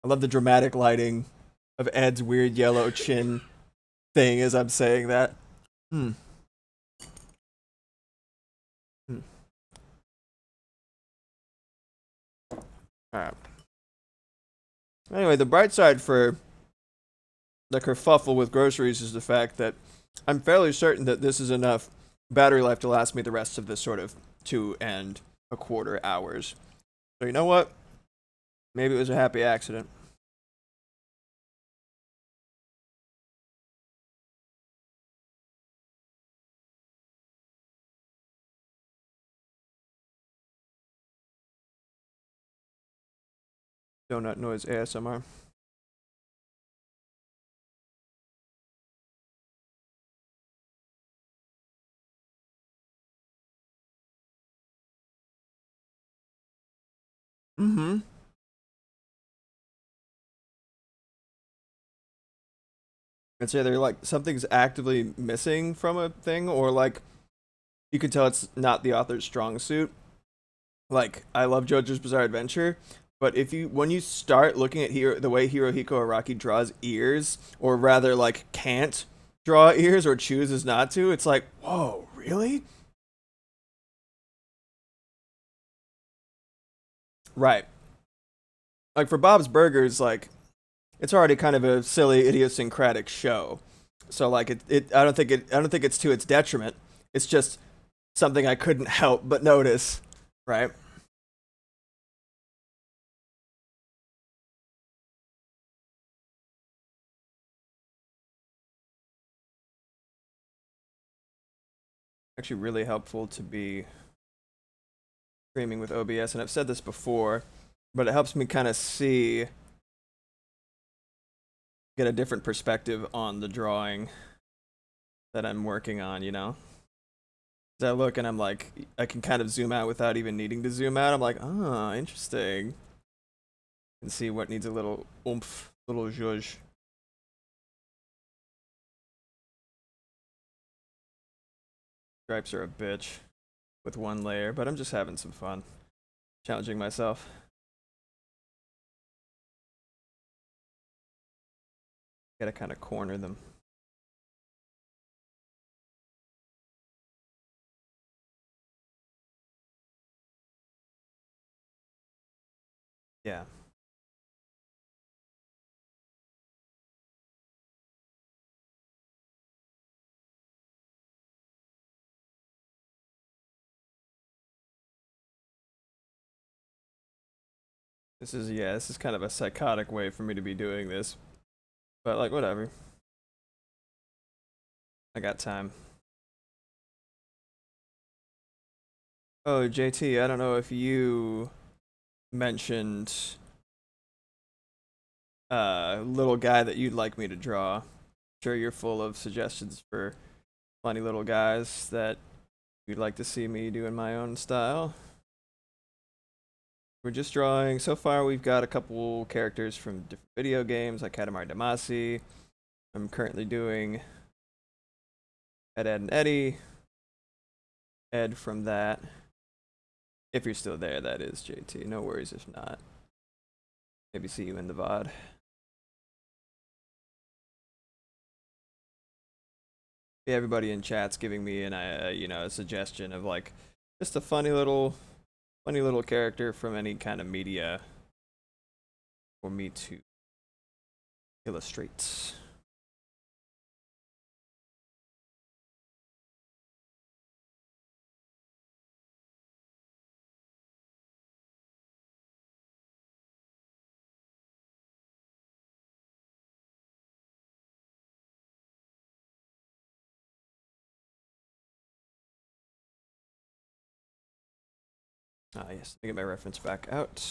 I love the dramatic lighting of Ed's weird yellow chin thing as I'm saying that. Hmm. Hmm. All right. Anyway, the bright side for the kerfuffle with groceries is the fact that I'm fairly certain that this is enough battery life to last me the rest of this sort of 2.25 hours. So you know what? Maybe it was a happy accident. Donut noise ASMR. Mm-hmm. It's either like something's actively missing from a thing, or like you can tell it's not the author's strong suit. Like I love JoJo's Bizarre Adventure, but if you when you start looking at the way Hirohiko Araki draws ears, or rather like can't draw ears or chooses not to, it's like, whoa, really? Right. Like for Bob's Burgers, like it's already kind of a silly, idiosyncratic show. So like I don't think it's to its detriment. It's just something I couldn't help but notice. Right. Actually, really helpful to be streaming with OBS, and I've said this before, but it helps me kind of get a different perspective on the drawing that I'm working on, you know? As I look and I'm like, I can kind of zoom out without even needing to zoom out. I'm like, ah, interesting. And see what needs a little oomph, little zhuzh. Stripes are a bitch with one layer, but I'm just having some fun, challenging myself. Gotta kind of corner them. Yeah. This is kind of a psychotic way for me to be doing this, but like, whatever. I got time. Oh, JT, I don't know if you mentioned little guy that you'd like me to draw. Sure, you're full of suggestions for funny little guys that you'd like to see me do in my own style. We're just drawing. So far, we've got a couple characters from different video games, like Katamari Damacy. I'm currently doing Ed, Ed, and Eddie. Ed from that. If you're still there, that is JT. No worries if not. Maybe see you in the VOD. Yeah, everybody in chat's giving me a suggestion of like just a funny little character from any kind of media for me to illustrate. Ah, yes, let me get my reference back out.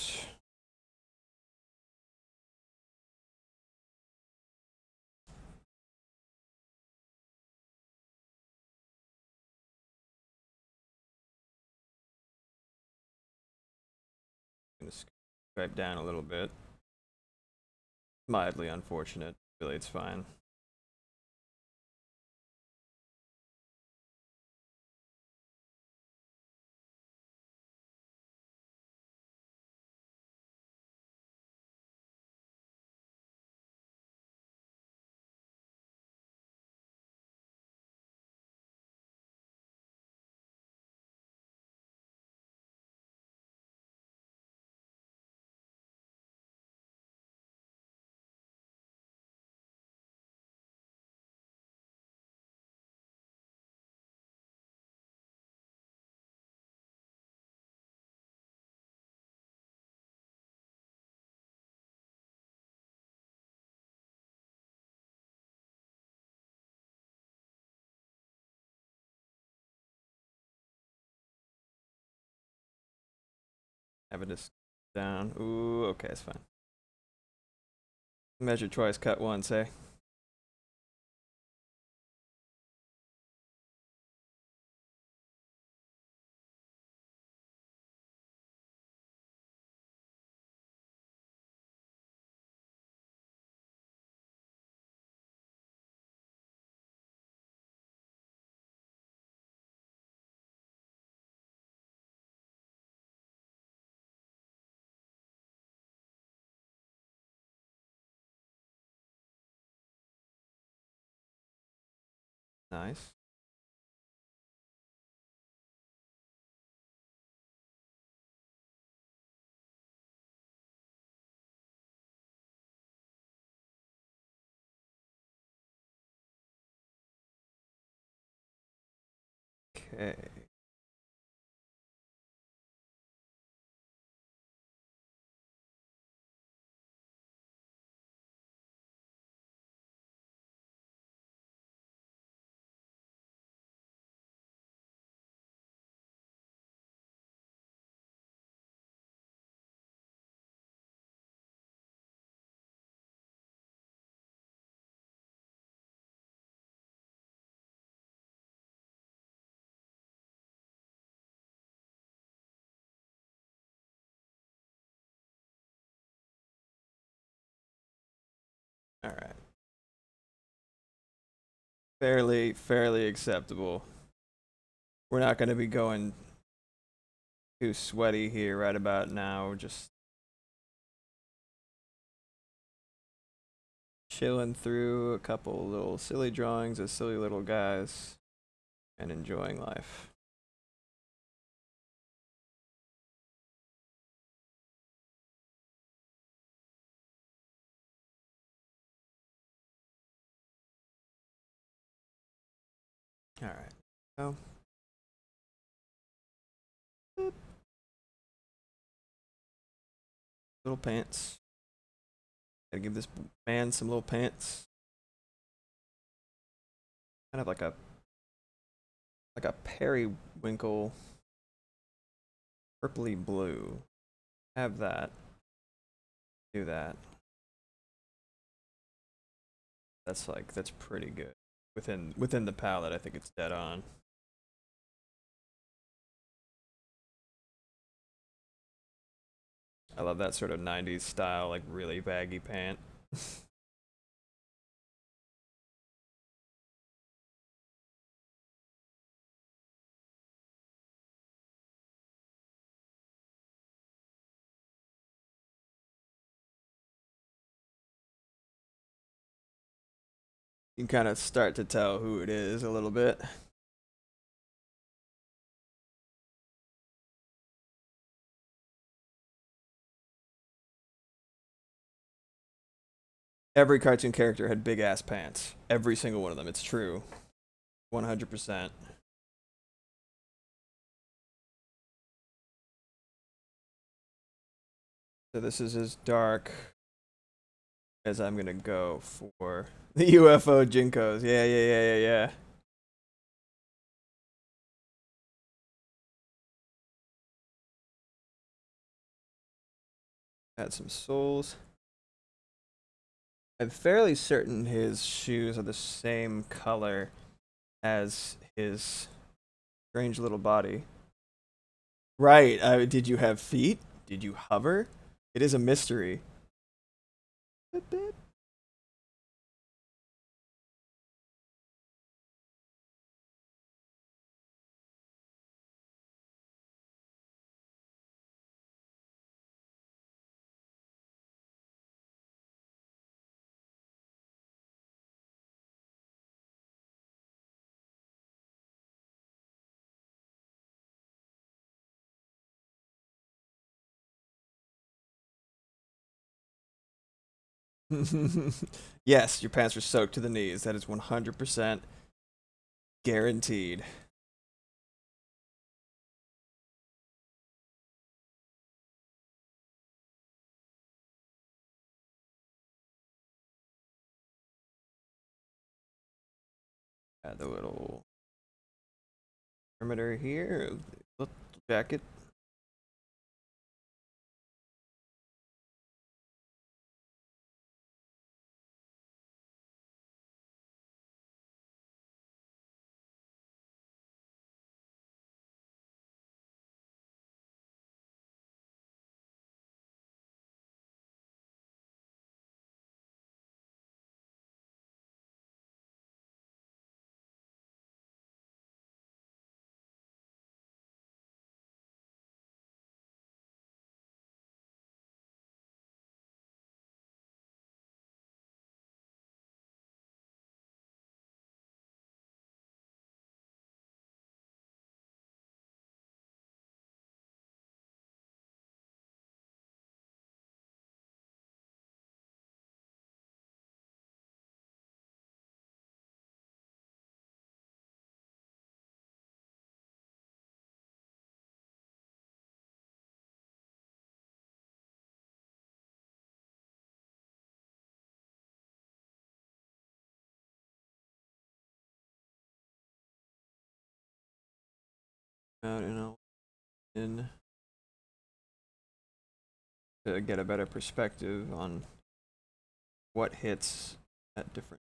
I'm gonna swipe down a little bit. Mildly unfortunate. Really, it's fine. Have it down. Ooh, okay, it's fine. Measure twice, cut once, eh? Nice. Okay. All right. Fairly acceptable. We're not going to be going too sweaty here right about now. We're just chilling through a couple little silly drawings of silly little guys and enjoying life. All right. So, little pants. Gotta give this man some little pants. Kind of like a periwinkle purpley blue. Have that. Do that. That's pretty good. Within the palette, I think it's dead on. I love that sort of 90s style, like really baggy pant. You can kind of start to tell who it is a little bit. Every cartoon character had big ass pants. Every single one of them. It's true. 100%. So this is as dark as I'm gonna go for the UFO Jinkos. Yeah. Add some soles. I'm fairly certain his shoes are the same color as his strange little body. Right. Did you have feet? Did you hover? It is a mystery. Beep, beep. Yes, your pants are soaked to the knees. That is 100% guaranteed. Add the little perimeter here. Little jacket. out in to get a better perspective on what hits at different.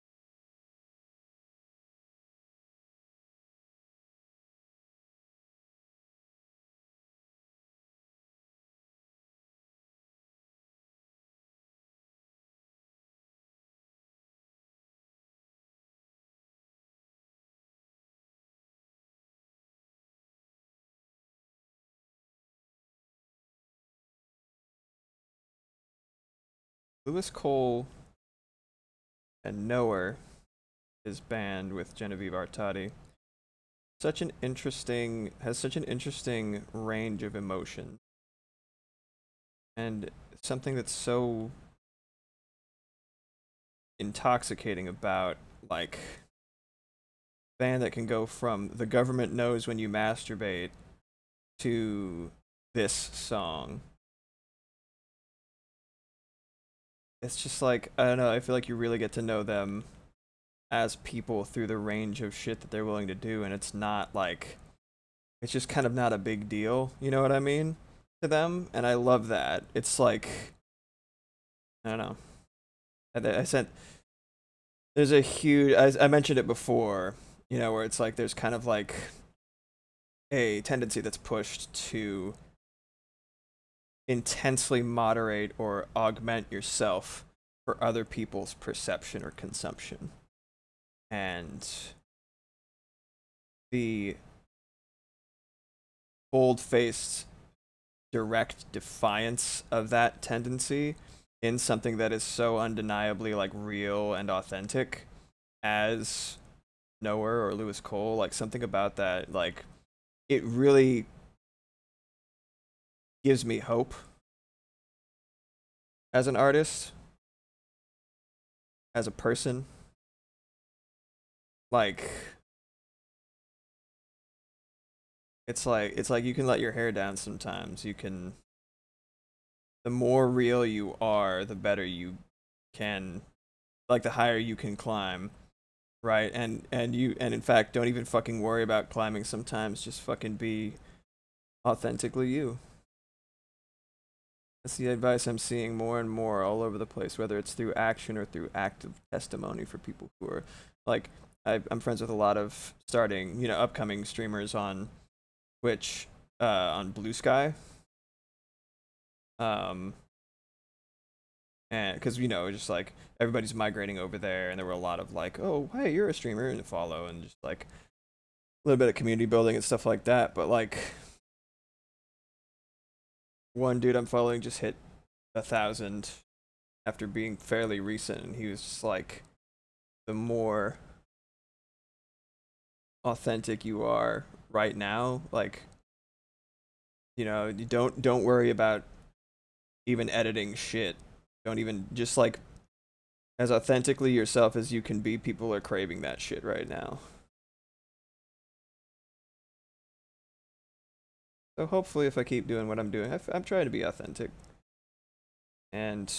Lewis Cole and Knower, his band with Genevieve Artadi, has such an interesting range of emotion, and something that's so intoxicating about like band that can go from the government knows when you masturbate to this song. It's just like, I don't know, I feel like you really get to know them as people through the range of shit that they're willing to do, and it's not like, it's just kind of not a big deal, you know what I mean, to them, and I love that. It's like, I don't know. I sent there's a huge I mentioned it before, where it's like there's kind of like a tendency that's pushed to intensely moderate or augment yourself for other people's perception or consumption. And the bold-faced direct defiance of that tendency in something that is so undeniably like real and authentic as Knower or Lewis Cole, like something about that, like it really gives me hope as an artist, as a person. Like it's like you can let your hair down sometimes. You can the more real you are, the better you can, like the higher you can climb, right? And in fact, don't even fucking worry about climbing sometimes. Just fucking be authentically you. That's the advice I'm seeing more and more all over the place, whether it's through action or through active testimony for people who are like, I'm friends with a lot of upcoming streamers on Twitch, on Blue Sky, um, and because just like everybody's migrating over there, and there were a lot of like, oh hey, you're a streamer, and follow, and just like a little bit of community building and stuff like that. But like one dude I'm following just hit 1,000 after being fairly recent, and he was just like, the more authentic you are right now, like you don't worry about even editing shit. Don't even just like as authentically yourself as you can be. People are craving that shit right now. So hopefully, if I keep doing what I'm doing, I'm trying to be authentic, and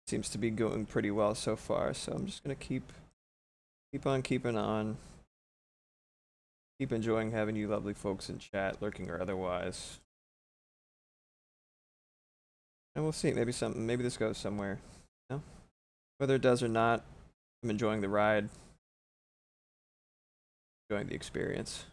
seems to be going pretty well so far. So I'm just gonna keep on keeping on, keep enjoying having you lovely folks in chat, lurking or otherwise. And we'll see. Maybe this goes somewhere. Whether it does or not, I'm enjoying the ride, enjoying the experience.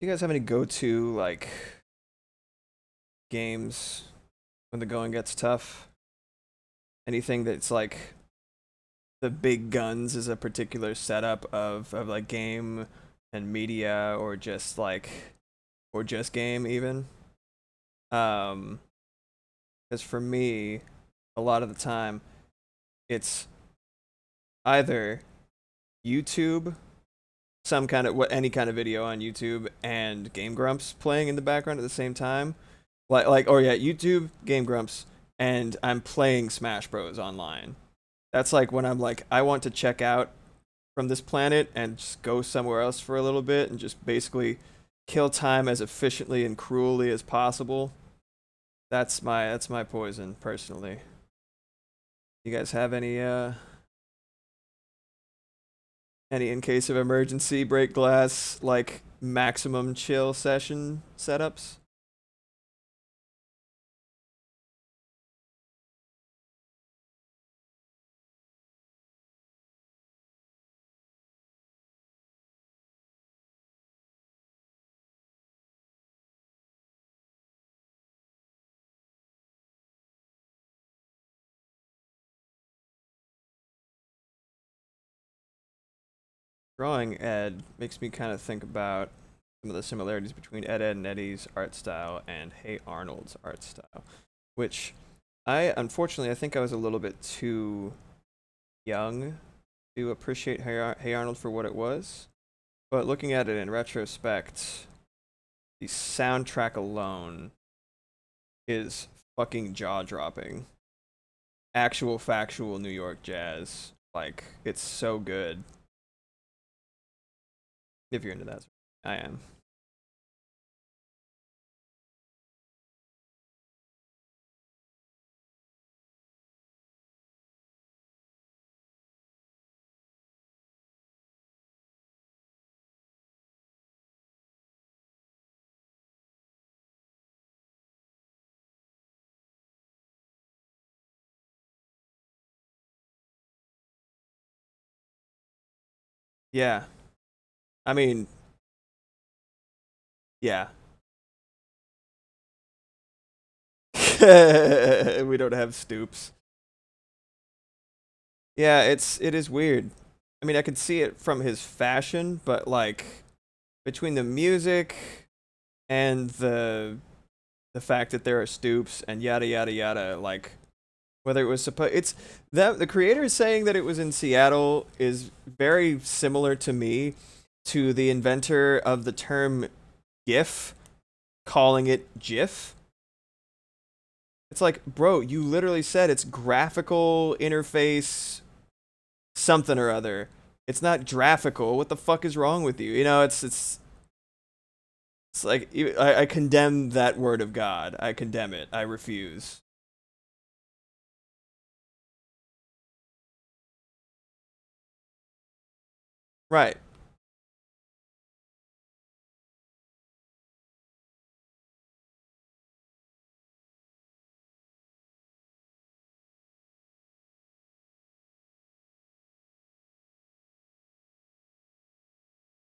Do you guys have any go-to like games when the going gets tough? Anything that's like the big guns is a particular setup of like game and media, or just game even. Because for me, a lot of the time, it's either YouTube some kind of what any kind of video on YouTube and Game Grumps playing in the background at the same time. Or yeah, YouTube, Game Grumps, and I'm playing Smash Bros online. That's like when I'm like, I want to check out from this planet and just go somewhere else for a little bit and just basically kill time as efficiently and cruelly as possible. That's my poison personally. You guys have any in case of emergency break glass like maximum chill session setups? Drawing Ed makes me kind of think about some of the similarities between Ed and Eddie's art style and Hey Arnold's art style, which I think I was a little bit too young to appreciate Hey Arnold for what it was. But looking at it in retrospect, the soundtrack alone is fucking jaw dropping. Actual factual New York jazz. Like, it's so good. If you're into that. I am. Yeah. I mean, yeah. We don't have stoops. Yeah, it is weird. I mean, I can see it from his fashion, but like between the music and the fact that there are stoops and yada yada yada, like whether it was supposed it's that the creator saying that it was in Seattle is very similar to me to the inventor of the term GIF calling it GIF. It's like, bro, you literally said it's graphical interface something or other. It's not graphical. What the fuck is wrong with you? You know, it's like I condemn that word of God. I condemn it. I refuse. Right.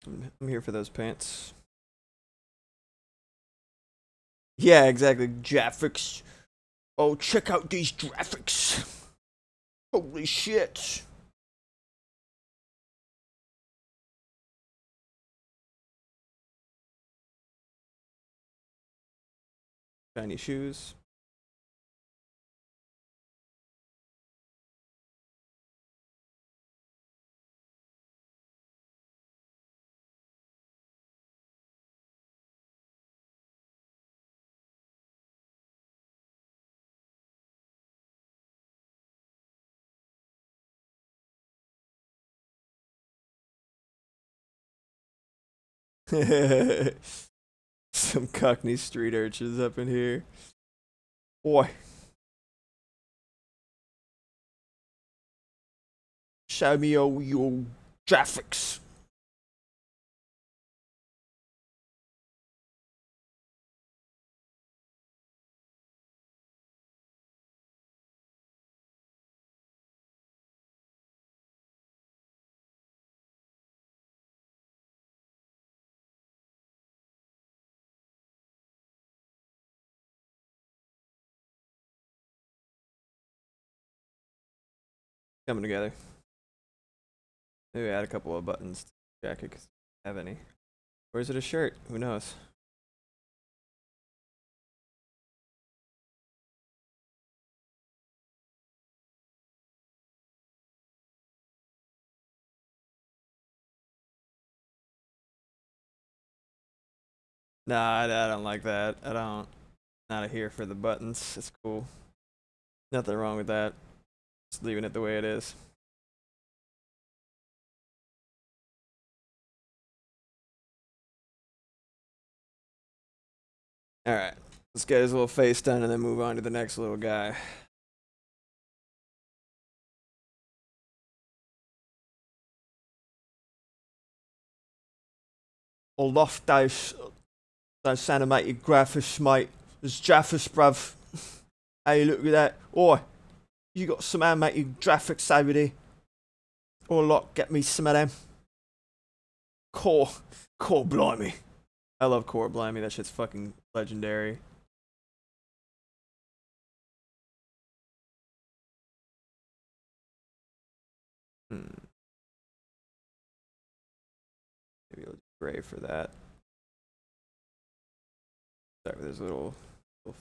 I'm here for those pants. Yeah, exactly. Graphics. Oh, check out these graphics. Holy shit. Shiny shoes. Some Cockney street urchins up in here. Boy, show me your graphics. Coming together. Maybe add a couple of buttons to the jacket because I don't have any. Or is it a shirt? Who knows? Nah, I don't like that. I don't. Not here for the buttons. It's cool. Nothing wrong with that. Just leaving it the way it is. All right. Let's get his little face done and then move on to the next little guy. I love those animated graphics, mate. There's Jaffers, bruv. Hey, look at that. Oi, you got some animated graphics over there. Or lot, get me some of them. Core. Core blimey. I love Core blimey. That shit's fucking legendary. Hmm. Maybe I'll do gray for that. Start with his little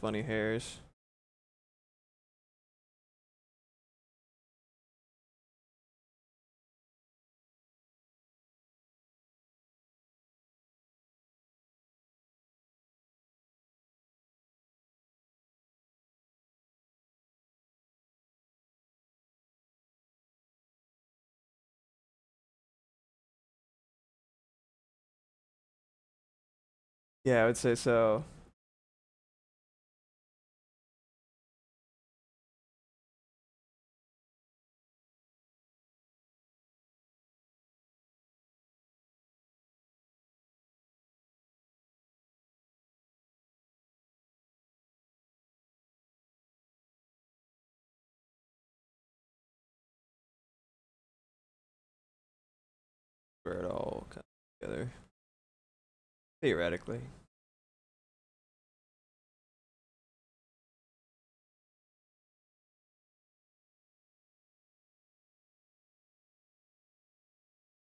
funny hairs. Yeah, I would say so. Where it all comes together. Theoretically.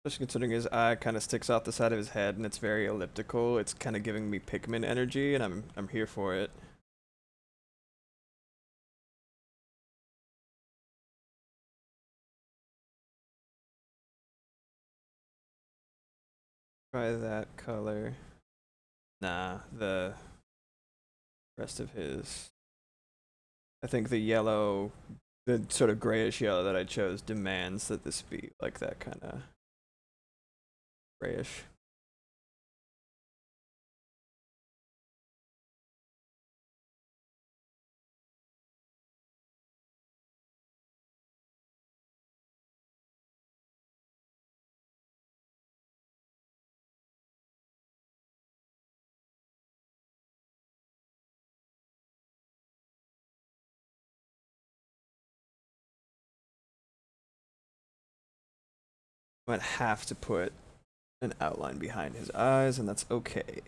Especially considering his eye kind of sticks out the side of his head and it's very elliptical. It's kind of giving me Pikmin energy, and I'm here for it. Try that color. Nah, the rest of his. I think the yellow, the sort of grayish yellow that I chose demands that this be like that kind of grayish. I might have to put an outline behind his eyes, and that's okay.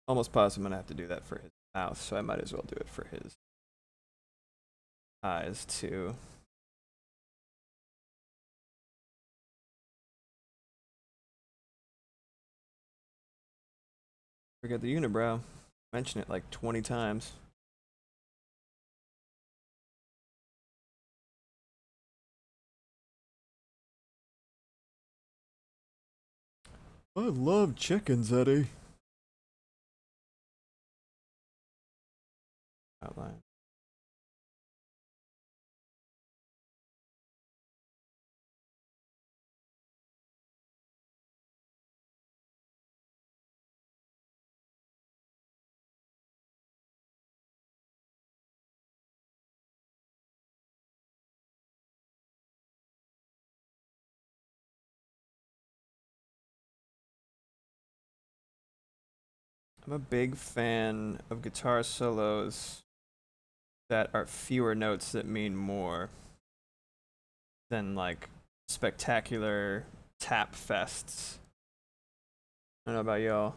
Almost positive I'm gonna have to do that for his mouth, so I might as well do it for his eyes too. Forget the unibrow. Mention it like 20 times. I love chickens, Eddie. Outline. I'm a big fan of guitar solos that are fewer notes that mean more than like spectacular tap fests. I don't know about y'all.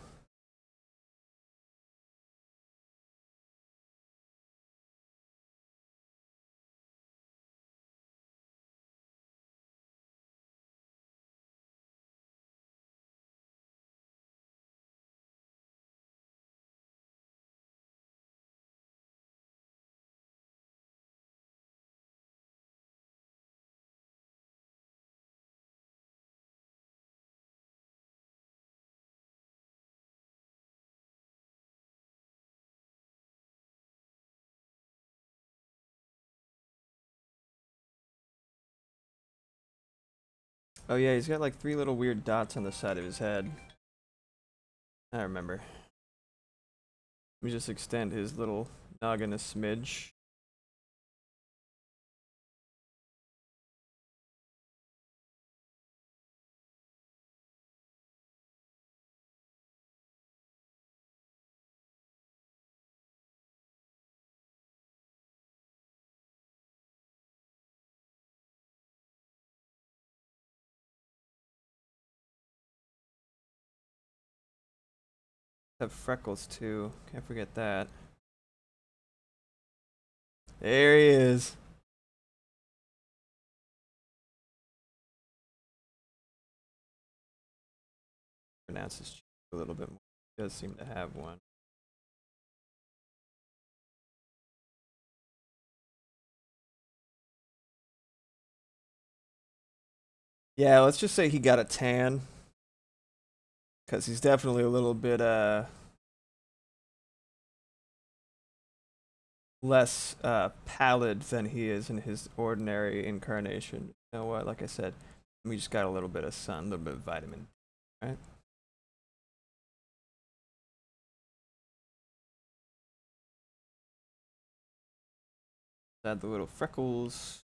Oh yeah, he's got like 3 little weird dots on the side of his head. I remember. Let me just extend his little noggin a smidge. Have freckles too. Can't forget that. There he is. Pronounce his cheek a little bit more. He does seem to have one. Yeah, let's just say he got a tan. Because he's definitely a little bit less pallid than he is in his ordinary incarnation. You know what? Like I said, we just got a little bit of sun, a little bit of vitamin D, right? Add the little freckles.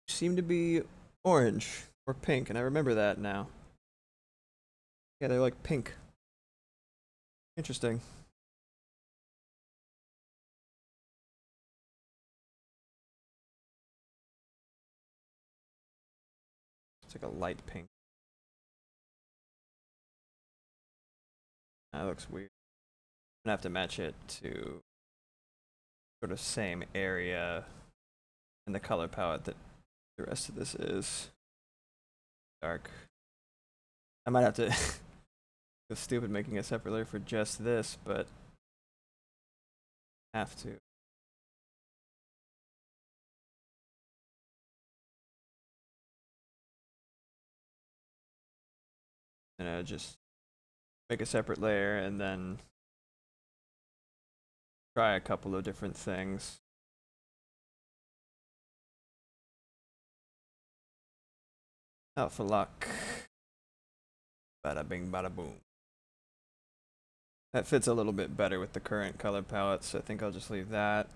Seem to be orange or pink, and I remember that now. Yeah, they're like pink. Interesting. It's like a light pink. That looks weird. I'm gonna have to match it to sort of same area in the color palette that the rest of this is. Dark. I might have to go stupid making a separate layer for just this, but have to. And just make a separate layer and then try a couple of different things. Out for luck. Bada bing, bada boom. That fits a little bit better with the current color palette, so I think I'll just leave that.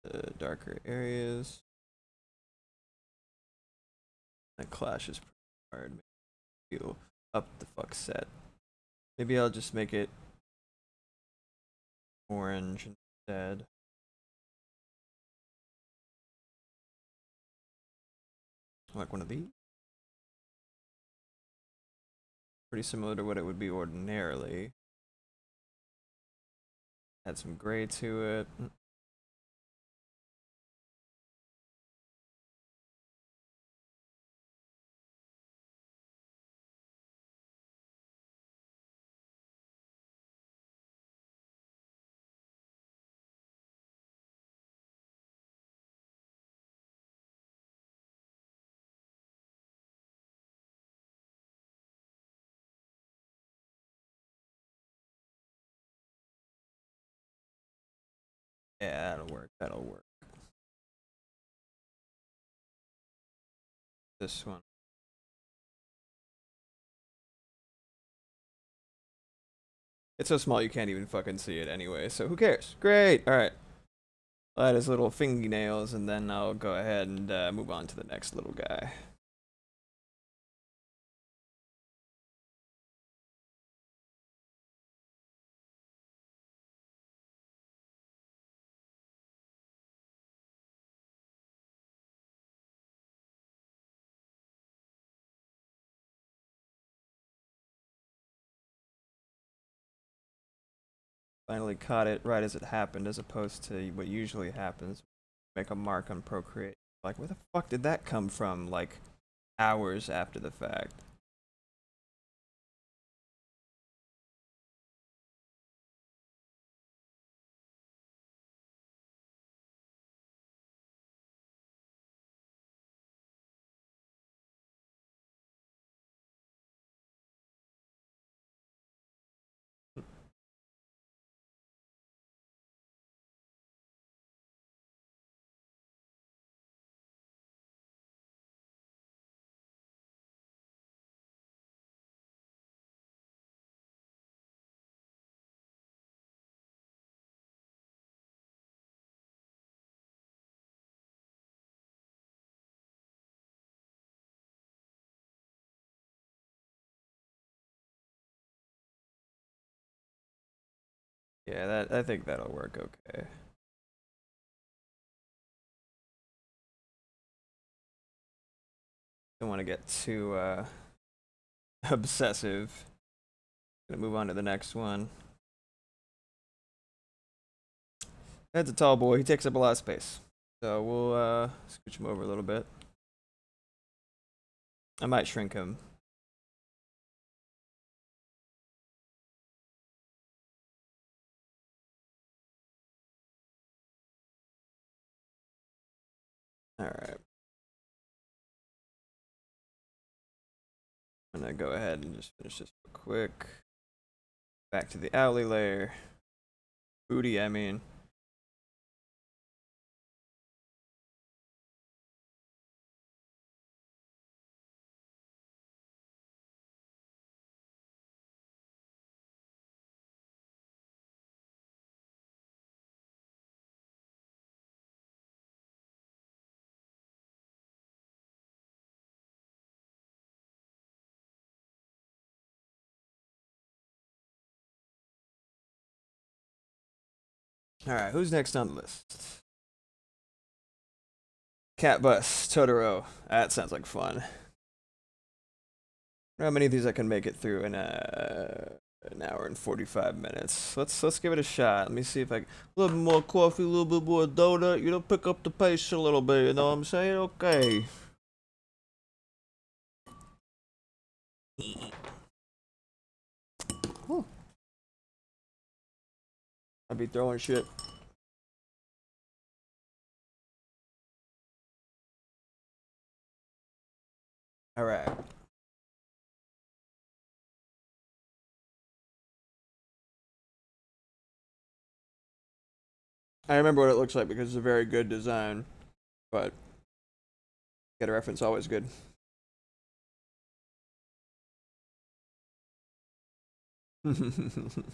The darker areas. That clash is pretty hard. Feel up the fuck set. Maybe I'll just make it orange instead. Like one of these. Pretty similar to what it would be ordinarily. Add some gray to it. Yeah, that'll work. That'll work. This one. It's so small you can't even fucking see it anyway, so who cares? Great! Alright. I'll add his little fingernails and then I'll go ahead and move on to the next little guy. Finally caught it right as it happened, as opposed to what usually happens. Make a mark on Procreate. Like, where the fuck did that come from? Like, hours after the fact. Yeah, that I think that'll work okay. Don't want to get too obsessive. Gonna move on to the next one. That's a tall boy. He takes up a lot of space. So we'll scooch him over a little bit. I might shrink him. All right. I'm gonna go ahead and just finish this real quick. Back to the alley layer. Booty, I mean. All right, who's next on the list? Cat Bus, Totoro. That sounds like fun. How many of these I can make it through in an hour and 45 minutes? Let's give it a shot. Let me see if I a little bit more coffee, a little bit more donut. You know, pick up the pace a little bit. You know what I'm saying? Okay. Whew. I'd be throwing shit. All right. I remember what it looks like because it's a very good design, but get a reference always good. I'm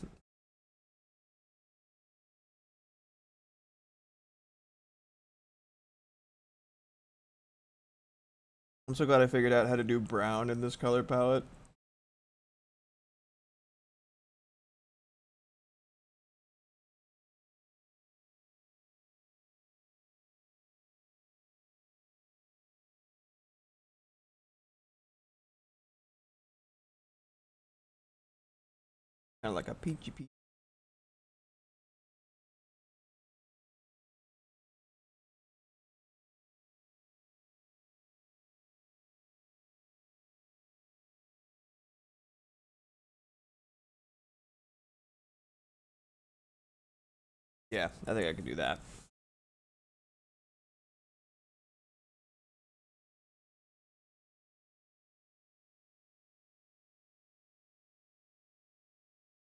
so glad I figured out how to do brown in this color palette. Kind of like a peachy peach. Yeah, I think I could do that.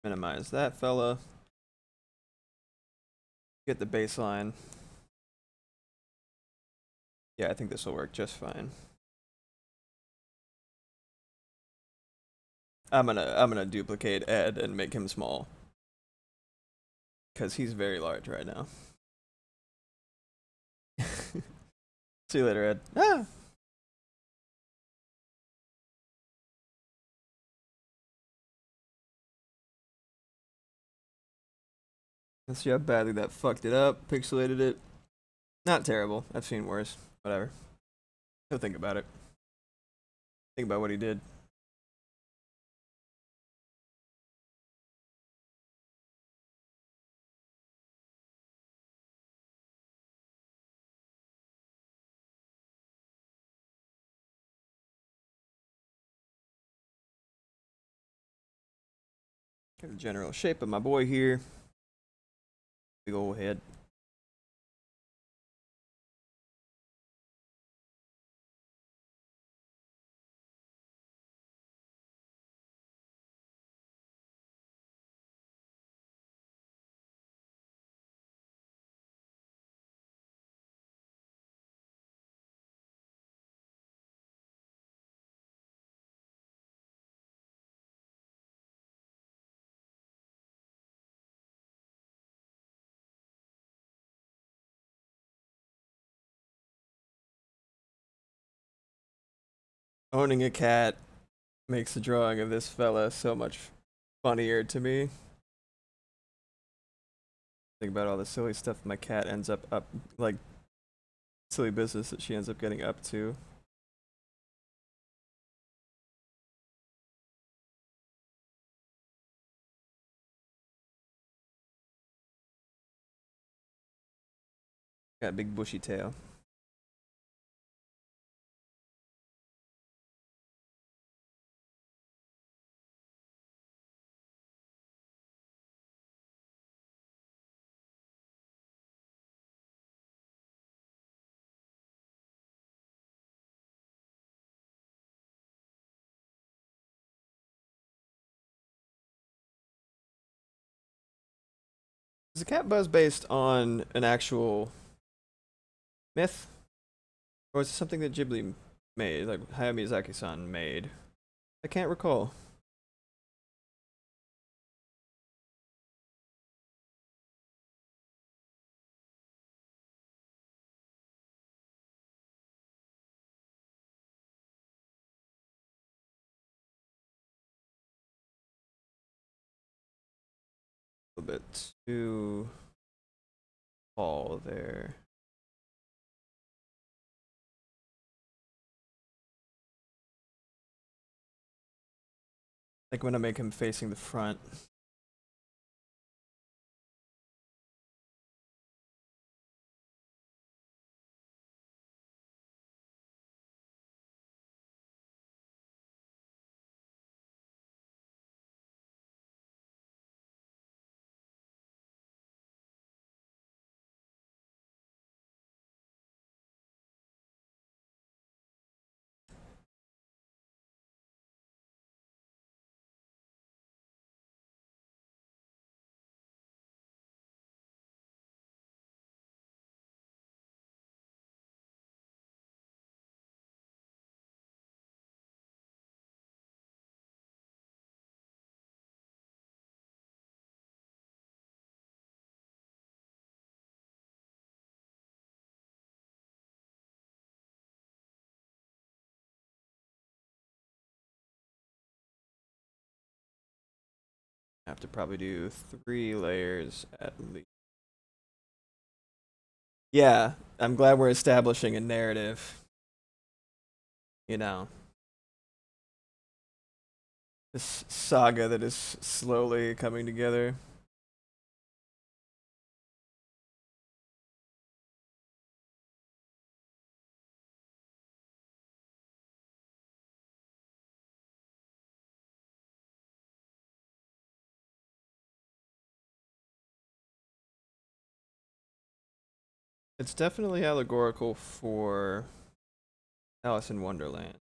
Minimize that fella. Get the baseline. Yeah, I think this will work just fine. I'm gonna duplicate Ed and make him small because he's very large right now. See you later, Ed. Ah. Let's see how badly that fucked it up. Pixelated it. Not terrible. I've seen worse. Whatever. He'll think about it. Think about what he did. Get the general shape of my boy here. Big old head. Owning a cat makes the drawing of this fella so much funnier to me. Think about all the silly stuff my cat ends up like silly business that she ends up getting up to. Got a big bushy tail. Is the cat buzz based on an actual myth, or is it something that Ghibli made, like Hayao Miyazaki-san made? I can't recall. A little bit too tall there. Like when I make him facing the front. I have to probably do 3 layers at least. Yeah, I'm glad we're establishing a narrative. You know, this saga that is slowly coming together. It's definitely allegorical for Alice in Wonderland.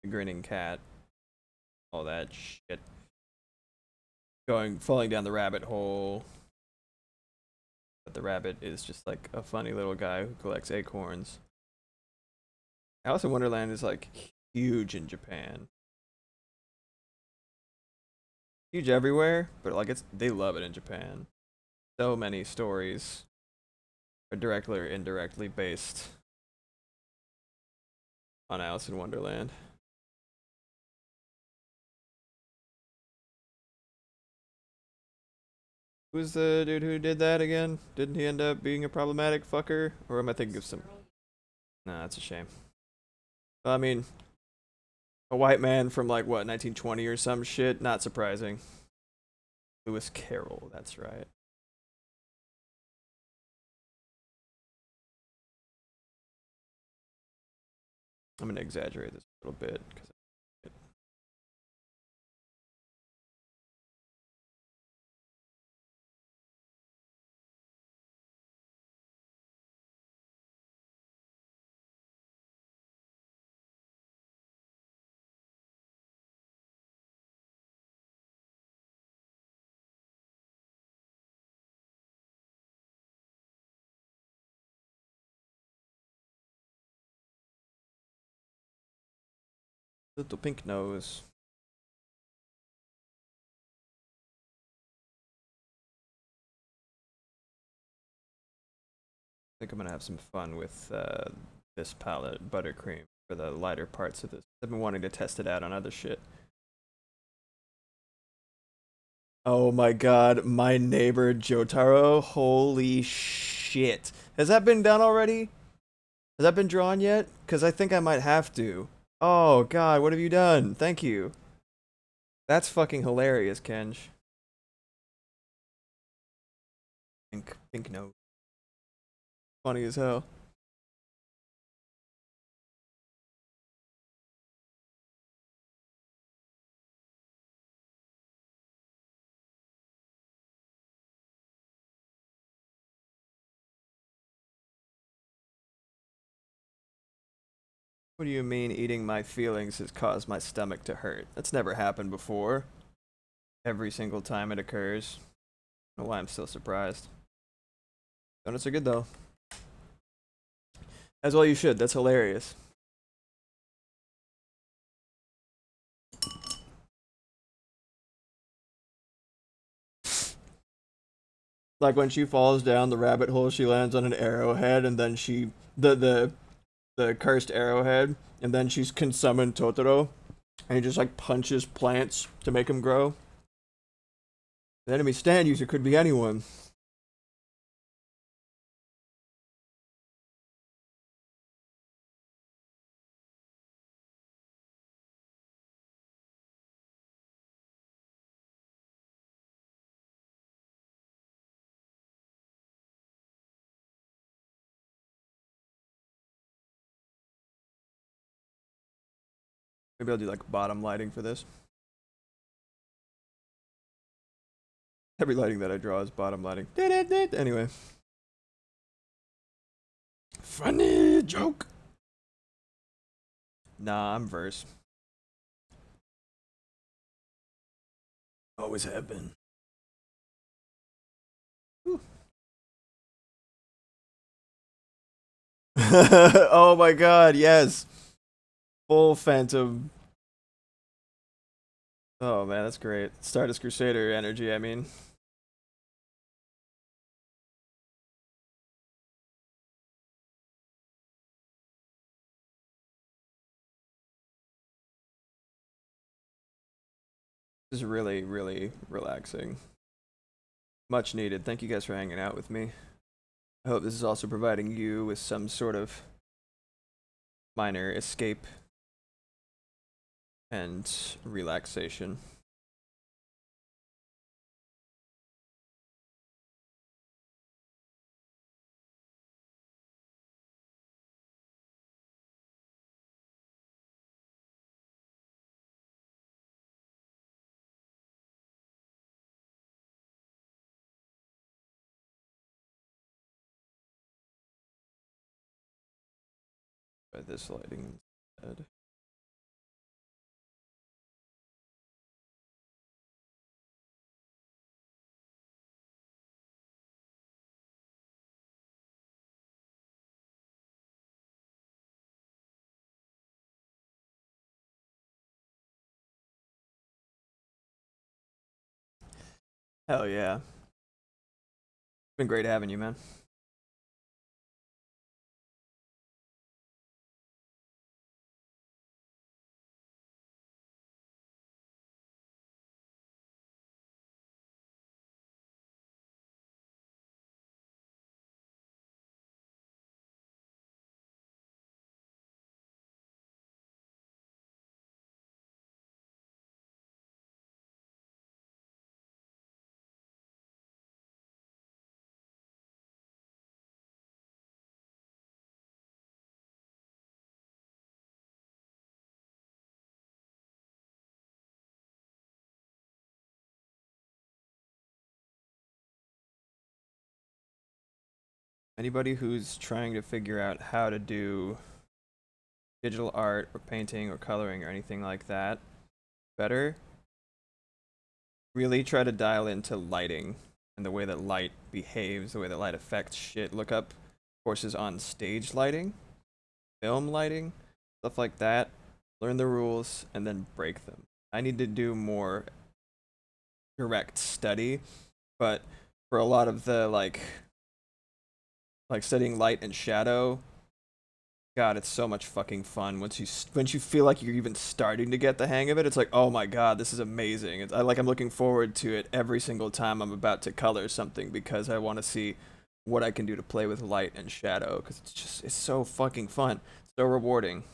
The grinning cat, all that shit. Falling down the rabbit hole. But the rabbit is just like a funny little guy who collects acorns. Alice in Wonderland is like huge in Japan. Huge everywhere, but like they love it in Japan. So many stories are directly or indirectly based on Alice in Wonderland. Who's the dude who did that again? Didn't he end up being a problematic fucker? Or am I thinking of some? Nah, that's a shame. Well, I mean, a white man from like what 1920 or some shit. Not surprising. Lewis Carroll. That's right. I'm gonna exaggerate this a little bit because little pink nose. I think I'm gonna have some fun with this palette, buttercream, for the lighter parts of this. I've been wanting to test it out on other shit. Oh my god, my neighbor Jotaro. Holy shit. Has that been done already? Has that been drawn yet? Because I think I might have to. Oh god, what have you done? Thank you. That's fucking hilarious, Kenj. Pink note. Funny as hell. What do you mean eating my feelings has caused my stomach to hurt? That's never happened before. Every single time it occurs. I don't know why I'm still surprised. Donuts are good though. As well you should. That's hilarious. Like when she falls down the rabbit hole, she lands on an arrowhead, and then the cursed arrowhead, and then she can summon Totoro, and he just like punches plants to make him grow. The enemy stand user could be anyone. Maybe I'll do like bottom lighting for this. Every lighting that I draw is bottom lighting. Anyway. Funny joke. Nah, I'm verse. Always have been. Oh my god, yes. Full Phantom. Oh man, that's great. Stardust Crusader energy, I mean. This is really, really relaxing. Much needed. Thank you guys for hanging out with me. I hope this is also providing you with some sort of minor escape and relaxation. By this lighting instead. Hell yeah. Been great having you, man. Anybody who's trying to figure out how to do digital art or painting or coloring or anything like that better, really try to dial into lighting and the way that light behaves, the way that light affects shit. Look up courses on stage lighting, film lighting, stuff like that. Learn the rules and then break them. I need to do more direct study, but for a lot of the like studying light and shadow God, it's so much fucking fun once you feel like you're even starting to get the hang of it. It's like, oh my god, this is amazing. I'm looking forward to it every single time I'm about to color something because I want to see what I can do to play with light and shadow because it's so fucking fun, so rewarding.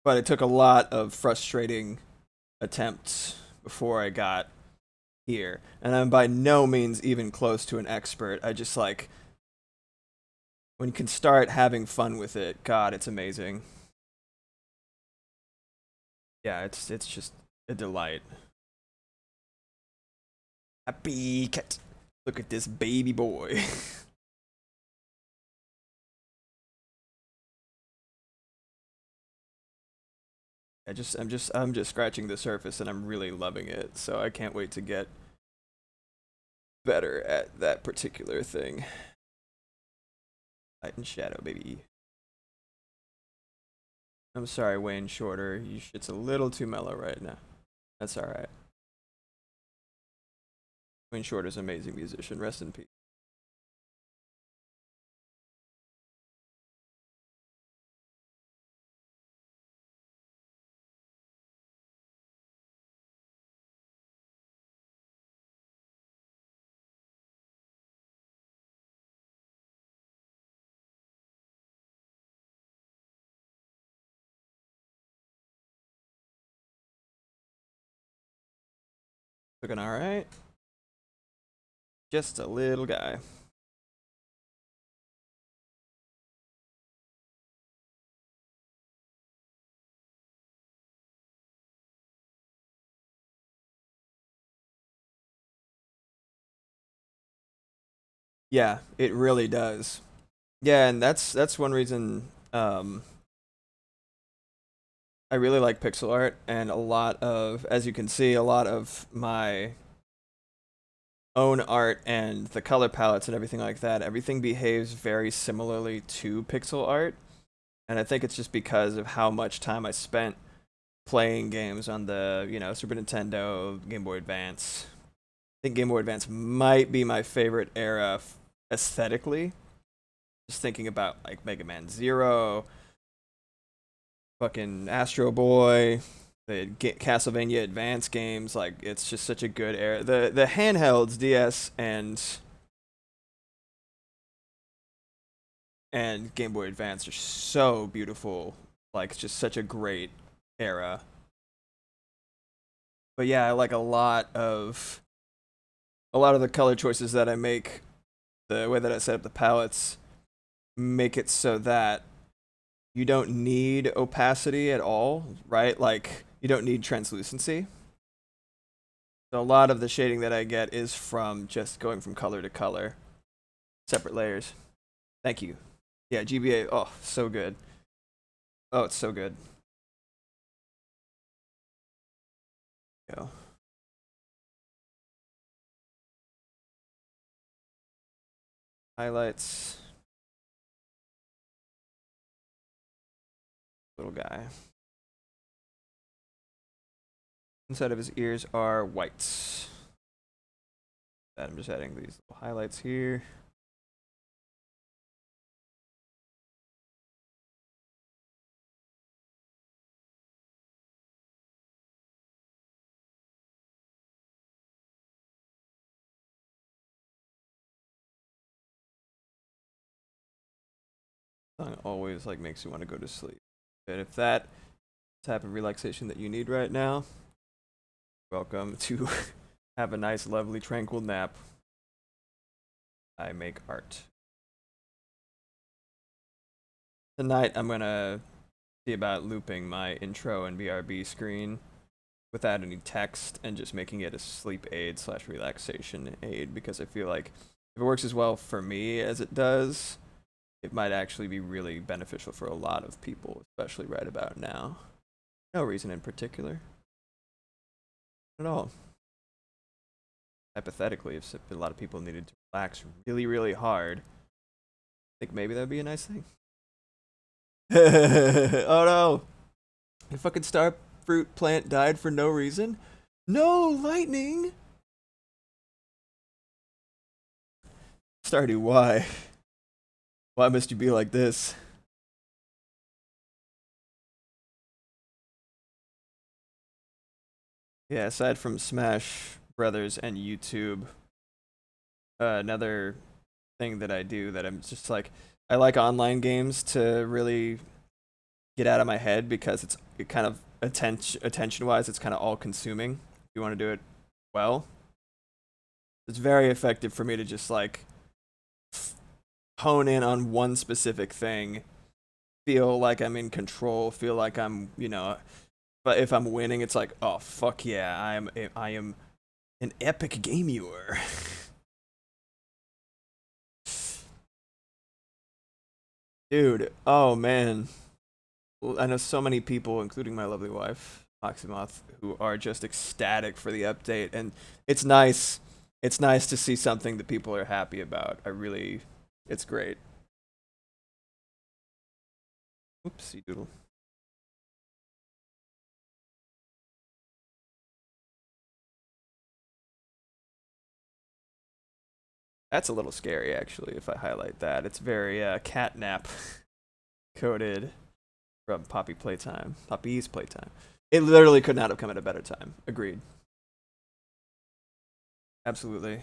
But it took a lot of frustrating attempts before I got here, and I'm by no means even close to an expert. I just like when you can start having fun with it, god, it's amazing. Yeah, it's just a delight. Happy cat. Look at this baby boy. I'm just scratching the surface and I'm really loving it. So I can't wait to get better at that particular thing. Light and shadow, baby. I'm sorry, Wayne Shorter. You shit's a little too mellow right now. That's alright. Wayne Shorter's an amazing musician. Rest in peace. Looking alright. Just a little guy. Yeah, it really does. Yeah, and that's one reason I really like pixel art, and a lot of, as you can see, a lot of my own art and the color palettes and everything like that, everything behaves very similarly to pixel art. And I think it's just because of how much time I spent playing games on the, Super Nintendo, Game Boy Advance. I think Game Boy Advance might be my favorite era aesthetically. Just thinking about like Mega Man Zero, fucking Astro Boy, the Castlevania Advance games. Like it's just such a good era. The handhelds DS and Game Boy Advance are so beautiful. Like it's just such a great era. But yeah, I like a lot of the color choices that I make, the way that I set up the palettes, make it so that you don't need opacity at all, right? Like you don't need translucency. So a lot of the shading that I get is from just going from color to color, separate layers. Thank you. Yeah, GBA. Oh, so good. Oh, it's so good. Go. Highlights. Little guy. Inside of his ears are whites. I'm just adding these little highlights here. Song always like makes you want to go to sleep. And if that type of relaxation that you need right now, welcome to have a nice, lovely, tranquil nap. I make art. Tonight I'm gonna see about looping my intro and BRB screen without any text and just making it a sleep aid slash relaxation aid because I feel like if it works as well for me as it does, it might actually be really beneficial for a lot of people, especially right about now. No reason in particular at all. Hypothetically, if a lot of people needed to relax really, really hard, I think maybe that'd be a nice thing. Oh no! The fucking star fruit plant died for no reason? No, lightning! Stardew, why? Why must you be like this? Yeah, aside from Smash Brothers and YouTube, another thing that I do that I'm just like, I like online games to really get out of my head because it kind of attention wise, it's kind of all consuming. If you want to do it well, it's very effective for me to just like hone in on one specific thing, feel like I'm in control, feel like I'm, but if I'm winning, it's like, oh fuck yeah, I am an epic game viewer. Dude, oh man. I know so many people, including my lovely wife, Oxymoth, who are just ecstatic for the update, and it's nice. It's nice to see something that people are happy about. It's great. Oopsie doodle. That's a little scary, actually, if I highlight that. It's very catnap coded from Poppy's Playtime. It literally could not have come at a better time. Agreed. Absolutely.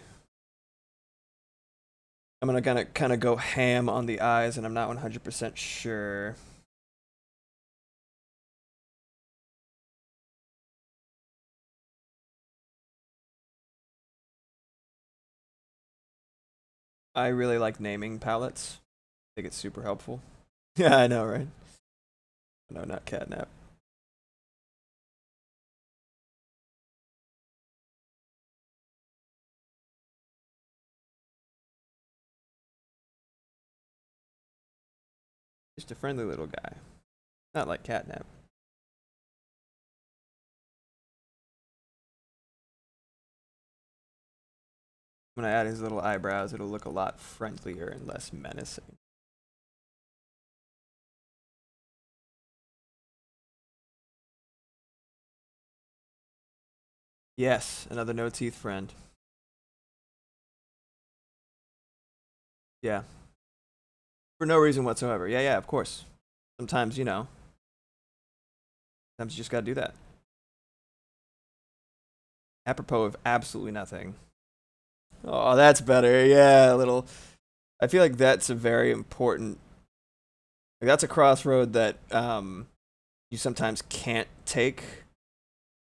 I'm gonna kind of go ham on the eyes, and I'm not 100% sure. I really like naming palettes. I think it's super helpful. Yeah, I know, right? No, not catnap. Just a friendly little guy. Not like catnap. When I add his little eyebrows, it'll look a lot friendlier and less menacing. Yes, another no teeth friend. Yeah. For no reason whatsoever. Yeah, yeah, of course. Sometimes, sometimes you just gotta do that. Apropos of absolutely nothing. Oh, that's better. Yeah, a little. I feel like that's a very important. Like, that's a crossroad that you sometimes can't take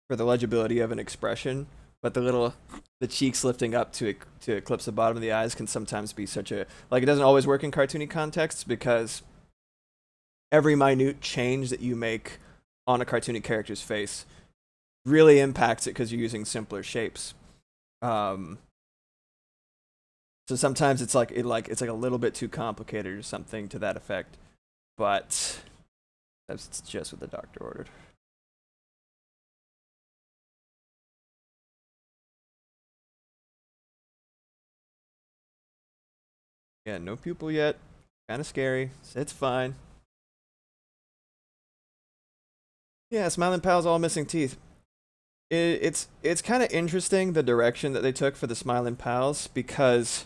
for the legibility of an expression, but the cheeks lifting up to eclipse the bottom of the eyes can sometimes be such a like it doesn't always work in cartoony contexts because every minute change that you make on a cartoony character's face really impacts it because you're using simpler shapes. Um, so sometimes it's like a little bit too complicated or something to that effect, but that's just what the doctor ordered. Yeah, no pupil yet. Kind of scary. It's fine. Yeah, Smiling Pal's all missing teeth. It's kind of interesting the direction that they took for the Smiling Pals because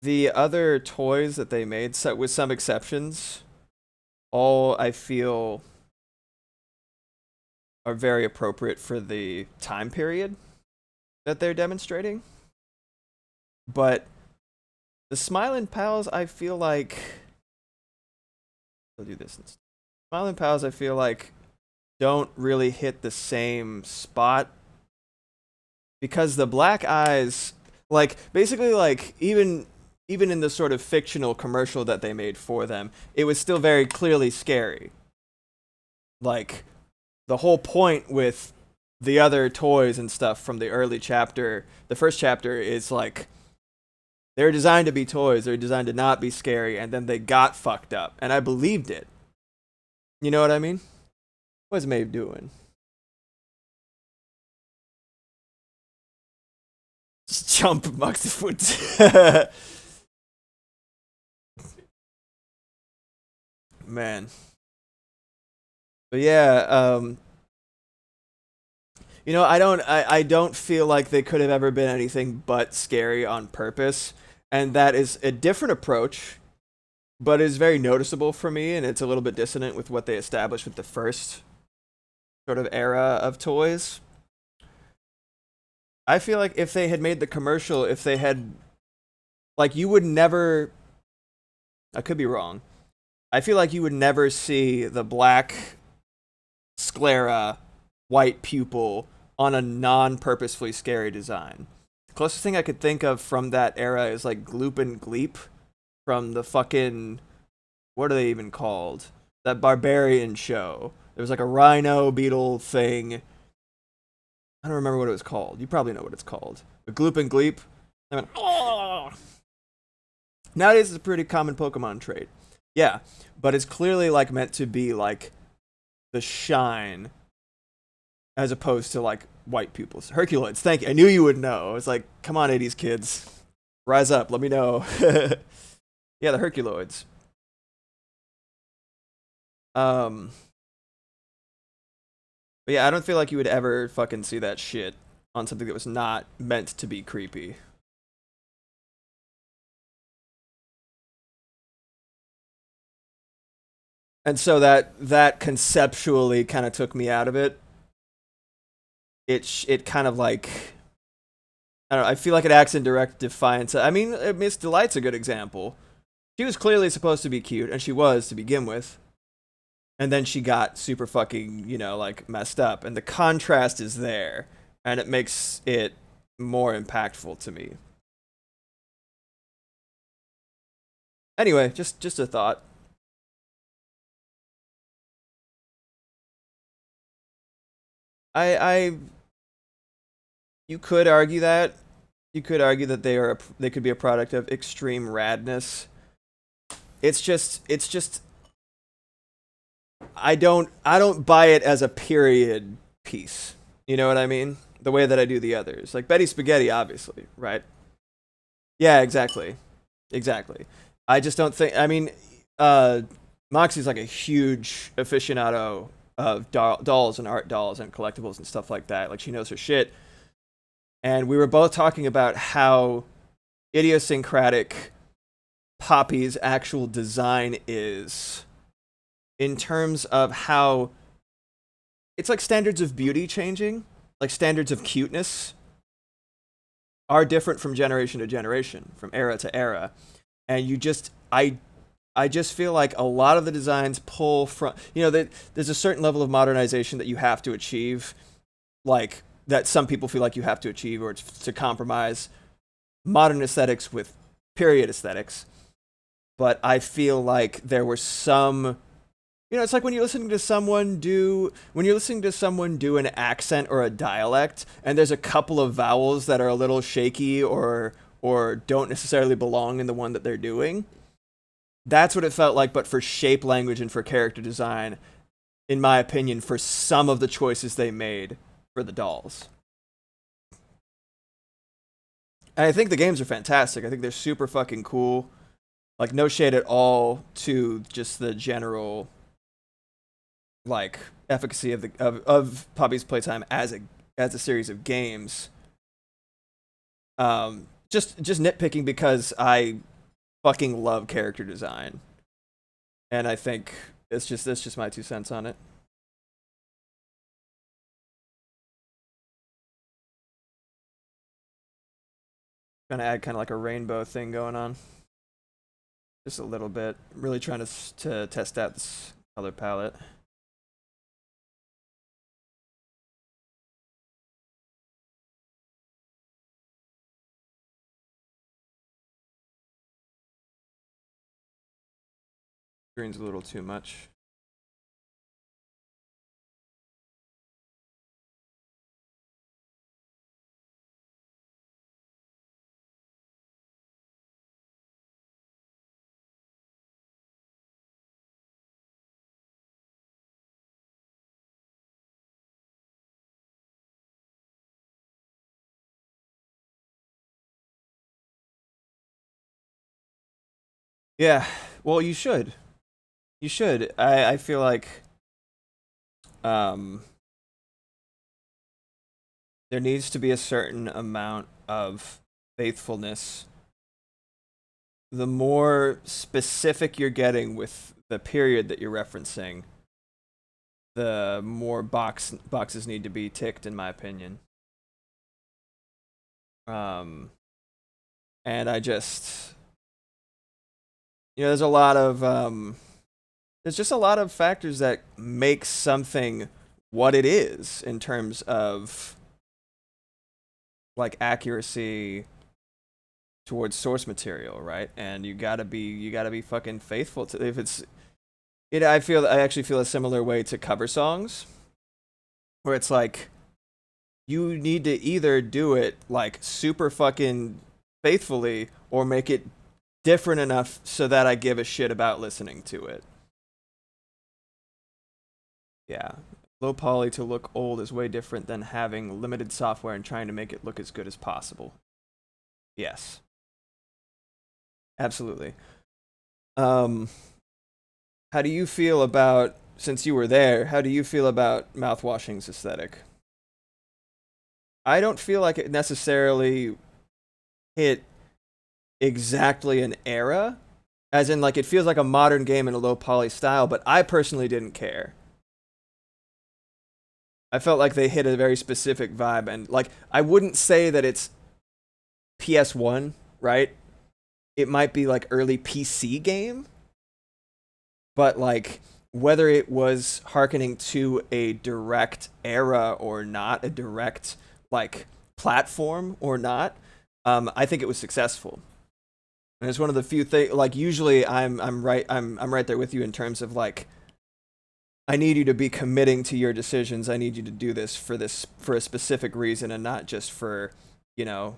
the other toys that they made, so with some exceptions, all I feel are very appropriate for the time period that they're demonstrating. But the Smiling Pals, I feel like I'll do this instead. Smiling Pals, I feel like don't really hit the same spot because the black eyes, like basically, like even in the sort of fictional commercial that they made for them, it was still very clearly scary. Like the whole point with the other toys and stuff from the early chapter, the first chapter is like they're designed to be toys, they're designed to not be scary, and then they got fucked up, and I believed it. You know what I mean? What's Maeve doing? Just jump amongst the foot. Man. But yeah, I don't feel like they could have ever been anything but scary on purpose. And that is a different approach, but is very noticeable for me, and it's a little bit dissonant with what they established with the first sort of era of toys. I feel like if they had made the commercial, if they had, like, you would never, I could be wrong. I feel like you would never see the black sclera, white pupil on a non purposefully scary design. The closest thing I could think of from that era is like Gloop and Gleep from the fucking, what are they even called? That barbarian show. There was like a rhino beetle thing. I don't remember what it was called. You probably know what it's called. But Gloop and Gleep. I went, oh! Nowadays it's a pretty common Pokemon trait. Yeah, but it's clearly like meant to be like the shine as opposed to like white pupils. Herculoids, thank you. I knew you would know. It's like, come on, 80s kids. Rise up, let me know. Yeah, the Herculoids. Um, but yeah, I don't feel like you would ever fucking see that shit on something that was not meant to be creepy. And so that conceptually kind of took me out of it. It kind of like, I don't know. I feel like it acts in direct defiance. I mean, Miss Delight's a good example. She was clearly supposed to be cute, and she was to begin with. And then she got super fucking, like messed up. And the contrast is there, and it makes it more impactful to me. Anyway, just a thought. I you could argue that. You could argue that they could be a product of extreme radness. It's just I don't buy it as a period piece. You know what I mean? The way that I do the others. Like Betty Spaghetti, obviously, right? Yeah, exactly. Exactly. I just don't think, I mean, uh Moxie's like a huge aficionado of dolls and art dolls and collectibles and stuff like that. Like she knows her shit. And we were both talking about how idiosyncratic Poppy's actual design is in terms of how it's like standards of beauty changing, like standards of cuteness are different from generation to generation, from era to era. And I just feel like a lot of the designs pull from, that there's a certain level of modernization that you have to achieve, like that some people feel like you have to achieve or to compromise modern aesthetics with period aesthetics. But I feel like there were some, it's like when you're listening to someone do an accent or a dialect, and there's a couple of vowels that are a little shaky or don't necessarily belong in the one that they're doing. That's what it felt like, but for shape language and for character design, in my opinion, for some of the choices they made for the dolls. And I think the games are fantastic. I think they're super fucking cool. Like no shade at all to just the general like efficacy of Poppy's Playtime as a series of games. Just nitpicking because I fucking love character design, and I think that's just my 2 cents on it. Gonna add kind of like a rainbow thing going on, just a little bit. I'm really trying to test out this color palette. Green's a little too much. Yeah, well, you should. You should. I feel like um there needs to be a certain amount of faithfulness the more specific you're getting with the period that you're referencing, the more boxes need to be ticked, in my opinion. Um, and I just, there's a lot of there's just a lot of factors that make something what it is in terms of like accuracy towards source material, right? And you gotta be fucking faithful to if it's it. I actually feel a similar way to cover songs, where it's like you need to either do it like super fucking faithfully or make it different enough so that I give a shit about listening to it. Yeah. Low poly to look old is way different than having limited software and trying to make it look as good as possible. Yes. Absolutely. Um how do you feel about since you were there, how do you feel about mouthwashing's aesthetic? I don't feel like it necessarily hit exactly an era, as in like it feels like a modern game in a low poly style, but I personally didn't care. I felt like they hit a very specific vibe, and like I wouldn't say that it's PS1, right? It might be like early PC game, but like whether it was harkening to a direct era or not, a direct like platform or not, I think it was successful. And it's one of the few things. Like usually, I'm right there with you in terms of like I need you to be committing to your decisions. I need you to do this for a specific reason and not just for, you know,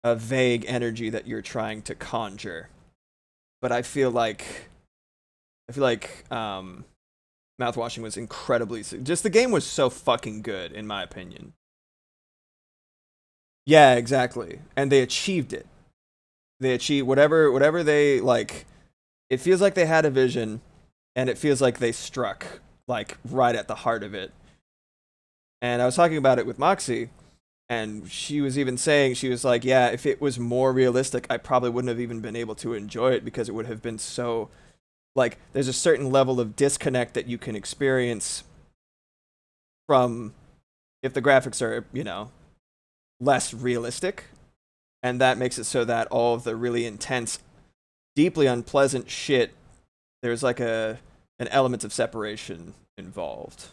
a vague energy that you're trying to conjure. But I feel like mouthwashing was incredibly just the game was so fucking good in my opinion. Yeah, exactly. And they achieved it. They achieved whatever they like. It feels like they had a vision, and it feels like they struck like right at the heart of it. And I was talking about it with Moxie, and she was even saying, she was like, yeah, if it was more realistic, I probably wouldn't have even been able to enjoy it because it would have been so like there's a certain level of disconnect that you can experience from if the graphics are, less realistic, and that makes it so that all of the really intense, deeply unpleasant shit, there's like a an element of separation involved.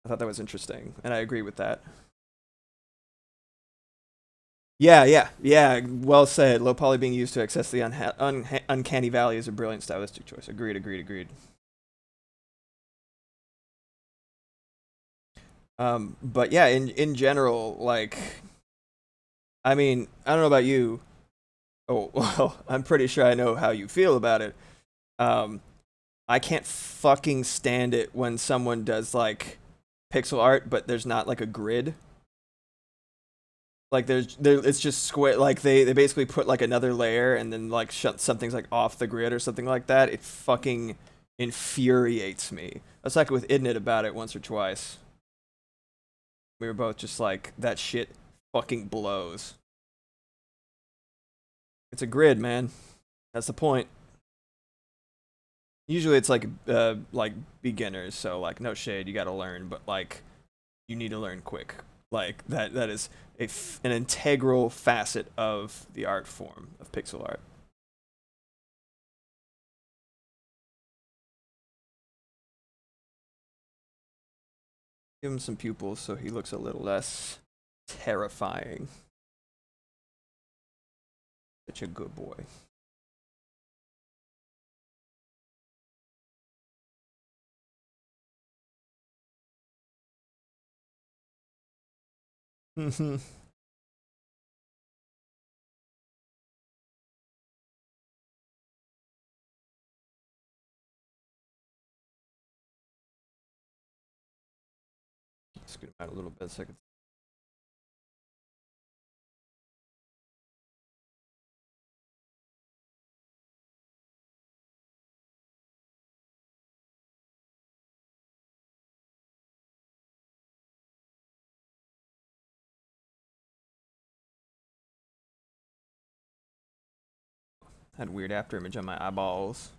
I thought that was interesting, and I agree with that. Yeah, yeah, yeah. Well said. Low poly being used to access the uncanny valley is a brilliant stylistic choice. Agreed, agreed, agreed. But yeah, in general, like, I mean, I don't know about you. Oh, well, I'm pretty sure I know how you feel about it. Um, I can't fucking stand it when someone does like pixel art, but there's not like a grid. Like it's just square. Like they basically put like another layer and then like shut something's like off the grid or something like that. It fucking infuriates me. I was talking with Idnit about it once or twice. We were both just like that shit fucking blows. It's a grid, man. That's the point. Usually it's like beginners, so like no shade, you got to learn, but like you need to learn quick. Like that is an integral facet of the art form of pixel art. Give him some pupils so he looks a little less terrifying. Such a good boy. Scoot him out a little bit so I can. Had weird after image on my eyeballs.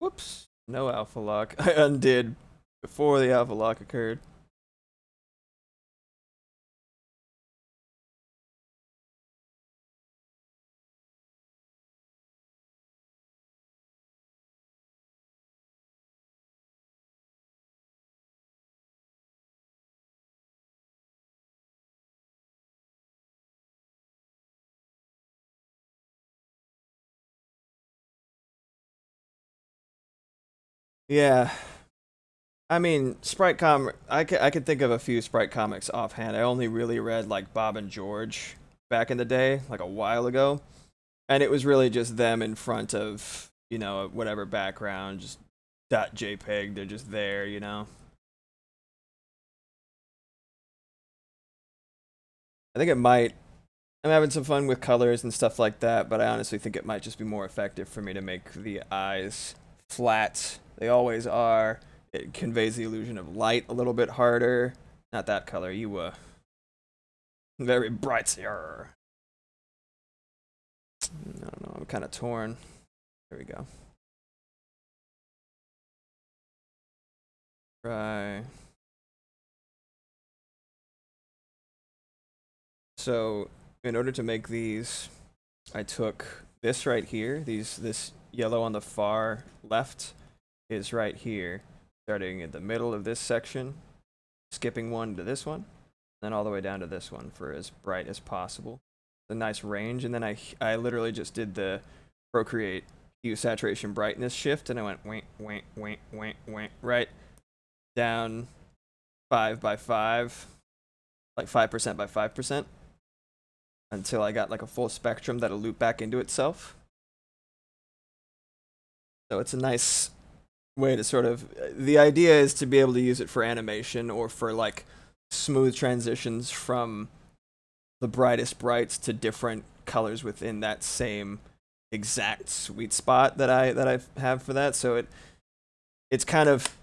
Whoops. No alpha lock. I undid before the alpha lock occurred. Yeah. I mean, I could think of a few Sprite comics offhand. I only really read like Bob and George back in the day, like a while ago. And it was really just them in front of, whatever background, just .jpeg, they're just there. I think it might I'm having some fun with colors and stuff like that, but I honestly think it might just be more effective for me to make the eyes flat. They always are. It conveys the illusion of light a little bit harder. Not that color, you very bright sir. I don't know, I'm kind of torn. There we go. Right. So, in order to make these, I took this right here. This yellow on the far left is right here, starting in the middle of this section, skipping one to this one, then all the way down to this one for as bright as possible. It's a nice range, and then I literally just did the Procreate hue saturation brightness shift, and I went wink wink wink wink wink right down 5 by 5, like 5% by 5%, until I got like a full spectrum that'll loop back into itself. So it's a nice way to sort of, the idea is to be able to use it for animation or for like smooth transitions from the brightest brights to different colors within that same exact sweet spot that I have for that. So it's kind of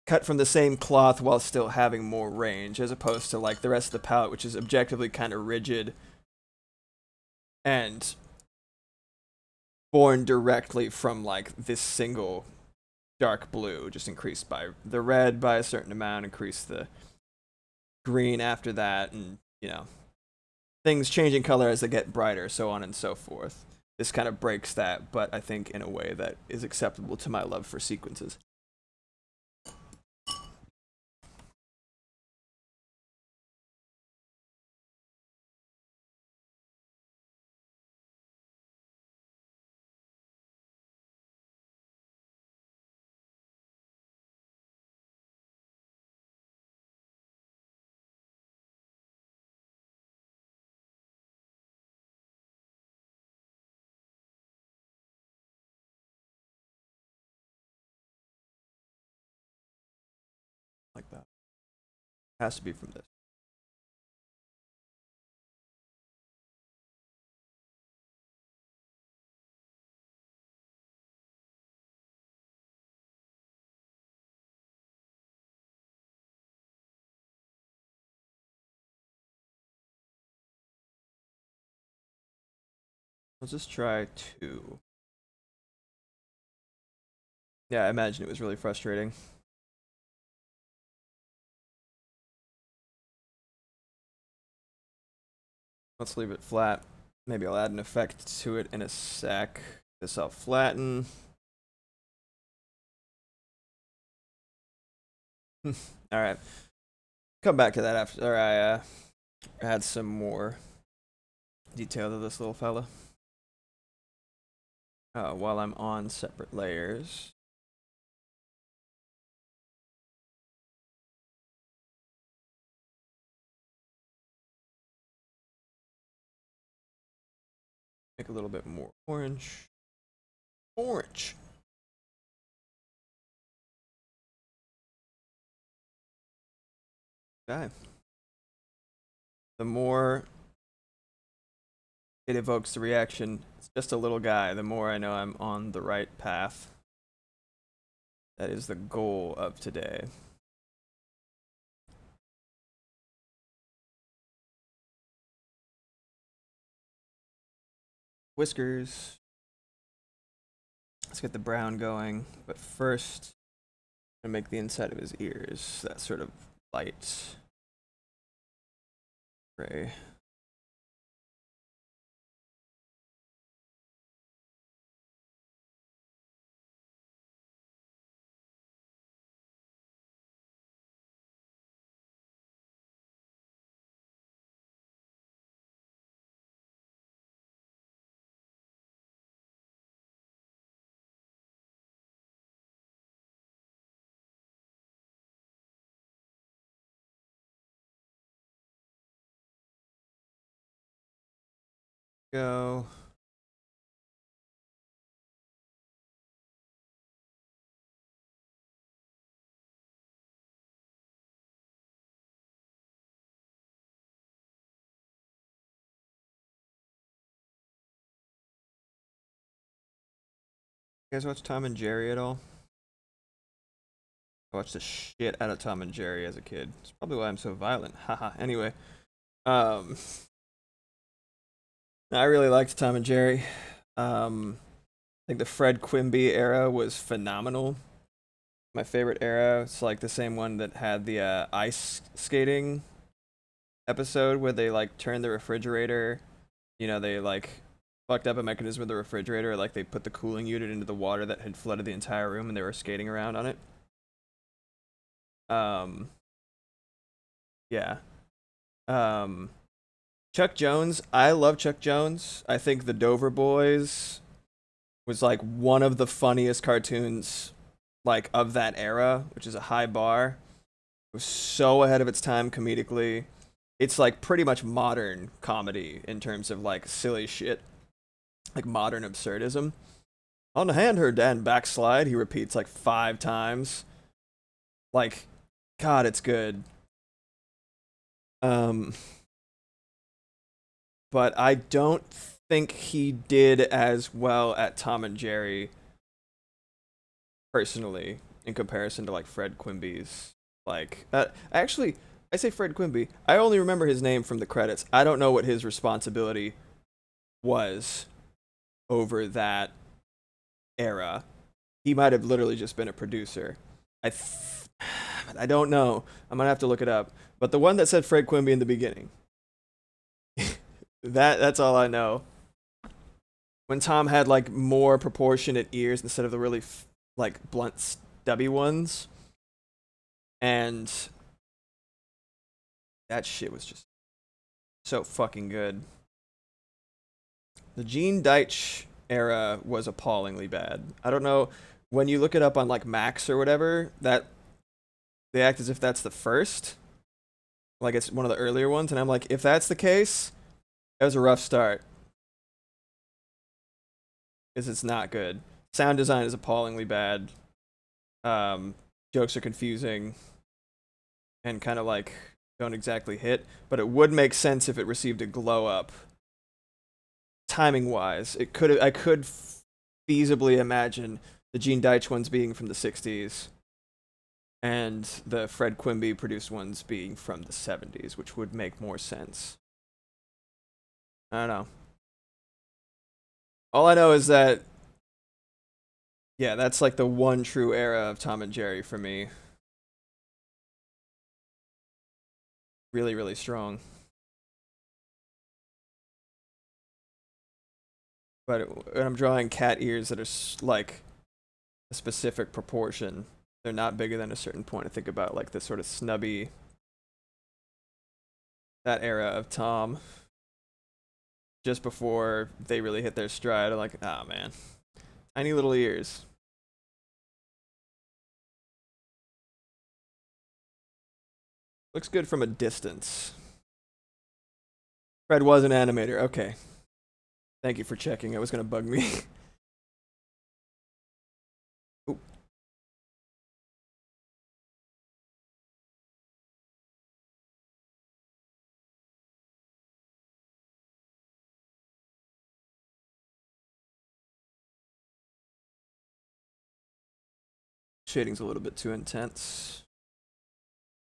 cut from the same cloth while still having more range, as opposed to like the rest of the palette, which is objectively kind of rigid and born directly from like this single dark blue, just increased by the red by a certain amount, increase the green after that, and things changing color as they get brighter, so on and so forth. This kind of breaks that, but I think in a way that is acceptable to my love for sequences. Like that. Has to be from this. Let's just try 2. Yeah, I imagine it was really frustrating. Let's leave it flat. Maybe I'll add an effect to it in a sec. This I'll flatten. Alright. Come back to that after I add some more detail to this little fella. While I'm on separate layers. Make a little bit more orange. Orange. Okay. The more it evokes the reaction, it's just a little guy, the more I know I'm on the right path. That is the goal of today. Whiskers. Let's get the brown going. But first, I'm going to make the inside of his ears that sort of light gray. Go. You guys watch Tom and Jerry at all? I watched the shit out of Tom and Jerry as a kid. It's probably why I'm so violent. Haha. Anyway, um, I really liked Tom and Jerry. I think the Fred Quimby era was phenomenal. My favorite era. It's like the same one that had the ice skating episode where they like turned the refrigerator. You know, they like fucked up a mechanism of the refrigerator. Like they put the cooling unit into the water that had flooded the entire room, and they were skating around on it. Um, yeah. Um, Chuck Jones. I love Chuck Jones. I think the Dover Boys was like one of the funniest cartoons like of that era, which is a high bar. It was so ahead of its time comedically. It's like pretty much modern comedy in terms of like silly shit, like modern absurdism. On the hand, her Dan backslide, he repeats like 5 times. Like, God, it's good. Um, but I don't think he did as well at Tom and Jerry personally in comparison to like Fred Quimby's. Like, actually, I say Fred Quimby. I only remember his name from the credits. I don't know what his responsibility was over that era. He might have literally just been a producer. I I don't know. I'm gonna have to look it up. But the one that said Fred Quimby in the beginning, that's all I know. When Tom had like more proportionate ears instead of the really like blunt, stubby ones, and that shit was just so fucking good. The Gene Deitch era was appallingly bad. I don't know, when you look it up on like Max or whatever, that they act as if that's the first, like it's one of the earlier ones, and I'm like, if that's the case, it was a rough start because it's not good. Sound design is appallingly bad. Um, Jokes are confusing and kind of like don't exactly hit, but it would make sense if it received a glow up. Timing wise, I could feasibly imagine the Gene Deitch ones being from the 60s and the Fred Quimby produced ones being from the 70s, which would make more sense. I don't know. All I know is that, yeah, that's like the one true era of Tom and Jerry for me. Really, really strong. But when I'm drawing cat ears that are like a specific proportion, they're not bigger than a certain point. I think about like the sort of snubby, that era of Tom, just before they really hit their stride. I'm like, ah, man, tiny little ears. Looks good from a distance. Fred was an animator. Okay. Thank you for checking. It was going to bug me. Oop. Shading's a little bit too intense.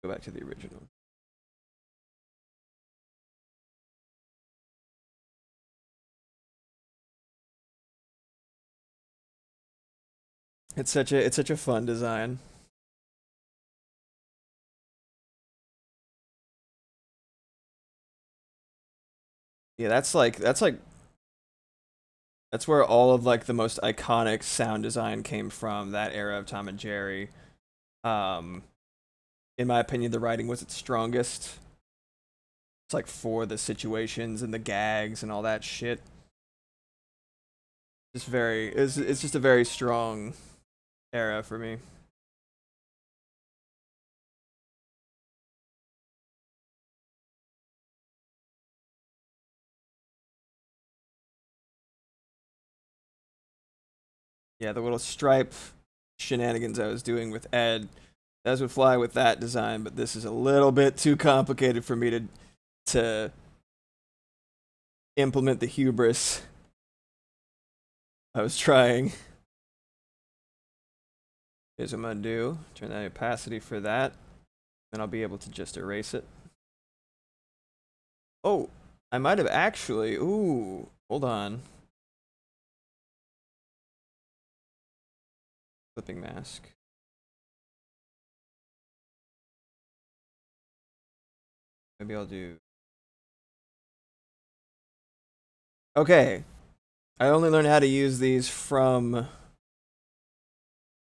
Go back to the original. It's such a fun design. Yeah, that's where all of like the most iconic sound design came from, that era of Tom and Jerry. Um in my opinion, the writing was its strongest. It's like for the situations and the gags and all that shit. It's just a very strong era for me. Yeah, the little stripe shenanigans I was doing with Ed, those would fly with that design, but this is a little bit too complicated for me to implement the hubris I was trying. Here's what I'm gonna do. Turn that opacity for that. Then I'll be able to just erase it. Oh, I might have actually. Ooh, hold on. Clipping mask. Maybe I'll do. Okay. I only learned how to use these from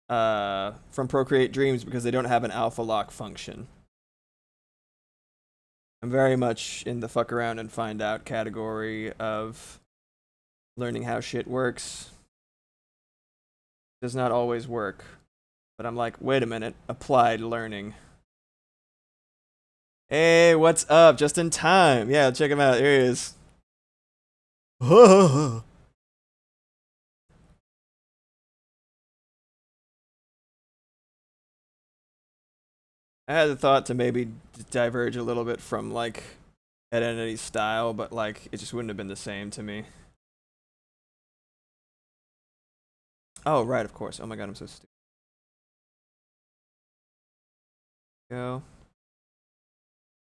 Procreate Dreams because they don't have an alpha lock function. I'm very much in the fuck around and find out category of learning how shit works. Does not always work. But I'm like, wait a minute, applied learning. Hey, what's up? Just in time. Yeah, check him out. Here he is. I had the thought to maybe diverge a little bit from like Identity's style, but like it just wouldn't have been the same to me. Oh, right, of course. Oh my god, I'm so stupid. Go.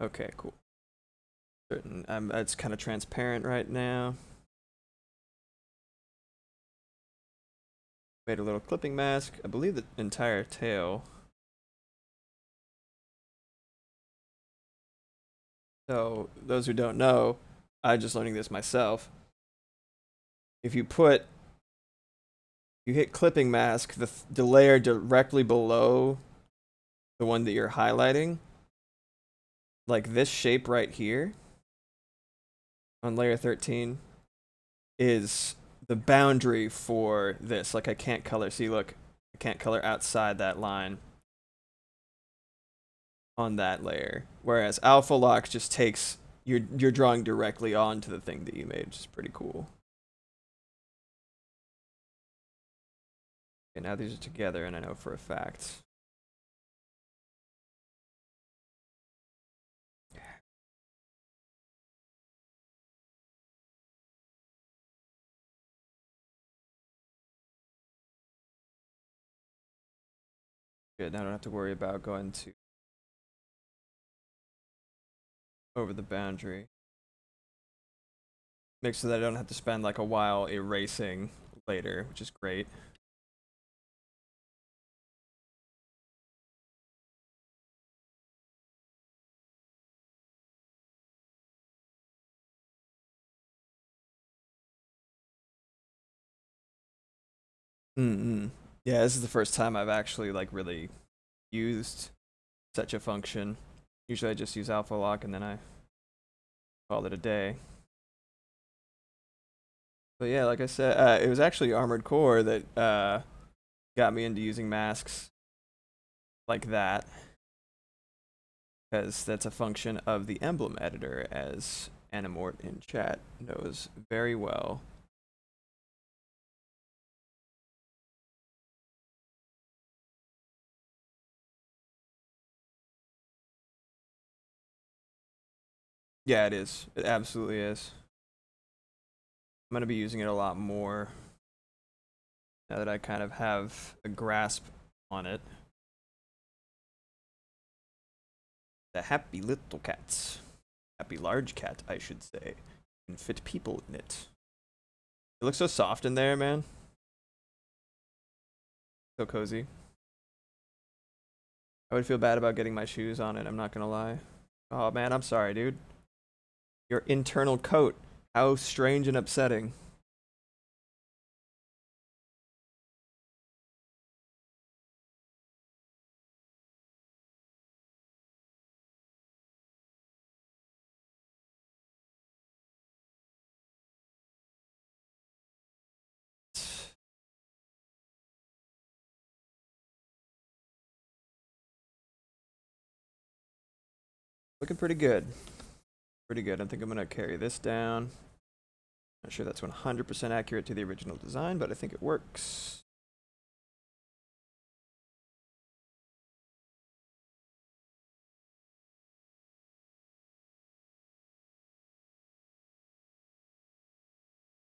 Okay, cool. Certain, it's kind of transparent right now. Made a little clipping mask. I believe the entire tail. So, those who don't know, I'm just learning this myself. If you hit clipping mask, the layer directly below the one that you're highlighting, like this shape right here on layer 13, is the boundary for this. Like I can't color, see look, I can't color outside that line on that layer. Whereas alpha lock just takes, you're drawing directly onto the thing that you made, which is pretty cool. Okay, now these are together and I know for a fact. Good, now I don't have to worry about going to over the boundary. Makes so that I don't have to spend like a while erasing later, which is great. Mm-hmm. Yeah, this is the first time I've actually like really used such a function. Usually I just use alpha lock and then I call it a day. But yeah, like I said, it was actually Armored Core that got me into using masks like that. Because that's a function of the emblem editor, as Animort in chat knows very well. Yeah, it is. It absolutely is. I'm going to be using it a lot more now that I kind of have a grasp on it. The happy little cats. Happy large cat, I should say. Can fit people in it. It looks so soft in there, man. So cozy. I would feel bad about getting my shoes on it, I'm not gonna lie. Oh man, I'm sorry, dude. Your internal coat. How strange and upsetting. Looking pretty good. Pretty good. I think I'm gonna carry this down. Not sure that's 100% accurate to the original design, but I think it works.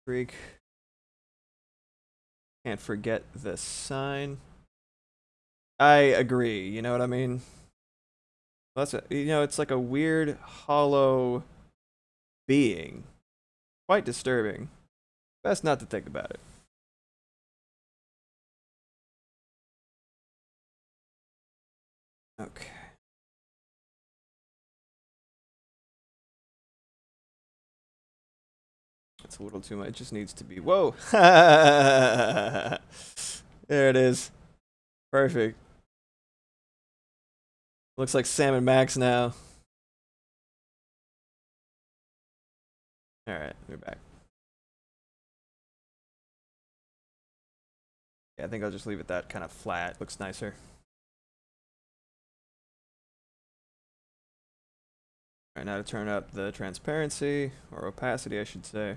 Freak. Can't forget the sign. I agree, you know what I mean? That's it's like a weird hollow being. Quite disturbing. Best not to think about it. Okay. That's a little too much. It just needs to be. Whoa! There it is. Perfect. Looks like Sam and Max now. Alright, we're back. Yeah, I think I'll just leave it that kind of flat. Looks nicer. Alright, now to turn up the transparency, or opacity, I should say.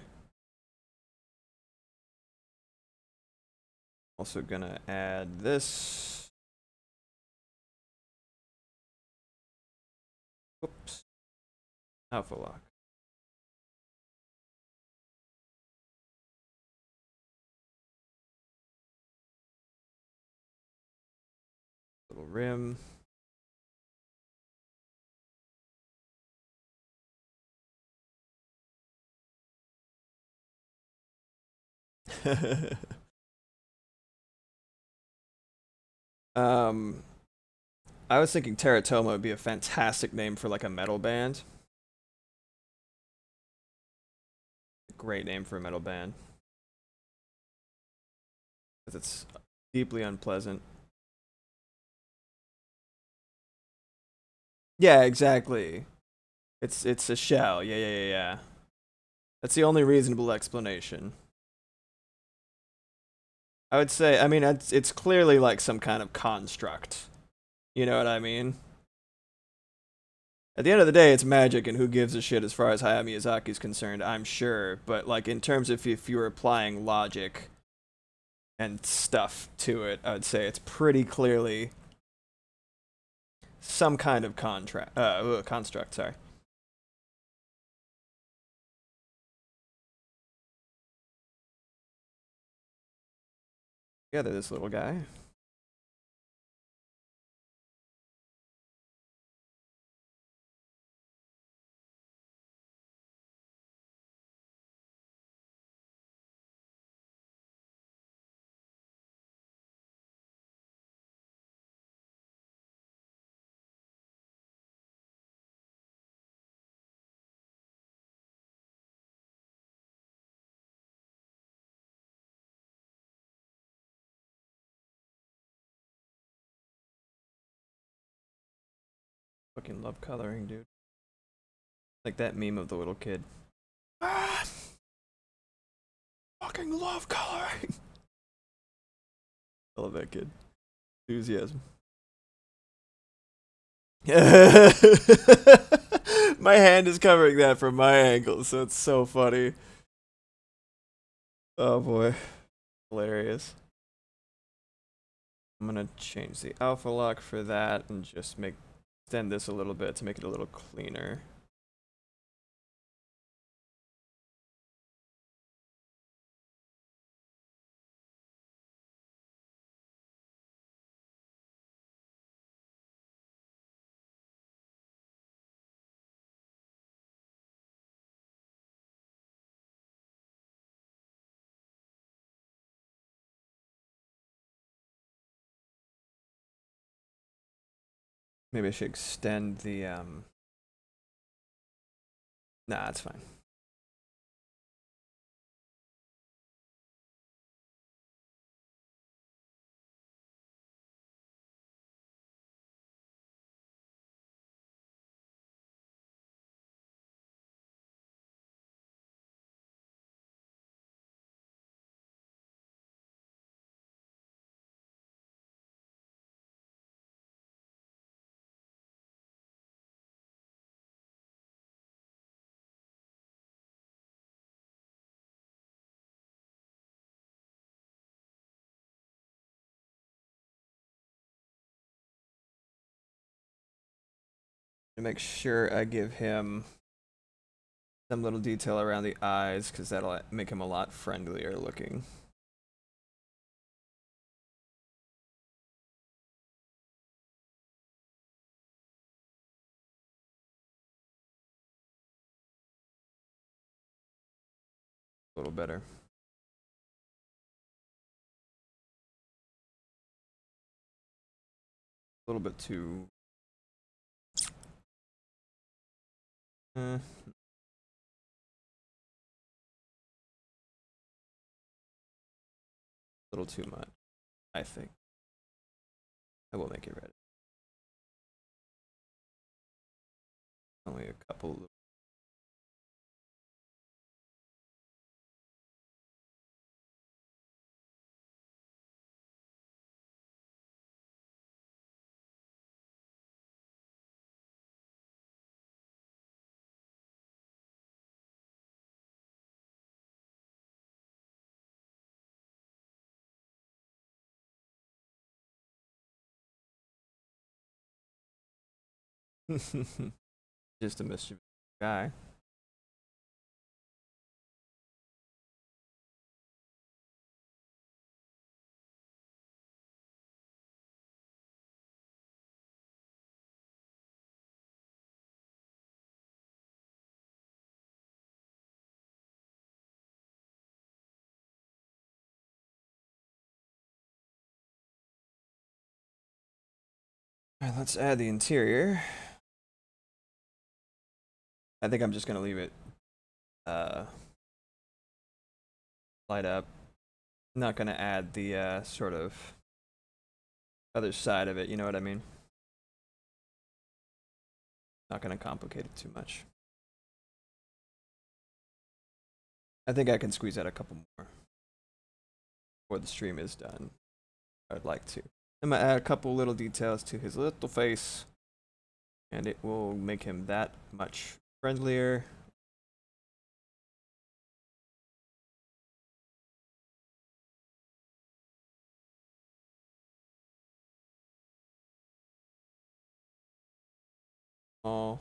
Also gonna add this. Whoops. Alpha lock. Little rim. um, I was thinking Teratoma would be a fantastic name for like a metal band. Great name for a metal band. Because it's deeply unpleasant. Yeah, exactly. It's a shell. Yeah. That's the only reasonable explanation. I would say, I mean, it's clearly like some kind of construct. You know what I mean? At the end of the day, it's magic, and who gives a shit as far as Hayao Miyazaki's concerned, I'm sure. But, like, in terms of if you're applying logic and stuff to it, I would say it's pretty clearly some kind of construct, sorry. Yeah, this little guy. Fucking love coloring, dude. Like that meme of the little kid. Ah, fucking love coloring. I love that kid. Enthusiasm. My hand is covering that from my angle, so it's so funny. Oh boy. Hilarious. I'm gonna change the alpha lock for that and just extend this a little bit to make it a little cleaner. Maybe I should extend the Nah, it's fine. To make sure I give him some little detail around the eyes, because that'll make him a lot friendlier looking. A little better. A little bit too. A little too much, I think. I will make it red. Only a couple. Just a mischievous guy. Alright, let's add the interior. I think I'm just gonna leave it light up. I'm not gonna add the sort of other side of it, you know what I mean? Not gonna complicate it too much. I think I can squeeze out a couple more before the stream is done. I'd like to. I'm gonna add a couple little details to his little face, and it will make him that much friendlier. Oh,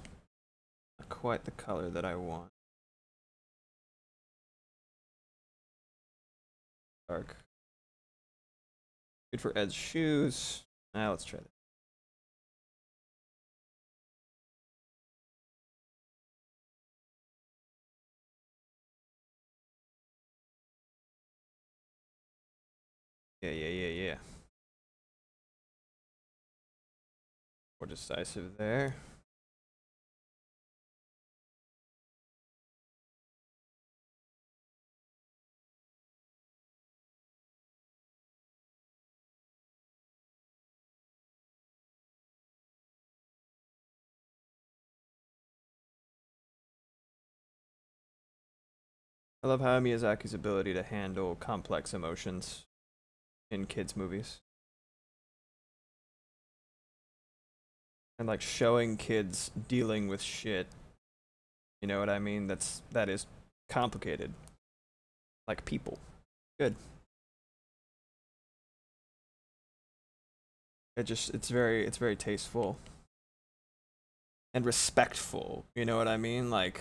not quite the color that I want. Dark. Good for Ed's shoes. Now let's try that. Yeah. More decisive there. I love how Miyazaki's ability to handle complex emotions in kids' movies. And like showing kids dealing with shit. You know what I mean? That is complicated. Like people. Good. It's very tasteful and respectful. You know what I mean? Like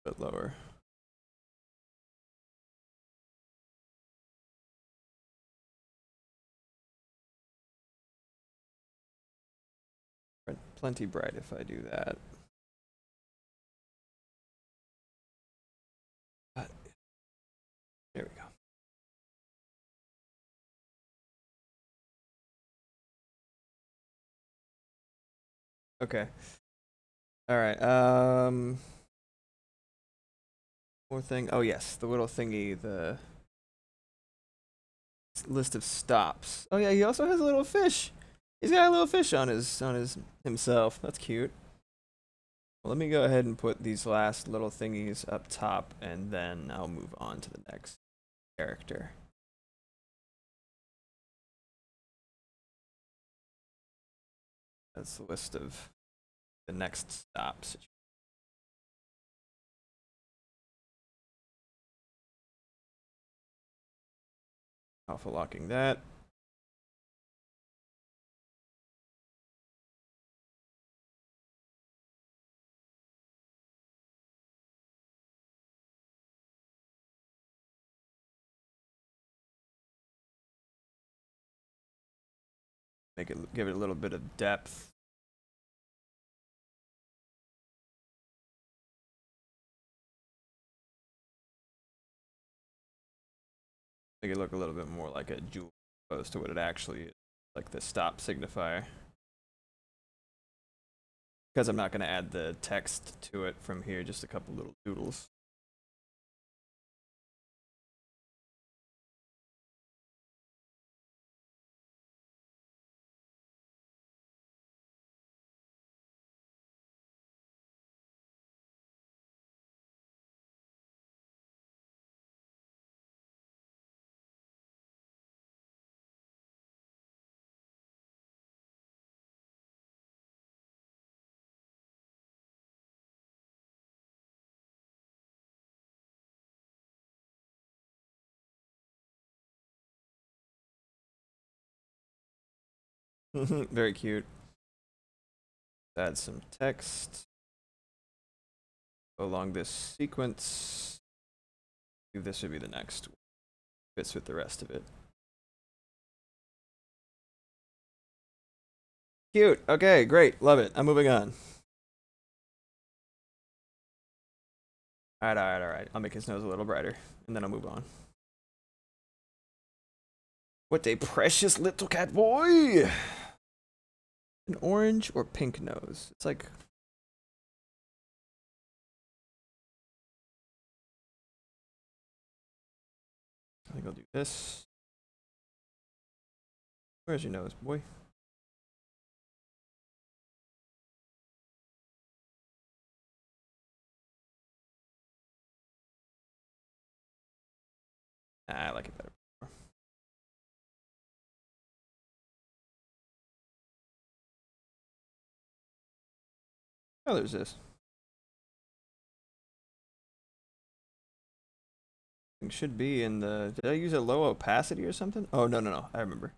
a bit lower. Plenty bright if I do that. But there we go. Okay. All right. More thing. Oh yes, the little thingy, the list of stops. Oh yeah, he also has a little fish. He's got a little fish on his himself. That's cute. Well, let me go ahead and put these last little thingies up top, and then I'll move on to the next character. That's the list of the next stops. Alpha locking that. Make it give it a little bit of depth. Make it look a little bit more like a jewel opposed to what it actually is, like the stop signifier. Because I'm not going to add the text to it from here, just a couple little doodles. Very cute. Add some text along this sequence. This would be the next. Fits with the rest of it. Cute. Okay, great. Love it. I'm moving on. Alright. I'll make his nose a little brighter, and then I'll move on. What a precious little cat boy! An orange or pink nose. It's like... I think I'll do this. Where's your nose, boy? I like it better. Oh, there's this. It should be in the... Did I use a low opacity or something? Oh, no. I remember.